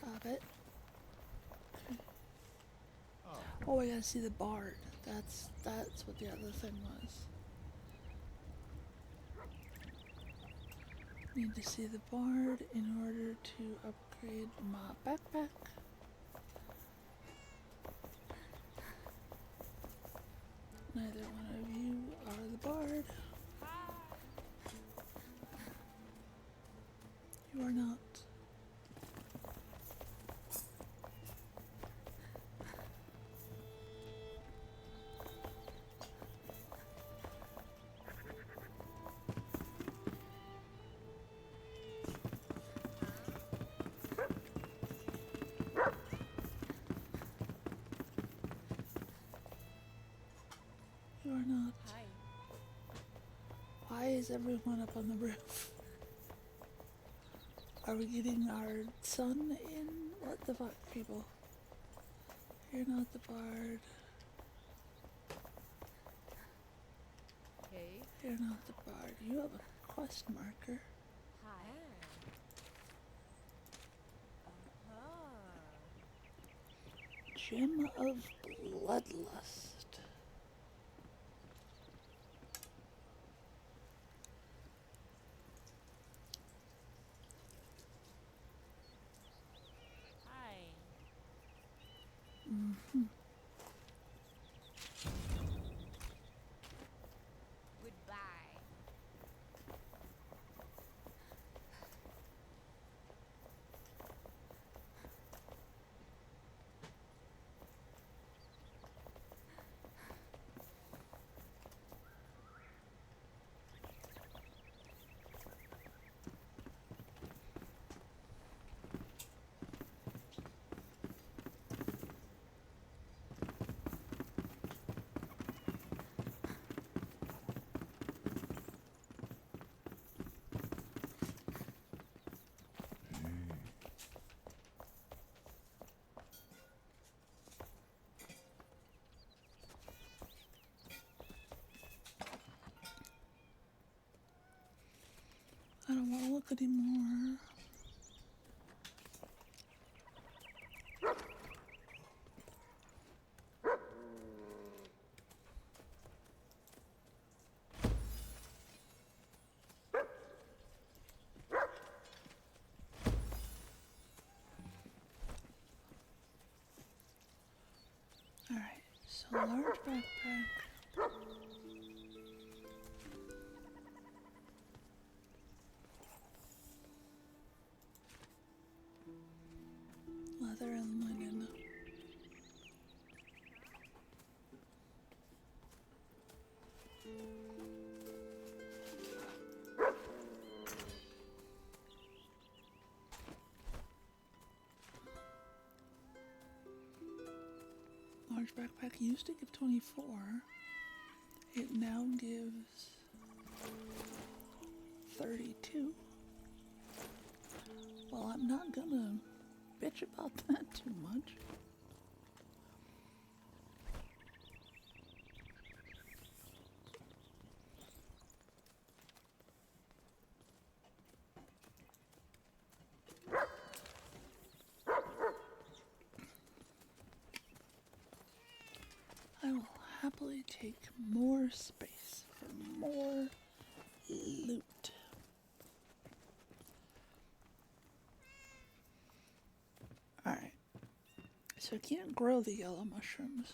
Got it. Okay. Oh, I gotta see the bard. That's what the other thing was. Need to see the bard in order to upgrade my backpack. Neither one of you are the bard. You are not. You are not. Hi. Why is everyone up on the roof? Are we getting our sun in? What the fuck, people? You're not the bard. Okay. You're not the bard. You have a quest marker. Hi. Gem of Bloodlust. Hi. Goodbye. I don't want to look anymore. Alright, so large backpack. Leather and linen. large backpack used to give 24. It now gives 32. Well, I'm not gonna bitch about that too much. I will happily take more space for more loot. Alright. So I can't grow the yellow mushrooms.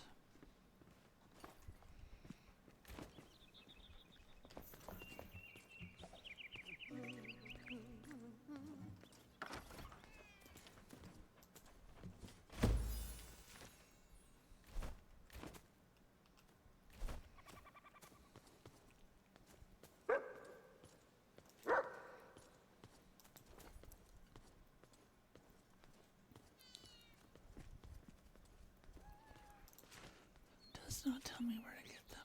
Does not tell me where to get them.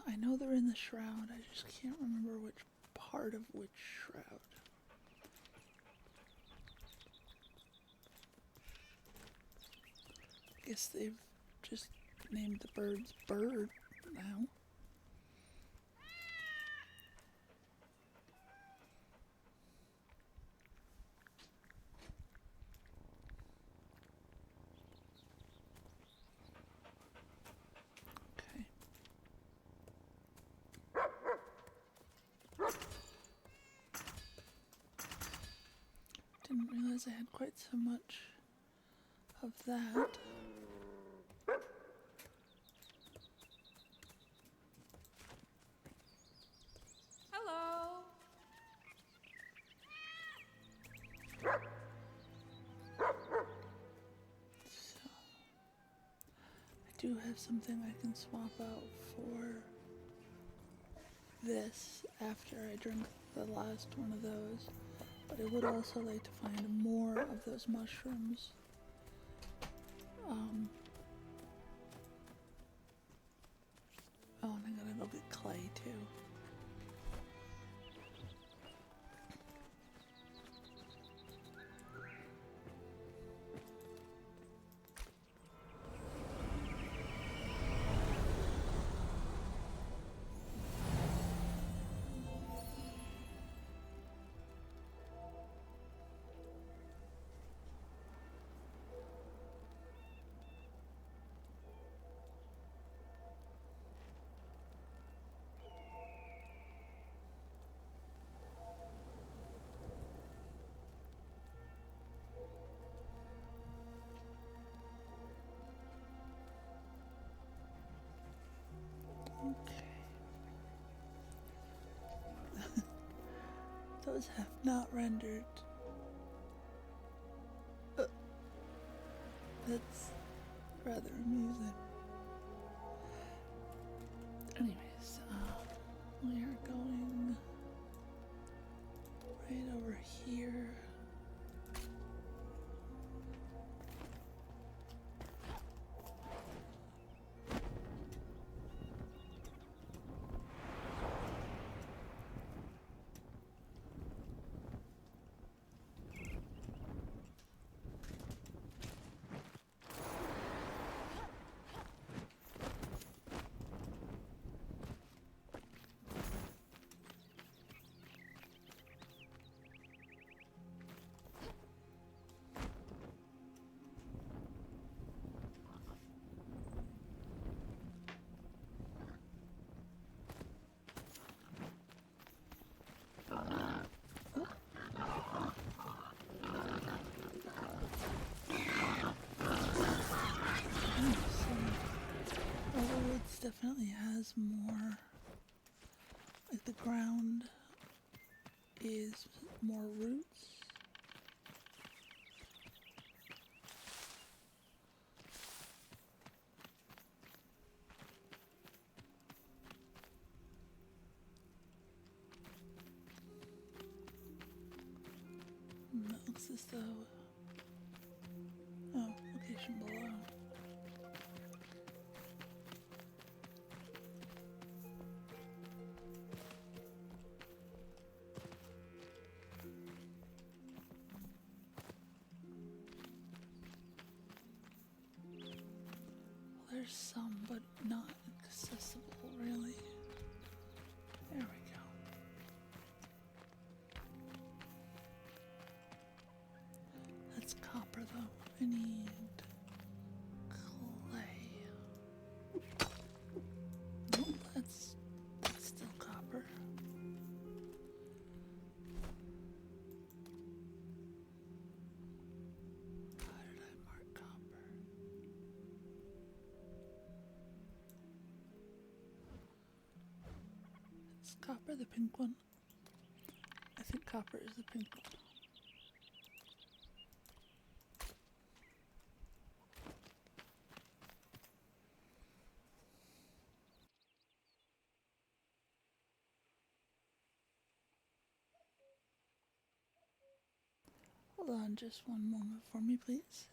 I know they're in the shroud, I just can't remember which part of which shroud. I guess they've just named the birds Bird now. Okay. Didn't realize I had quite so much of that. Hello. So, I do have something I can swap out for this after I drink the last one of those, but I would also like to find more of those mushrooms. Oh, and I gotta go get clay too. Okay. Those have not rendered. That's rather amusing. Anyways, we are going right over here. Overwoods definitely has more, like the ground is more roots. And it looks as though, oh, location below. There's some, but not accessible, really. There we go. That's copper, though. I need clay. Nope, that's still copper. How did I mark copper? Is copper the pink one? I think copper is the pink one. Hold on just one moment for me, please.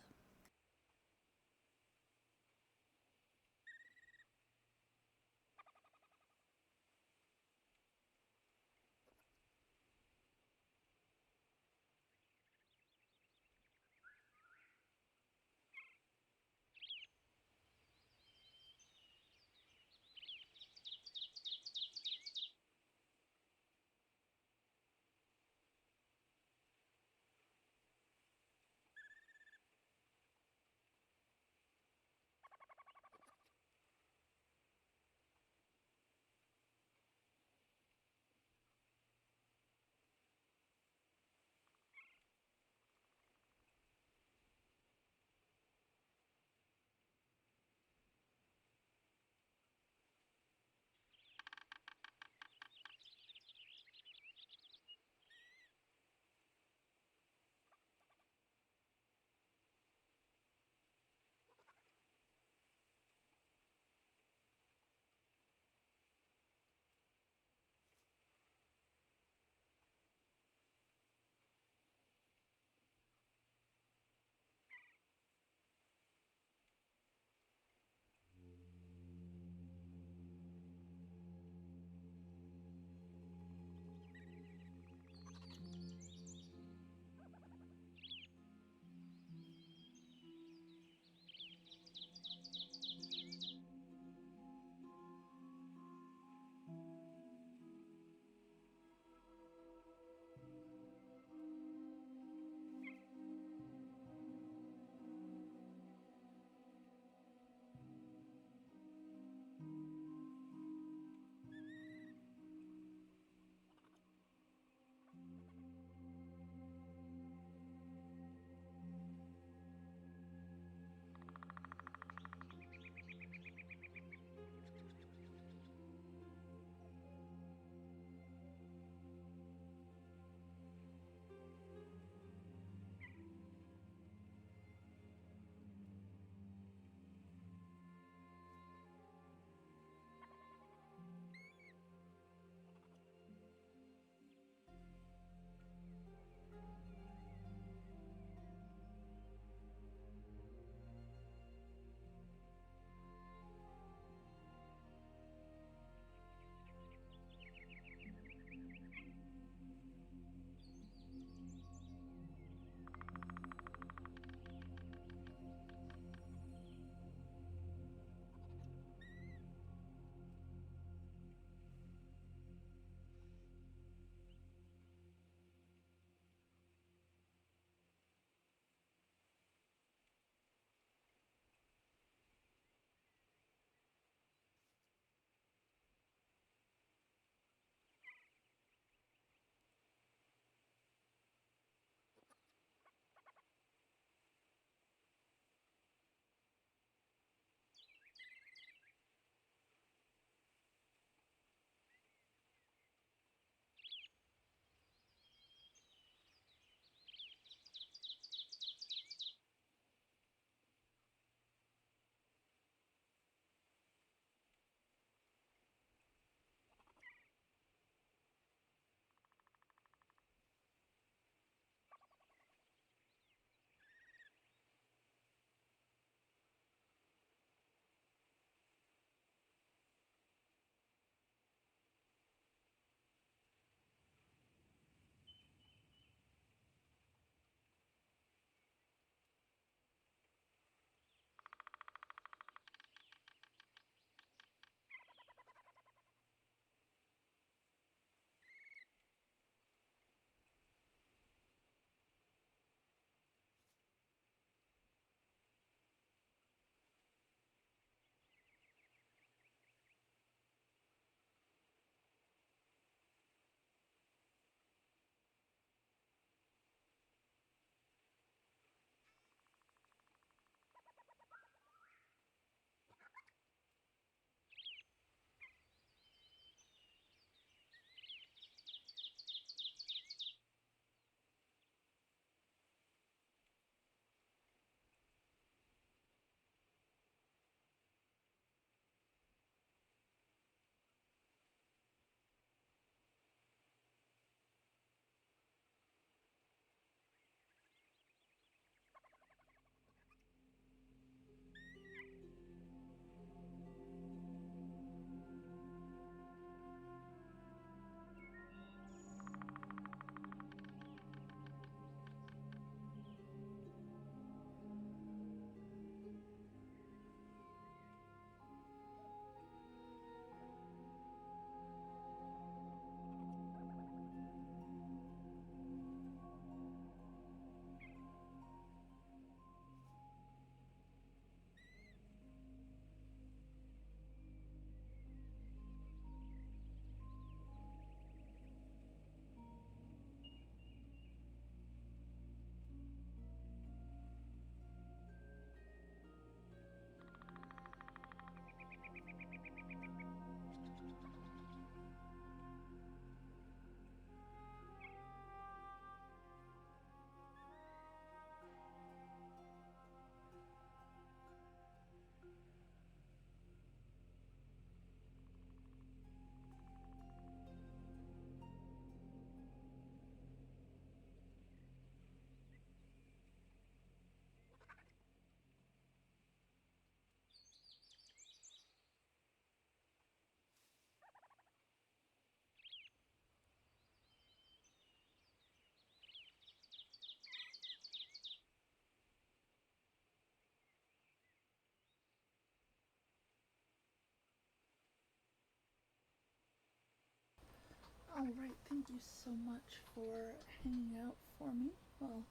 Alright, thank you so much for hanging out for me while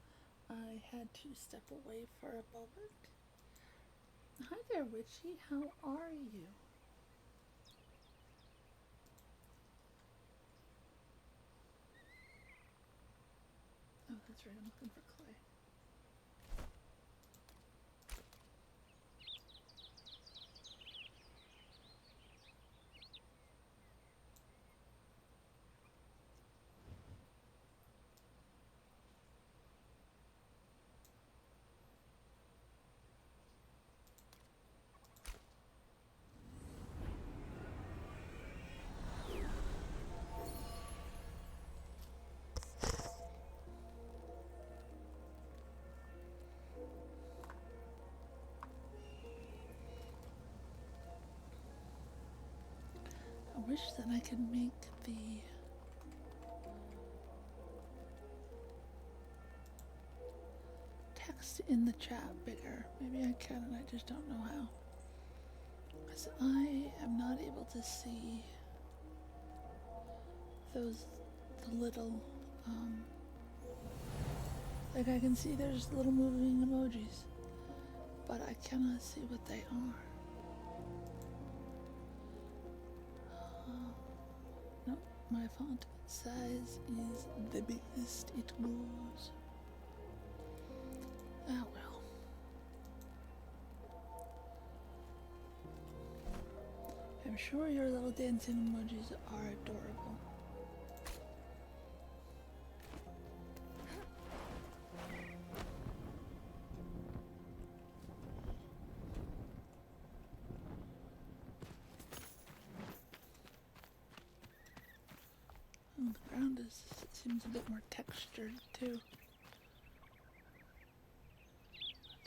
I had to step away for a moment. Hi there, Witchy. How are you? Oh, that's right. I'm looking for clay. I wish that I could make the text in the chat bigger. Maybe I can and I just don't know how. Because I am not able to see the little, like I can see there's little moving emojis, but I cannot see what they are. No, my font size is the biggest it goes. Ah well. I'm sure your little dancing emojis are adorable. The ground seems a bit more textured too.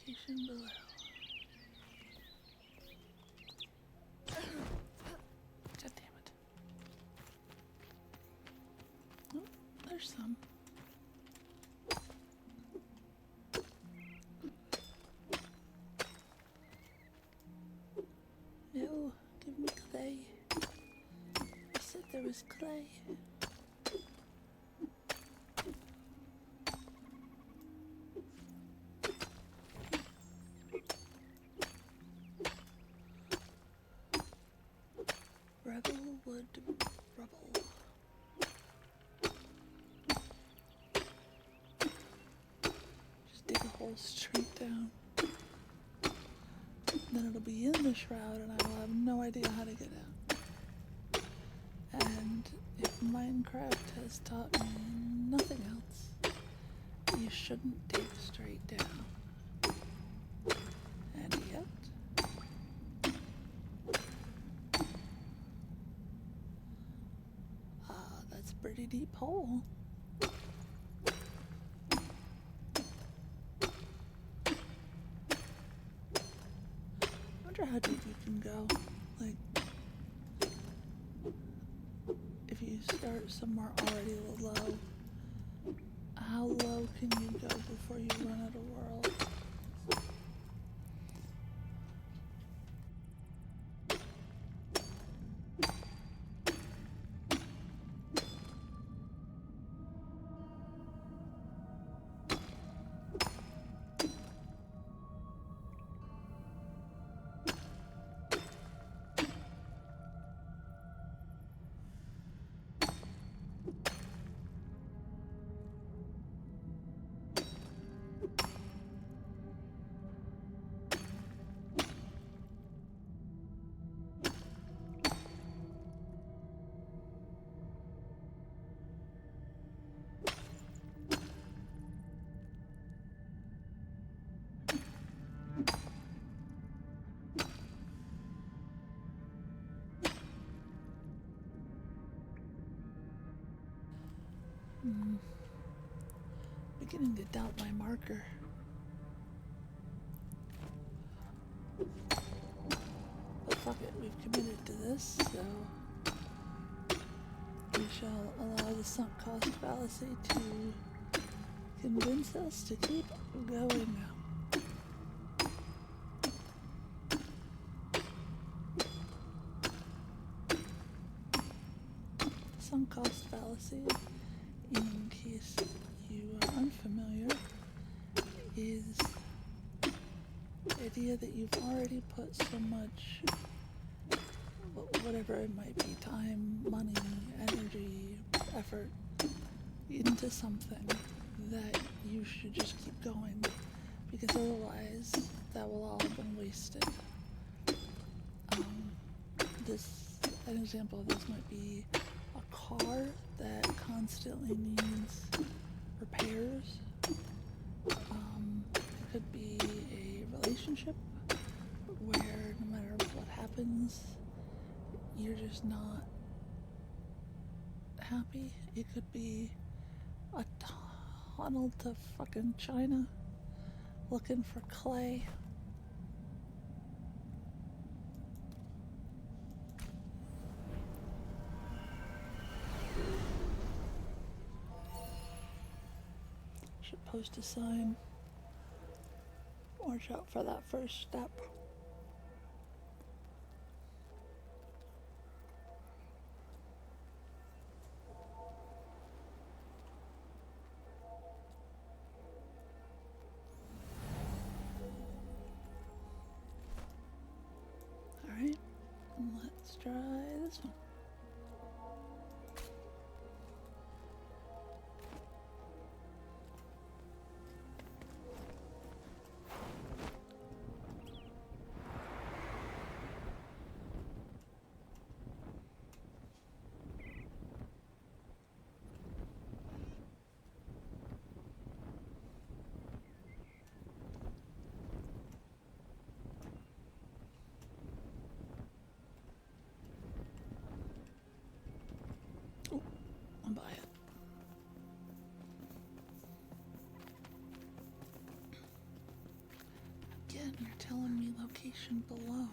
Location below. God damn it. Oh, there's some. No, give me clay. I said there was clay. Wood rubble. Just dig a hole straight down. Then it'll be in the shroud and I will have no idea how to get out. And if Minecraft has taught me nothing else, you shouldn't dig straight down. And yet, pretty deep hole. I wonder how deep you can go. Like, if you start somewhere already low, how low can you go before you run out of world? Beginning to doubt my marker. But fuck it, we've committed to this, so we shall allow the sunk cost fallacy to convince us to keep going now. sunk cost fallacy, in case you are unfamiliar, is the idea that you've already put so much, whatever it might be, time, money, energy, effort, into something that you should just keep going, because otherwise that will all have been wasted. An example of this might be a car that constantly needs repairs. It could be a relationship where no matter what happens, you're just not happy. It could be a tunnel to fucking China looking for clay. Should post a sign. Watch out for that first step. Alright, let's try this one. I'll buy it. Again, you're telling me location below.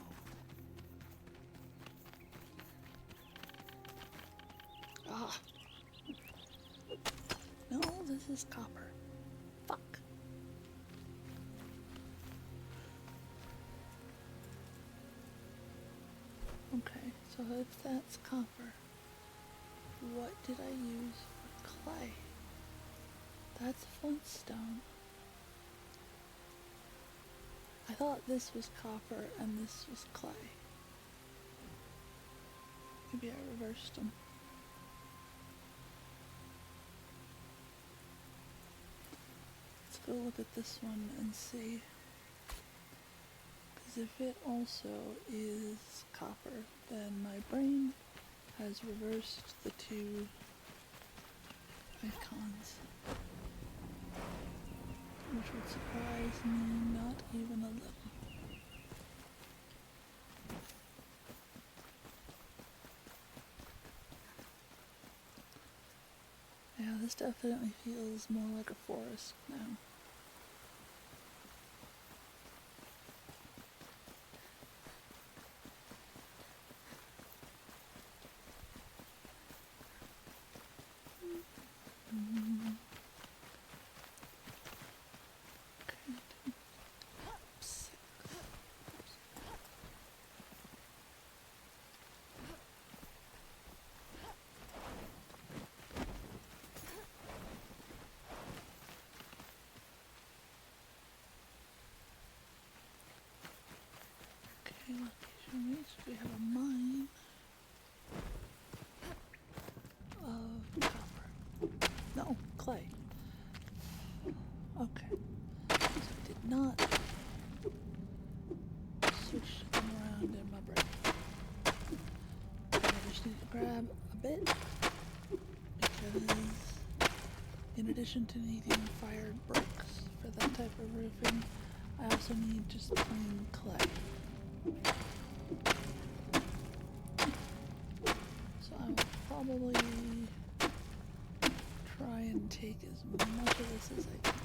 Ah. No, this is copper. Fuck. Okay, so if that's copper, what did I use for clay? That's flintstone. I thought this was copper and this was clay. Maybe I reversed them. Let's go look at this one and see. Because if it also is copper, then my brain has reversed the two icons, which would surprise me not even a little. Yeah, this definitely feels more like a forest now. Location reached. We have a mine of copper. No, clay. Okay. So I did not switch them around in my brain. I just need to grab a bit because in addition to needing fired bricks for that type of roofing, I also need just plain clay. So I will probably try and take as much of this as I can.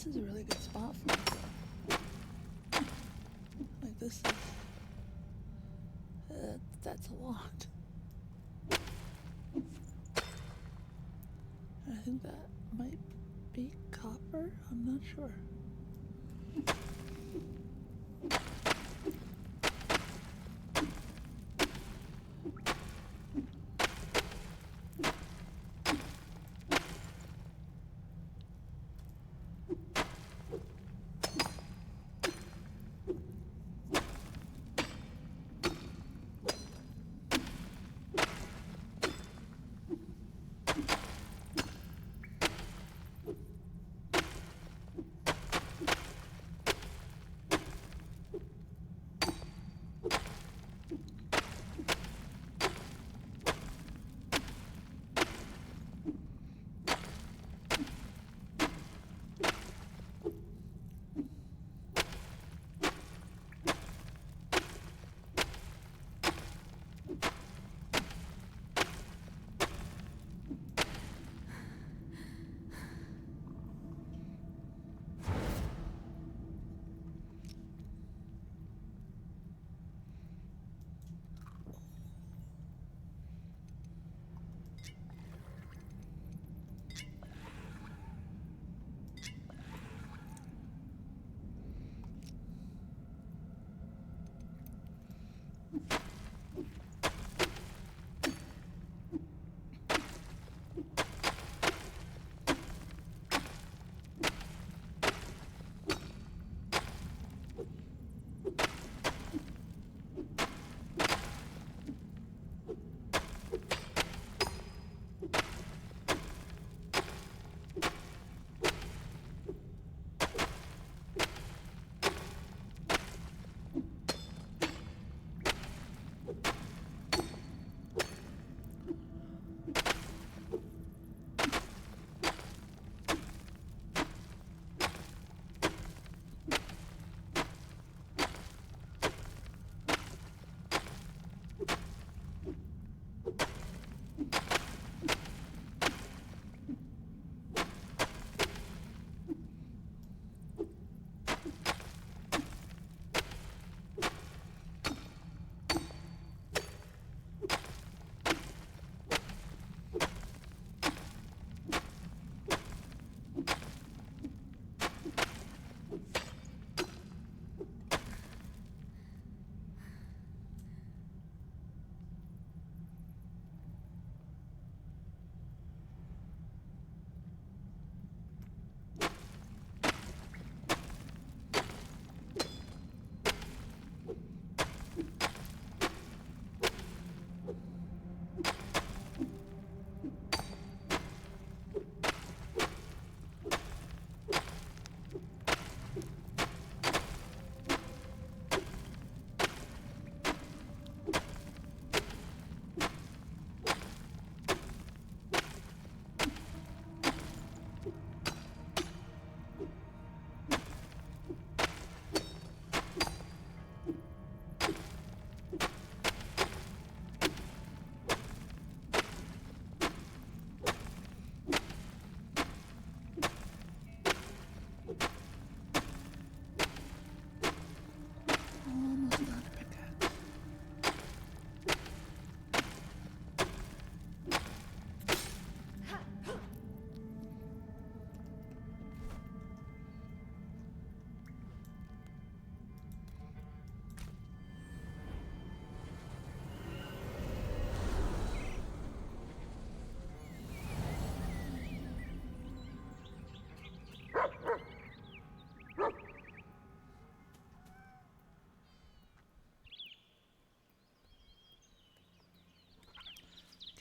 this is a really good spot for me. Like, this is... that's a lot. I think that might be copper? I'm not sure.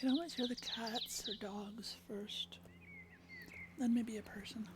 Can I always hear the cats or dogs first? Then maybe a person.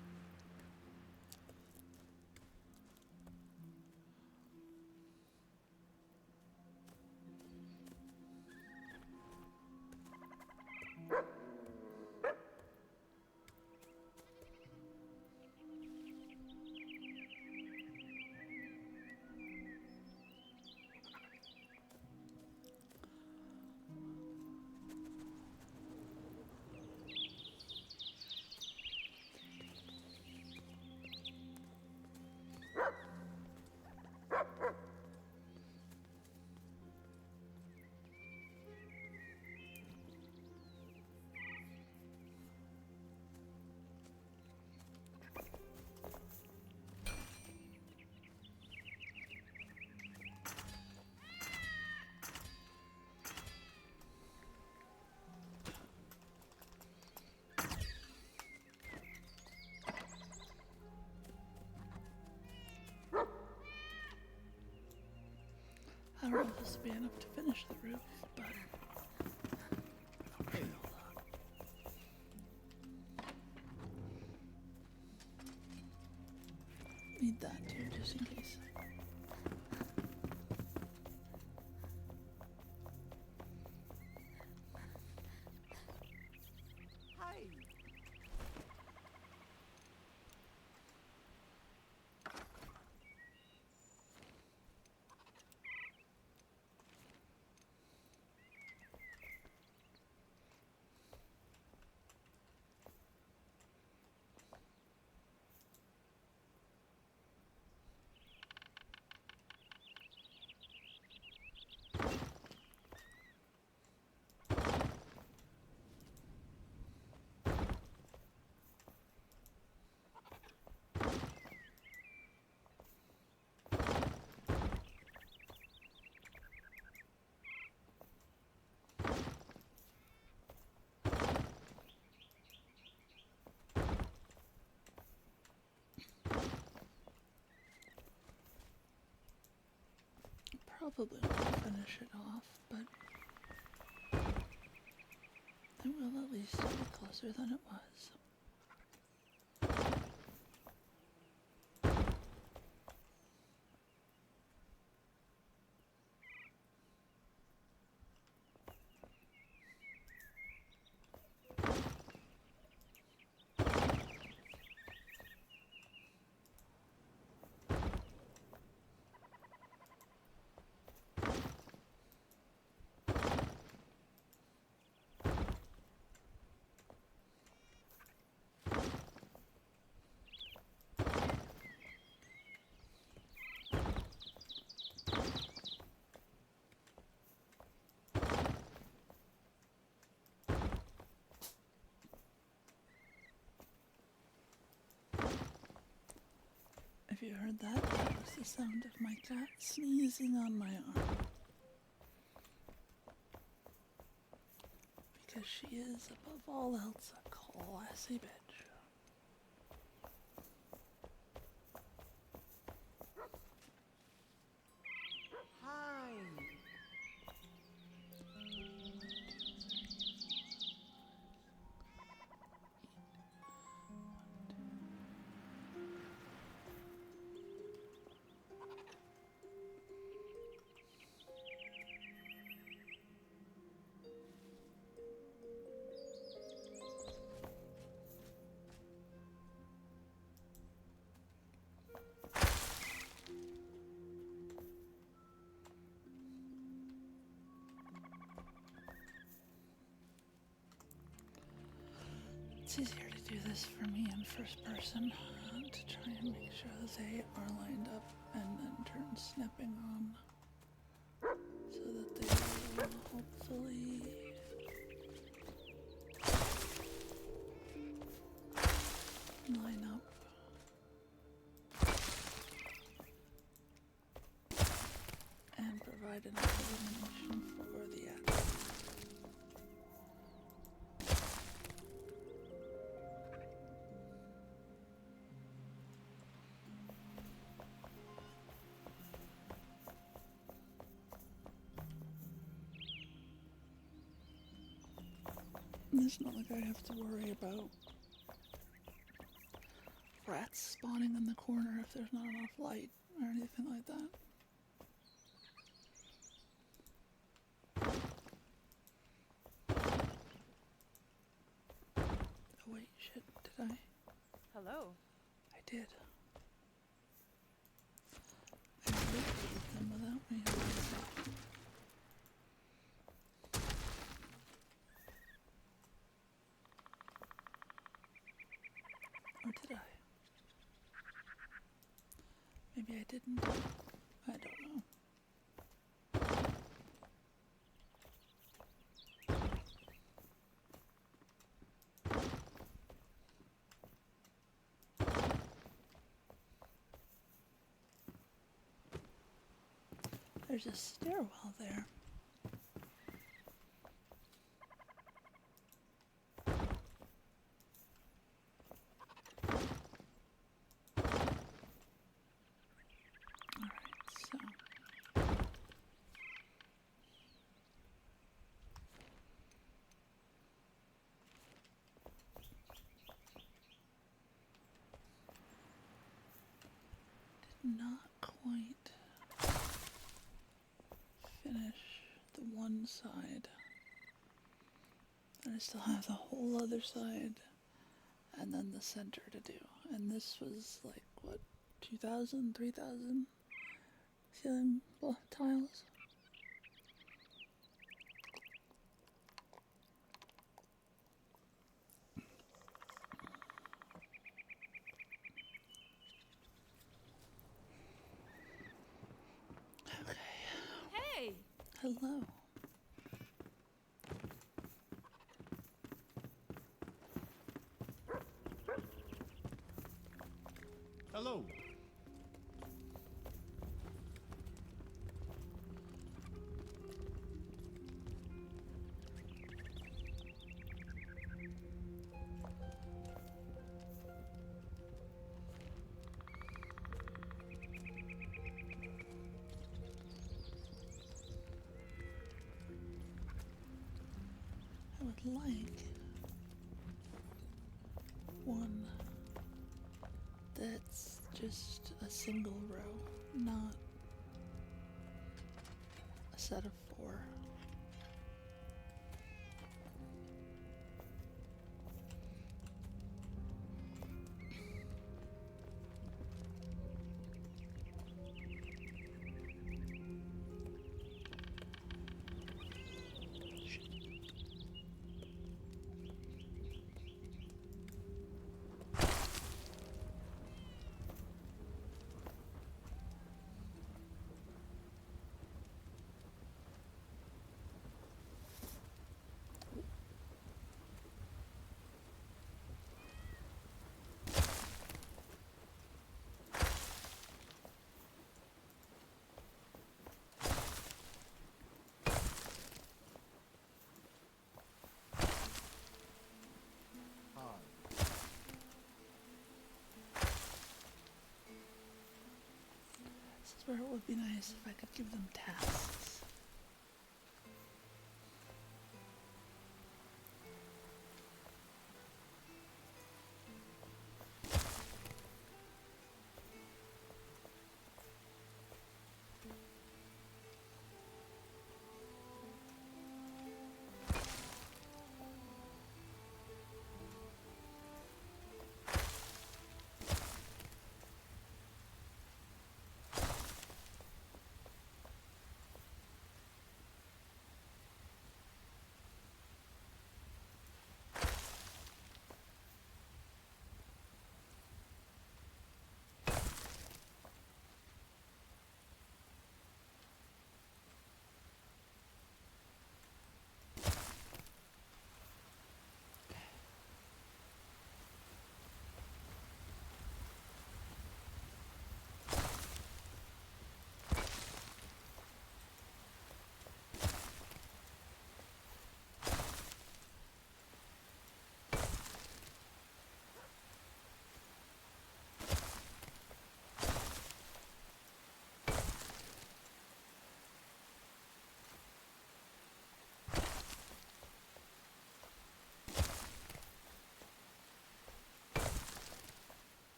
Power levels to be enough to finish the roof, but hold on. Need that too, just in case. Hi. Probably won't finish it off, but it will at least be closer than it was. If you heard that, that was the sound of my cat sneezing on my arm. Because she is, above all else, a classy bitch. Hi. It's easier to do this for me in first person, to try and make sure that they are lined up and then turn snapping on, so that they will hopefully line up. And provide enough illumination for the attic. It's not like I have to worry about rats spawning in the corner if there's not enough light or anything like that. Oh wait, shit, did I? Hello. I did. I did them without me. Or did I? Maybe I didn't. I don't know. There's a stairwell there. Alright, so side. And I still have the whole other side. And then the center to do. And this was like, what, 2,000, 3,000 ceiling tiles? Hey! Hello. Hello. I would like one that's just a single row, not a set of 4. This is where it would be nice if I could give them tasks.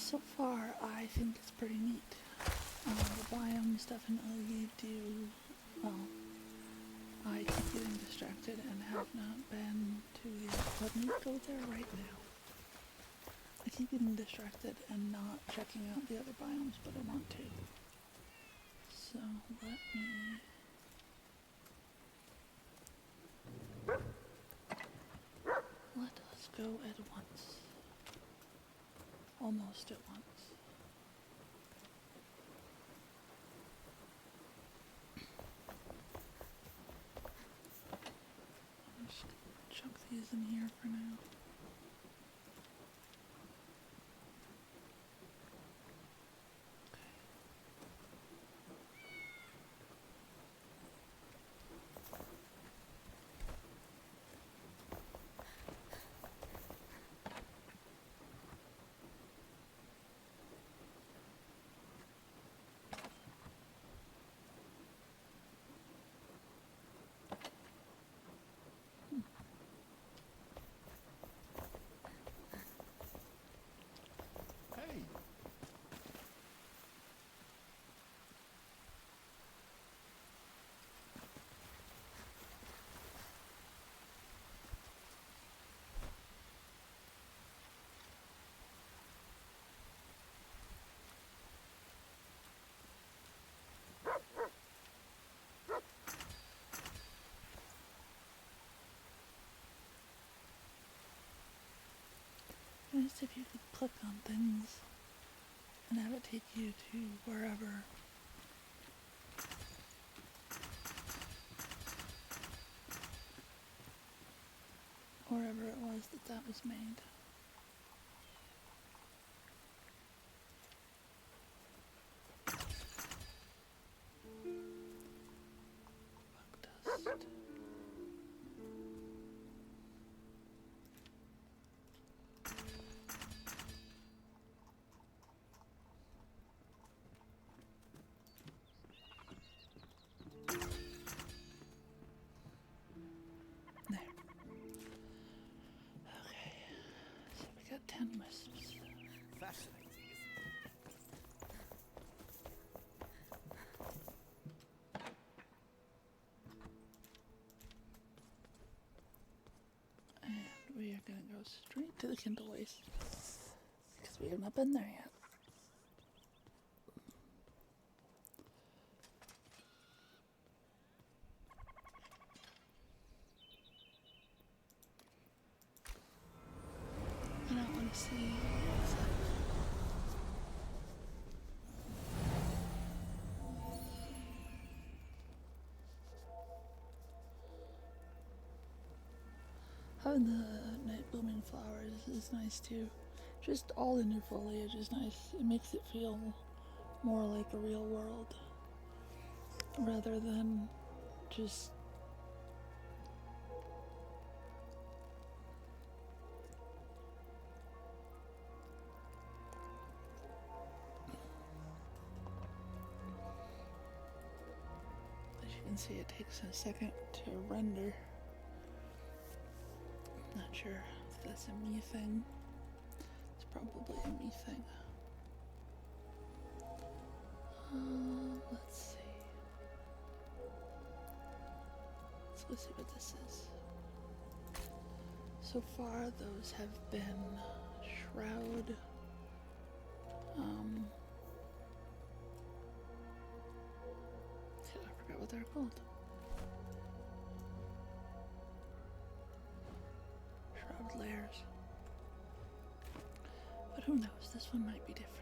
So far, I think it's pretty neat. The biomes definitely do, well, I keep getting distracted and have not been to the, let me go there right now. I keep getting distracted and not checking out the other biomes, but I want to. So let us go at once. Almost at once. I'm just gonna chuck these in here for now. Hey. Nice if you could click on things and have it take you to wherever. Wherever it was that was made. Bug dust. There. Okay. So we got 10 wisps. Fascinating, And we are gonna go straight to the Kindle Waste. Because we have not been there yet. I don't want to see what's up. Having the night blooming flowers is nice too. Just all the new foliage is nice. It makes it feel more like a real world rather than just as you can see, it takes a second to render. Not sure if that's a me thing. It's probably a me thing. Let's see. Let's go see what this is. So far, those have been Shroud. I forgot what they're called. Shroud layers. But who knows? This one might be different.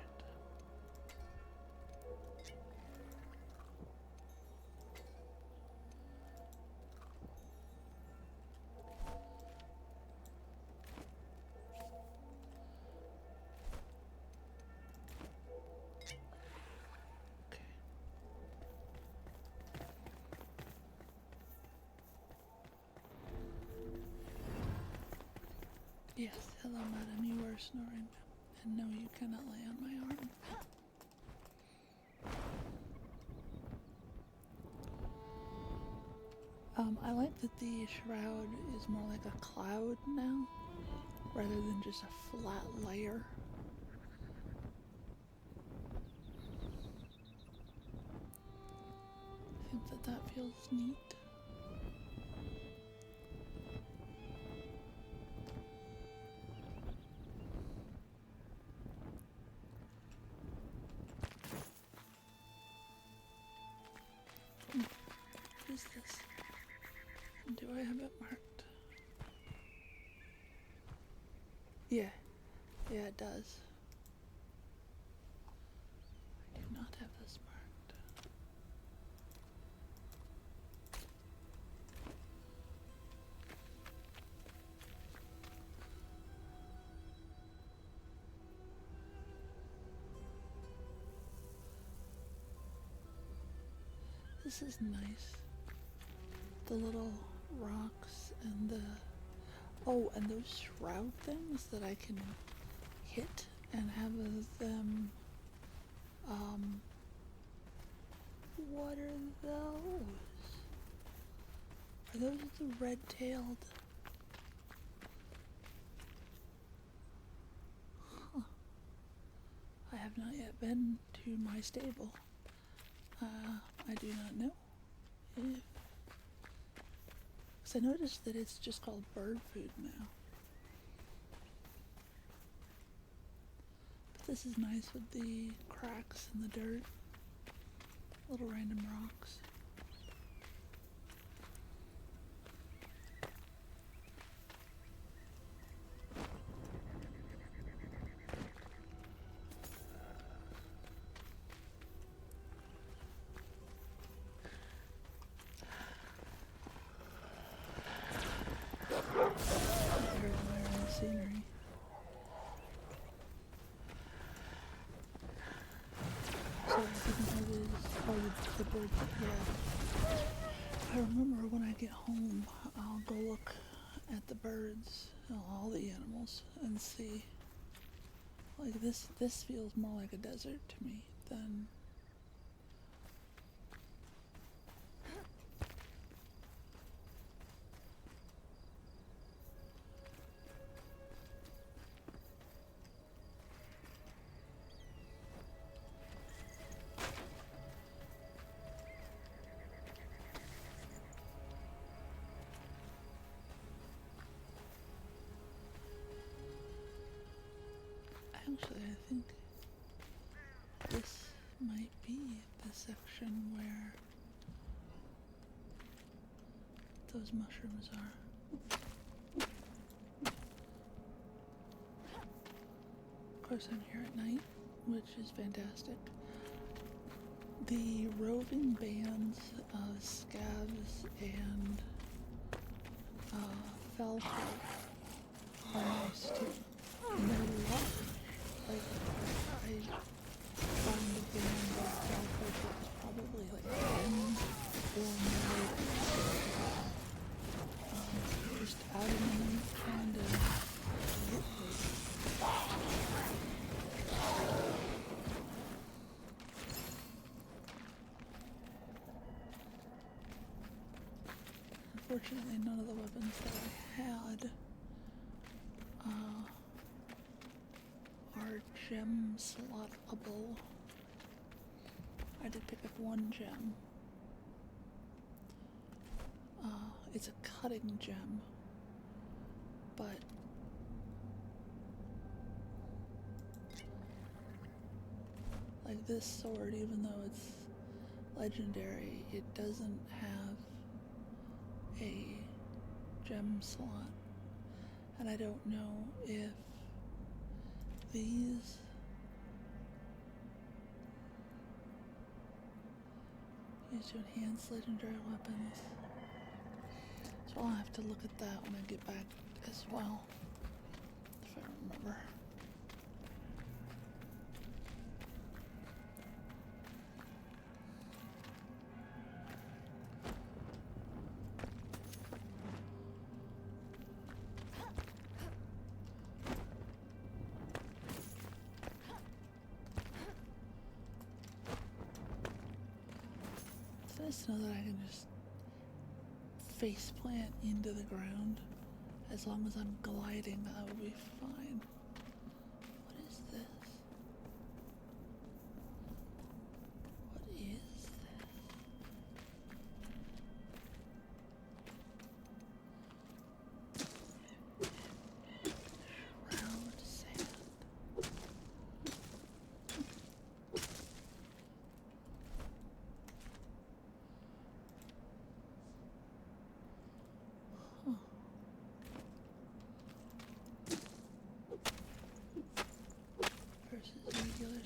Yes, hello madam, you are snoring. And no, you cannot lay on my arm. I like that the shroud is more like a cloud now, rather than just a flat layer. think that that feels neat. What is this? Do I have it marked? Yeah. Yeah, it does. I do not have this marked. This is nice. The little rocks and the... Oh, and those shroud things that I can hit and have them... What are those? Are those the red-tailed? Huh. I have not yet been to my stable. I do not know if... Because I noticed that it's just called bird food now. But this is nice with the cracks in the dirt. Little random rocks. Scenery. So I didn't notice all the birds that he had. I remember when I get home, I'll go look at the birds, all the animals, and see. Like this feels more like a desert to me than... Actually, I think this might be the section where those mushrooms are. Of course, I'm here at night, which is fantastic. The roving bands of scavs and fellfolk are nice too. And they're lucky. Like, I found a band of fellfolk that was probably like 10 or more. Just out in the night trying to get food. Unfortunately, none of the weapons that I had are gem slotable. I did pick up one gem. It's a cutting gem, but like this sword, even though it's legendary, it doesn't have a gem slot, and I don't know if these used to enhance legendary weapons. So I'll have to look at that when I get back as well, if I remember. It's nice to know that I can just face plant into the ground. As long as I'm gliding, I will be fine. What is this? What is this?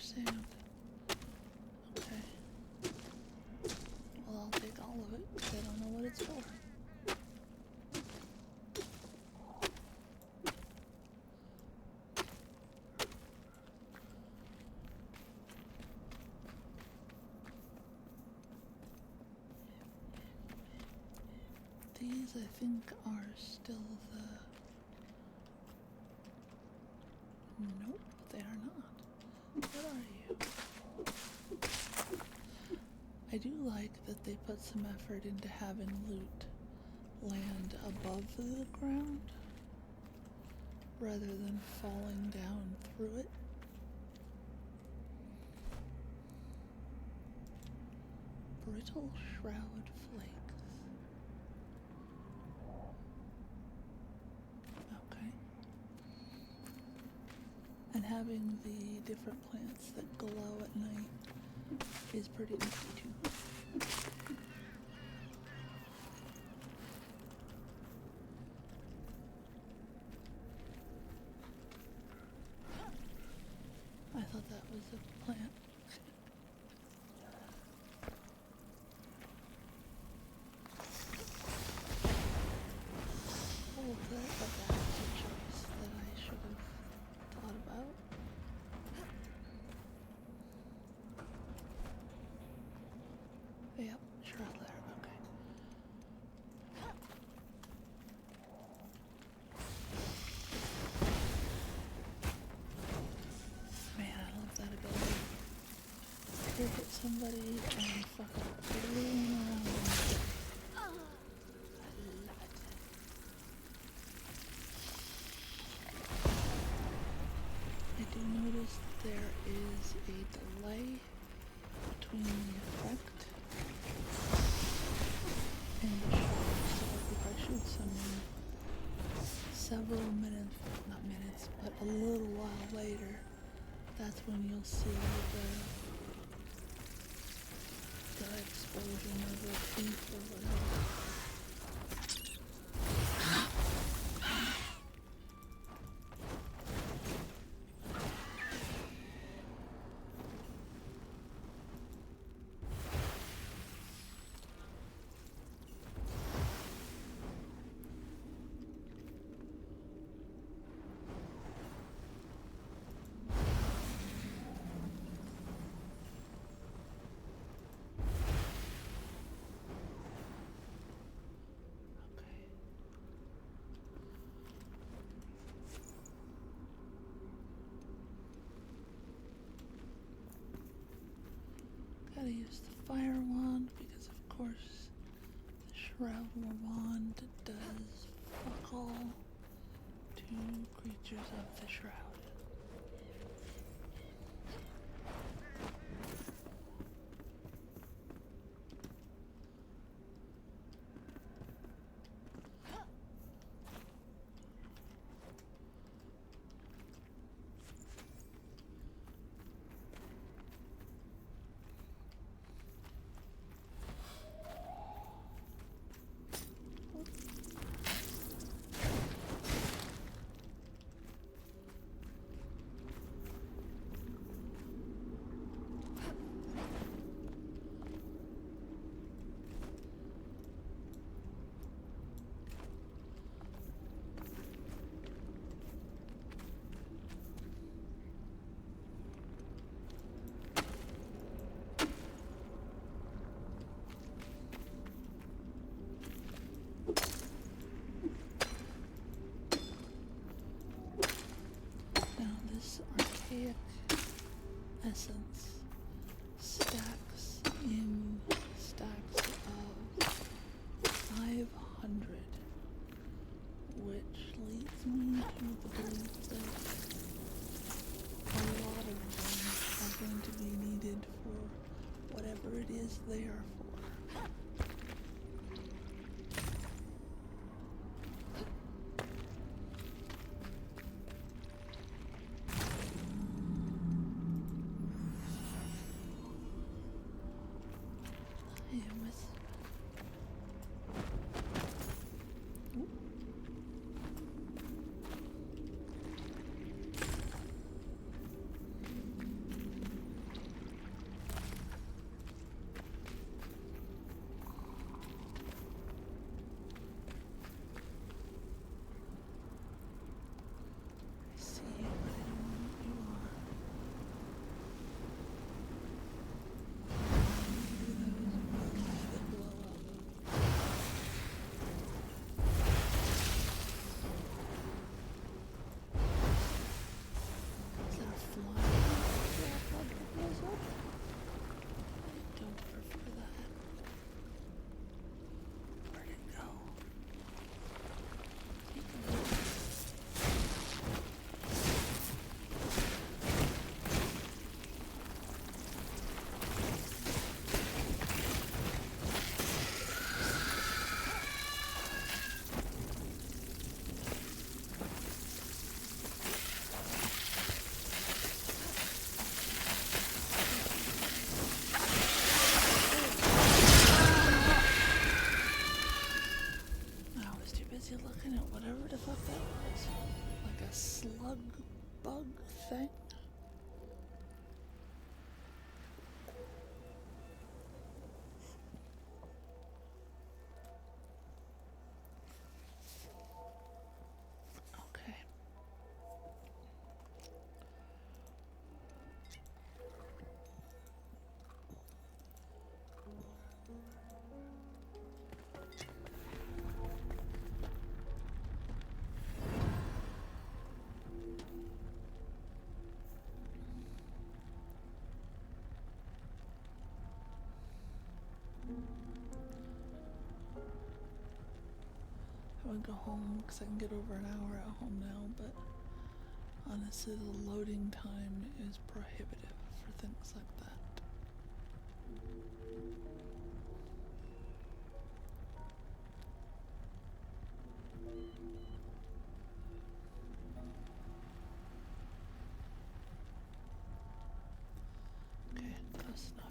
understand. Okay. Well, I'll take all of it, because I don't know what it's for. These, I think, are still the... Nope, they are not. What are you? I do like that they put some effort into having loot land above the ground rather than falling down through it. Brittle shroud flakes. Okay. And having the different plants that glow at night is pretty nifty too. I thought that was a plant. Oh, that's a choice that I should have thought about. Yep, shroud there, okay. Man, I love that ability. Hit somebody and fucking balloon around them. I love it. I do notice there is a delay between the effect and the shot. So if I shoot someone several minutes, not minutes, but a little while later, that's when you'll see the explosion or the thief or whatever. Gotta use the fire wand because, of course, the shroud wand does fuck all to creatures of the shroud. Essence stacks in stacks of 500, which leads me to the belief that a lot of them are going to be needed for whatever it is they are for. want to go home because I can get over an hour at home now, but honestly the loading time is prohibitive for things like that. Okay, close enough.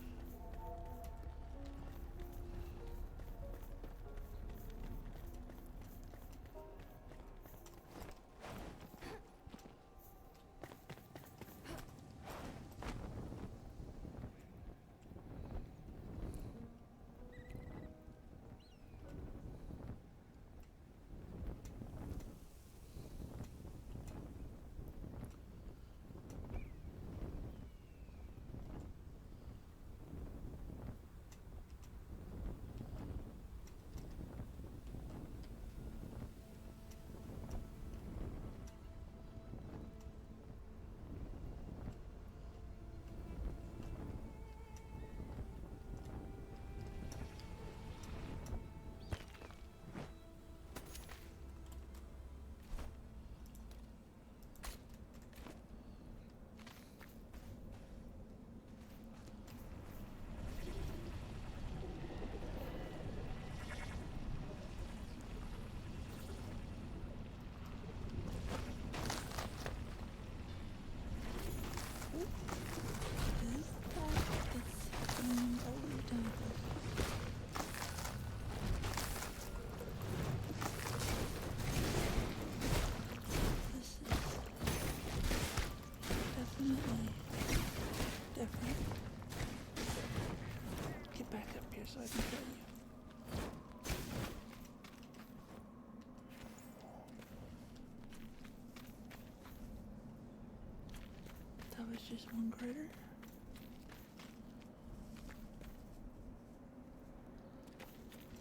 So I can kill you. That was just one critter.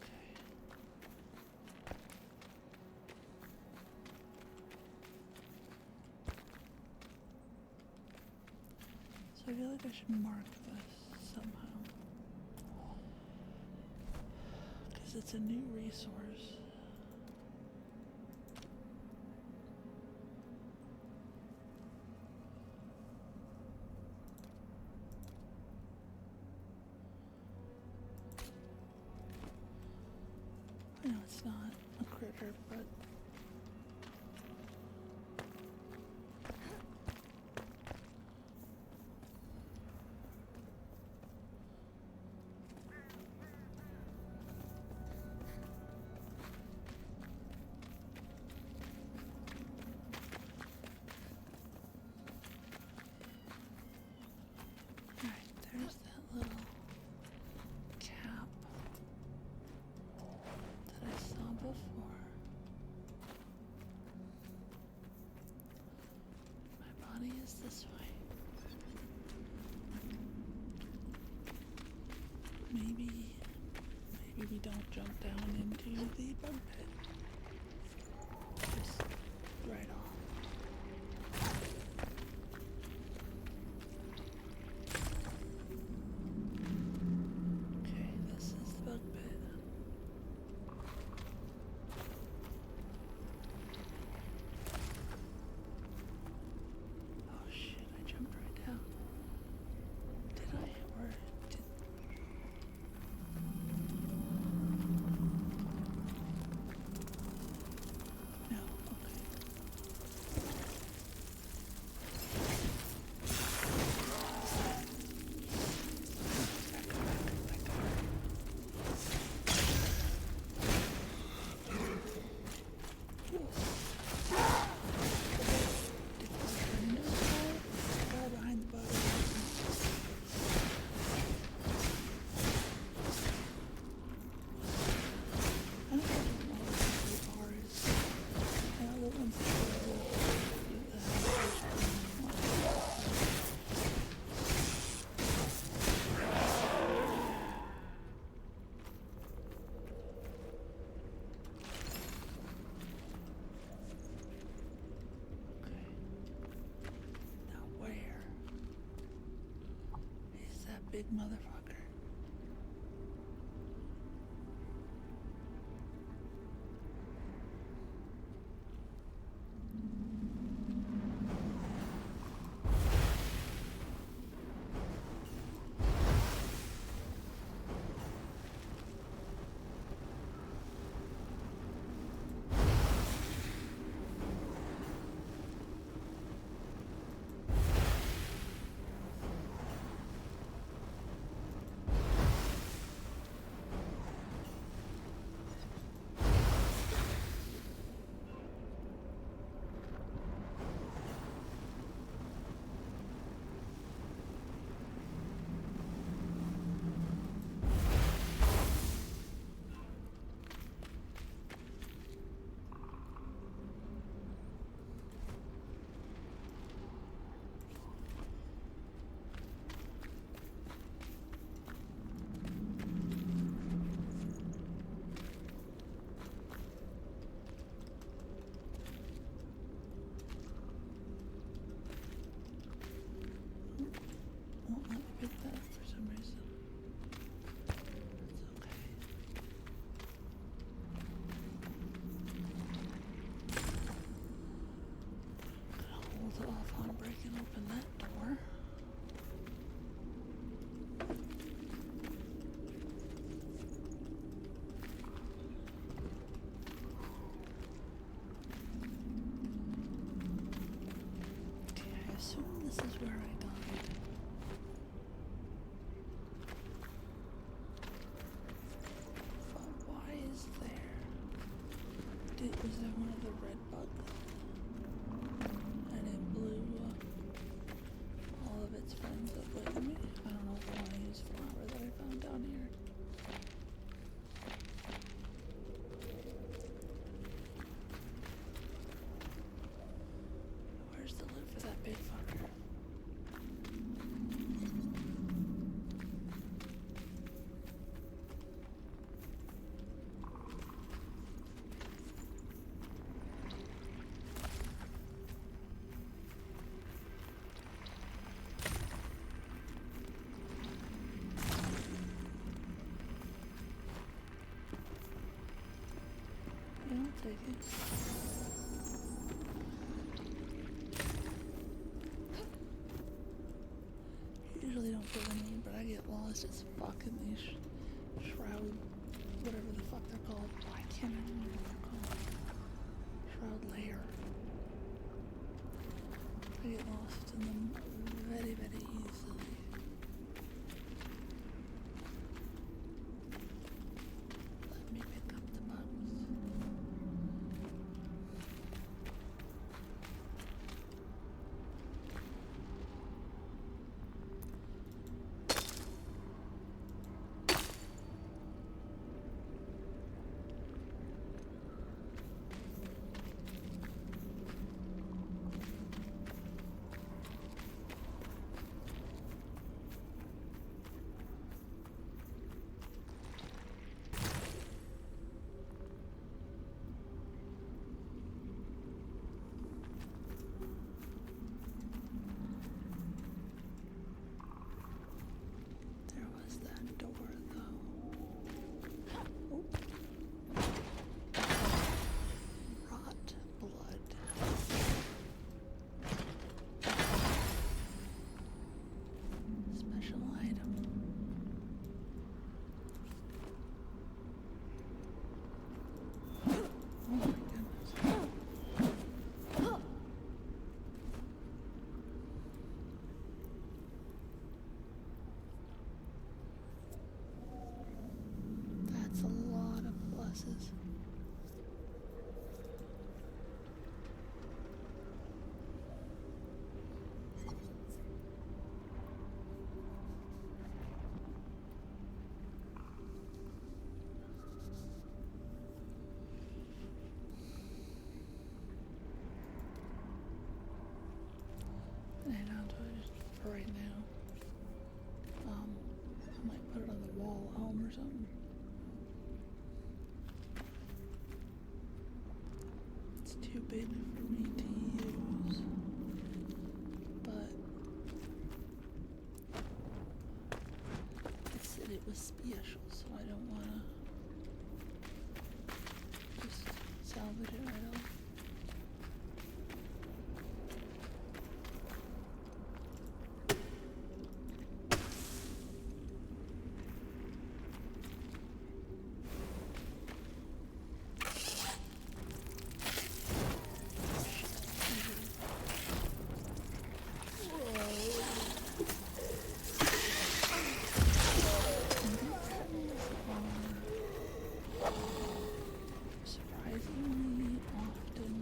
Okay. So I feel like I should mark this somehow. It's a new resource. I know it's not a critter, but there's that little cap that I saw before. My body is this way. Maybe we don't jump down into the bug pit. Just right off. Big motherfucker. Was there one of the red bugs? And it blew all of its friends up with me. I don't know if I want to use flour that I found down here. Where's the lid for that big fucker? Yeah, I'll take it. Usually don't feel the need, but I get lost as fuck in these shroud, whatever the fuck they're called. I can't remember what they're called. Shroud layer. I get lost in them very, very easily. Let me pick up the bugs. There was that door, though. Oh. Rot blood. Special item. Oh my goodness. That's a lot of pluses. And I'll do it for right now. I might put it on the wall at home or something. It's too big for me to use. But it said it was special, so I don't wanna just salvage it right off. Surprisingly often.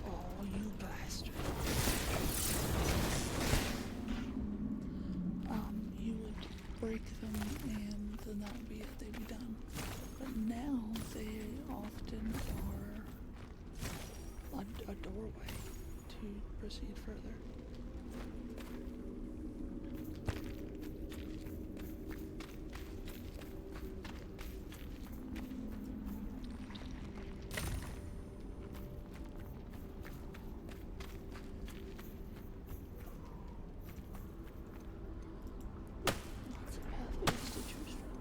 Oh, you bastard. You would break them and then that would be it, they'd be done. But now they often are a doorway to proceed further. Lots of pathways to choose from.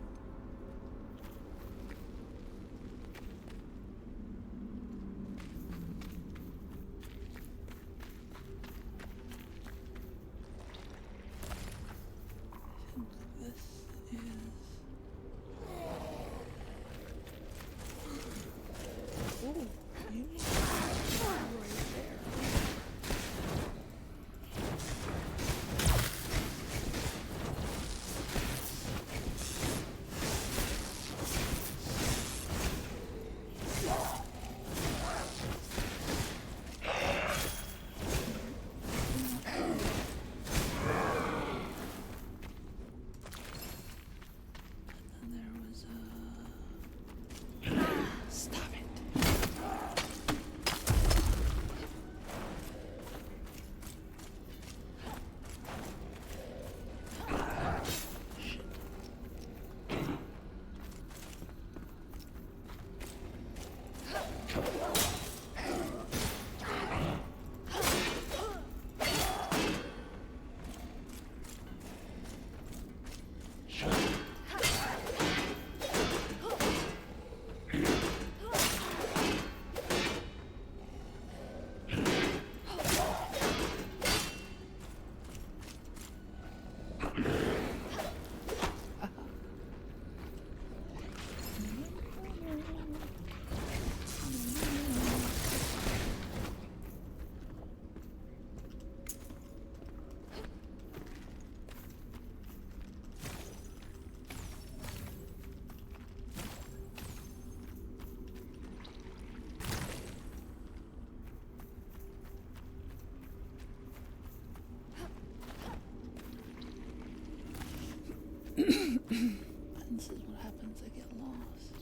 is what happens. I get lost.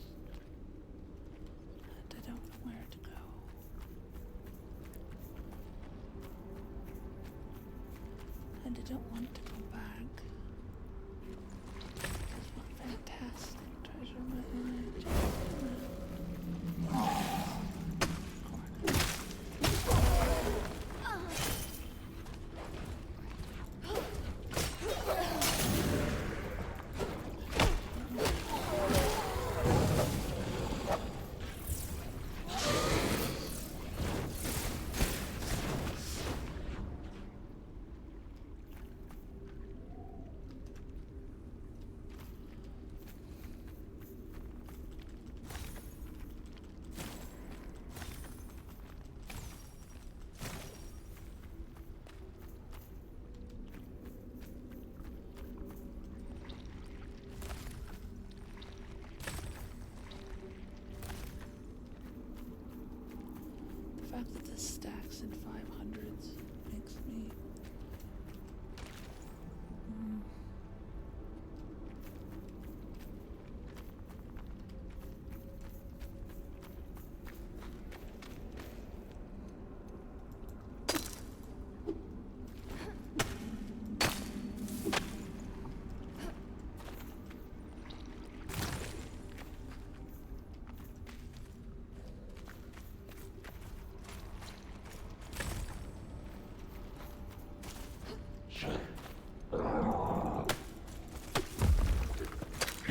And I don't know where to go. And I don't want to go back. Because what fantastic treasure might I The fact that this stacks in 500s makes me...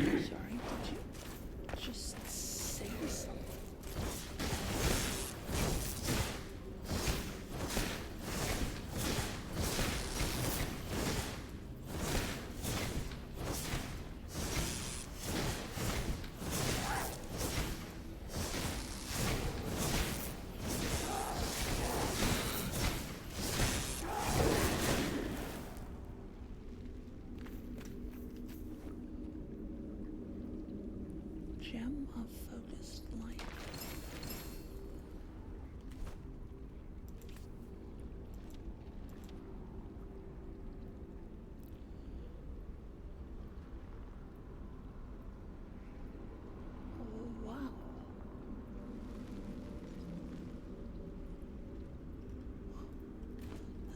Sorry, did you just say something? Gem of focused light. Oh, wow.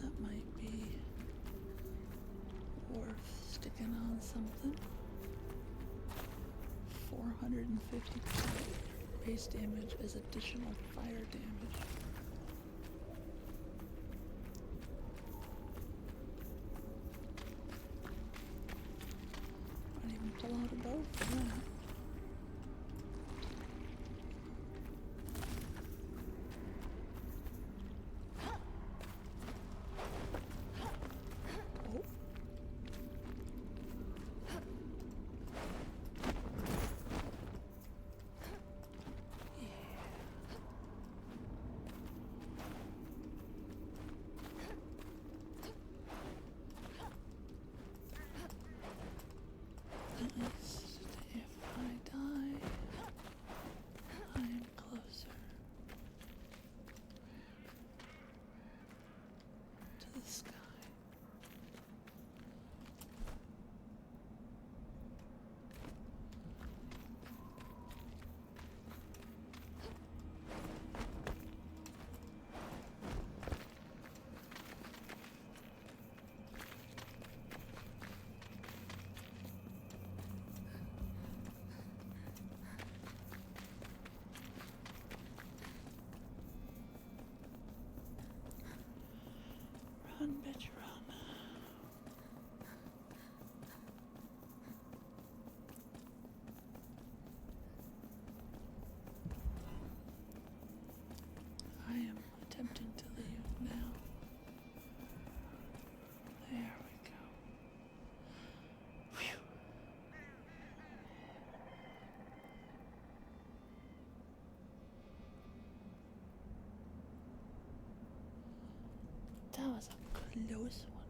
That might be worth sticking on something. 450% base damage as additional fire damage. Might even pull out a bow for that. At least if I die, I am closer to the sky. Run, bitch, run. I am attempting to leave now. There we go. Phew. That was a close one.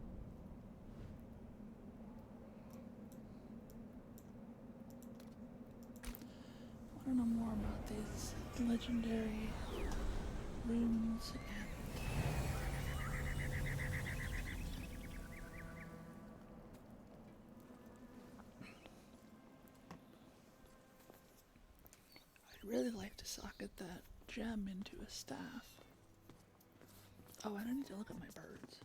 I want to know more about these legendary runes and I'd really like to socket that gem into a staff. Oh, I don't need to look at my birds.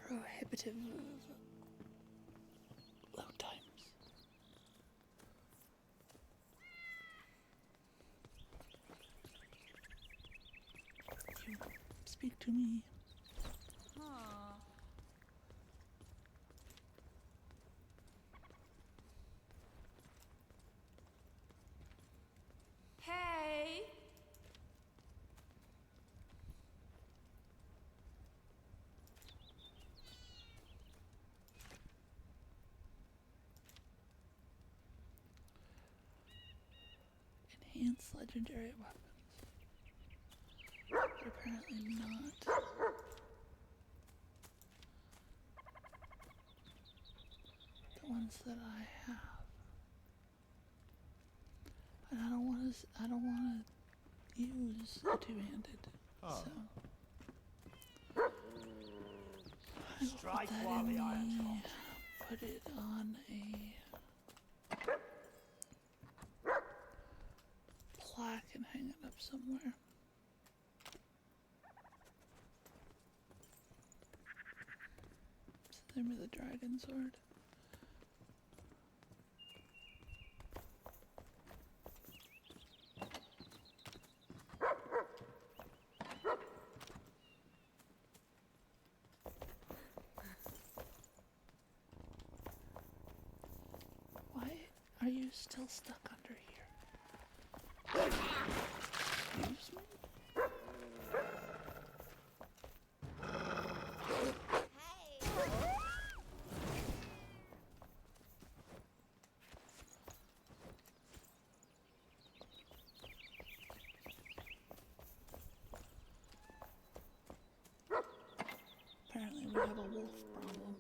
Prohibitive load times. You speak to me. Hey. Enhance legendary weapons. But apparently not. The ones that I have. And I don't want to use a two-handed. Oh. So I will Strike put that while in the iron's the- hot. Put it on a plaque and hang it up somewhere. Same with the dragon sword. Why are you still stuck under here? Excuse me? Apparently we have a wolf problem.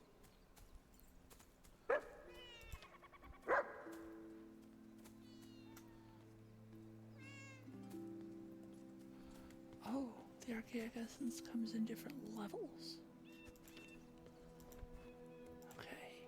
Oh, the archaic essence comes in different levels. Okay.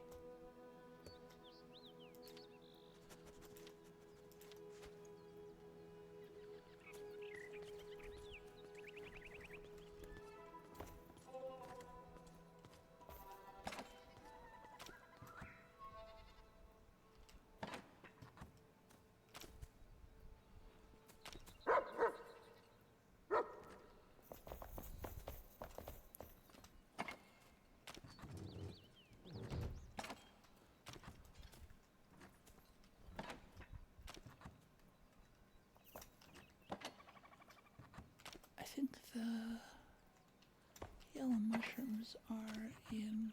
I think the yellow mushrooms are in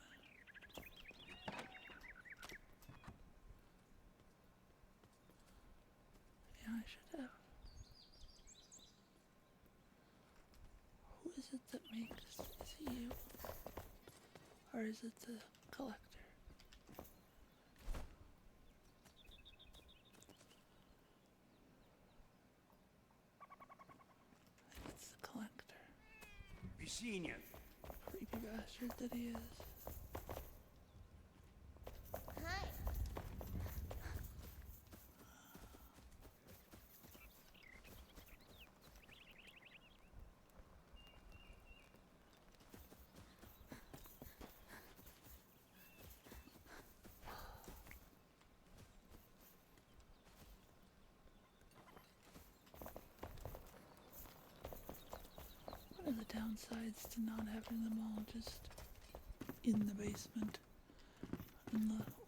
yeah, I should have. Who is it that makes? Is it you? Or is it the collector? I think it's the collector. Be seen you. Creepy bastard that he is. Hi. What are the downsides to not having them all just in the basement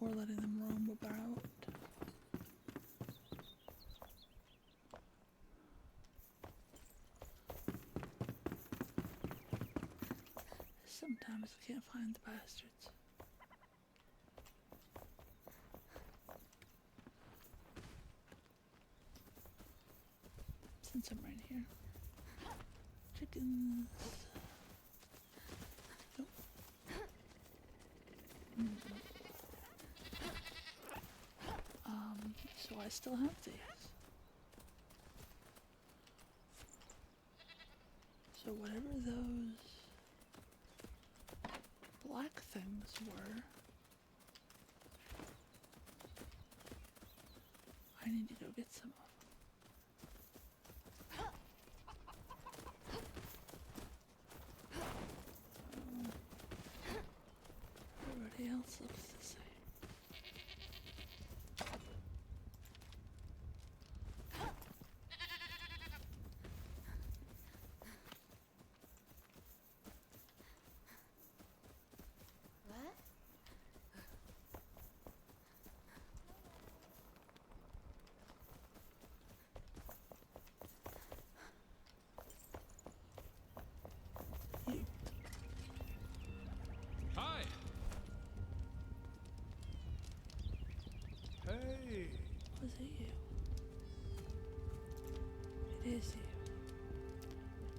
or letting them roam about? course I can't find the bastards. Since I'm right here. Chickens. Nope. So I still have these. So whatever those black things were, I need to go get some of them. Everybody else looks the same. What? You. Hi. Hey. Was it you? It is you.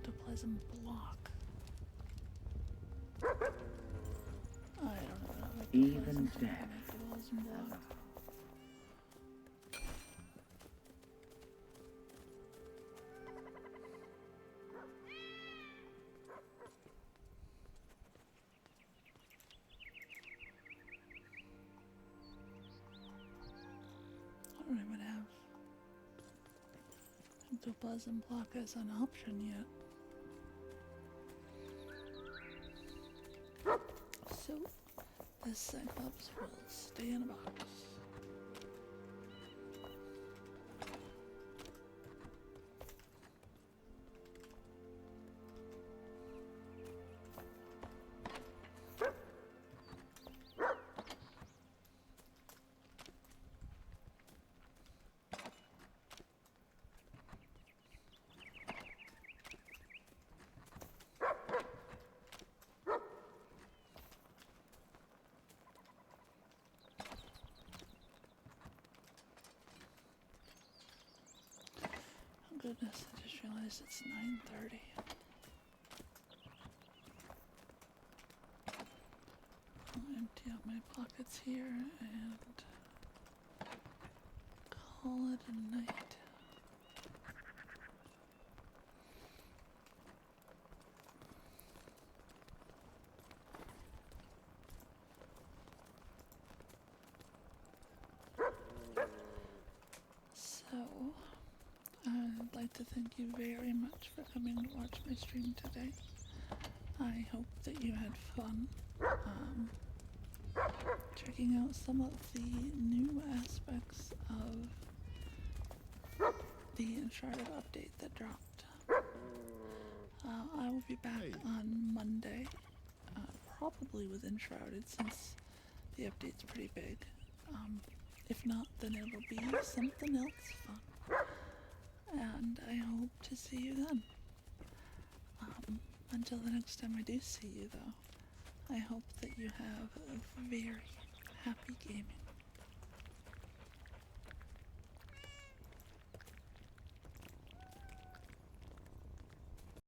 The pleasant block. I don't know how to Even death. Pleasant block. I don't even have ectoplasm block as an option yet. So, this Cyclops will stay in a box. Goodness, I just realized it's 9:30. I'll empty out my pockets here and call it a night. So, I'd like to thank you very much for coming to watch my stream today. I hope that you had fun checking out some of the new aspects of the Enshrouded update that dropped. I will be back on Monday, probably with Enshrouded since the update's pretty big. If not, then it'll be something else fun. And I hope to see you then. Until the next time I do see you, though, I hope that you have a very happy gaming.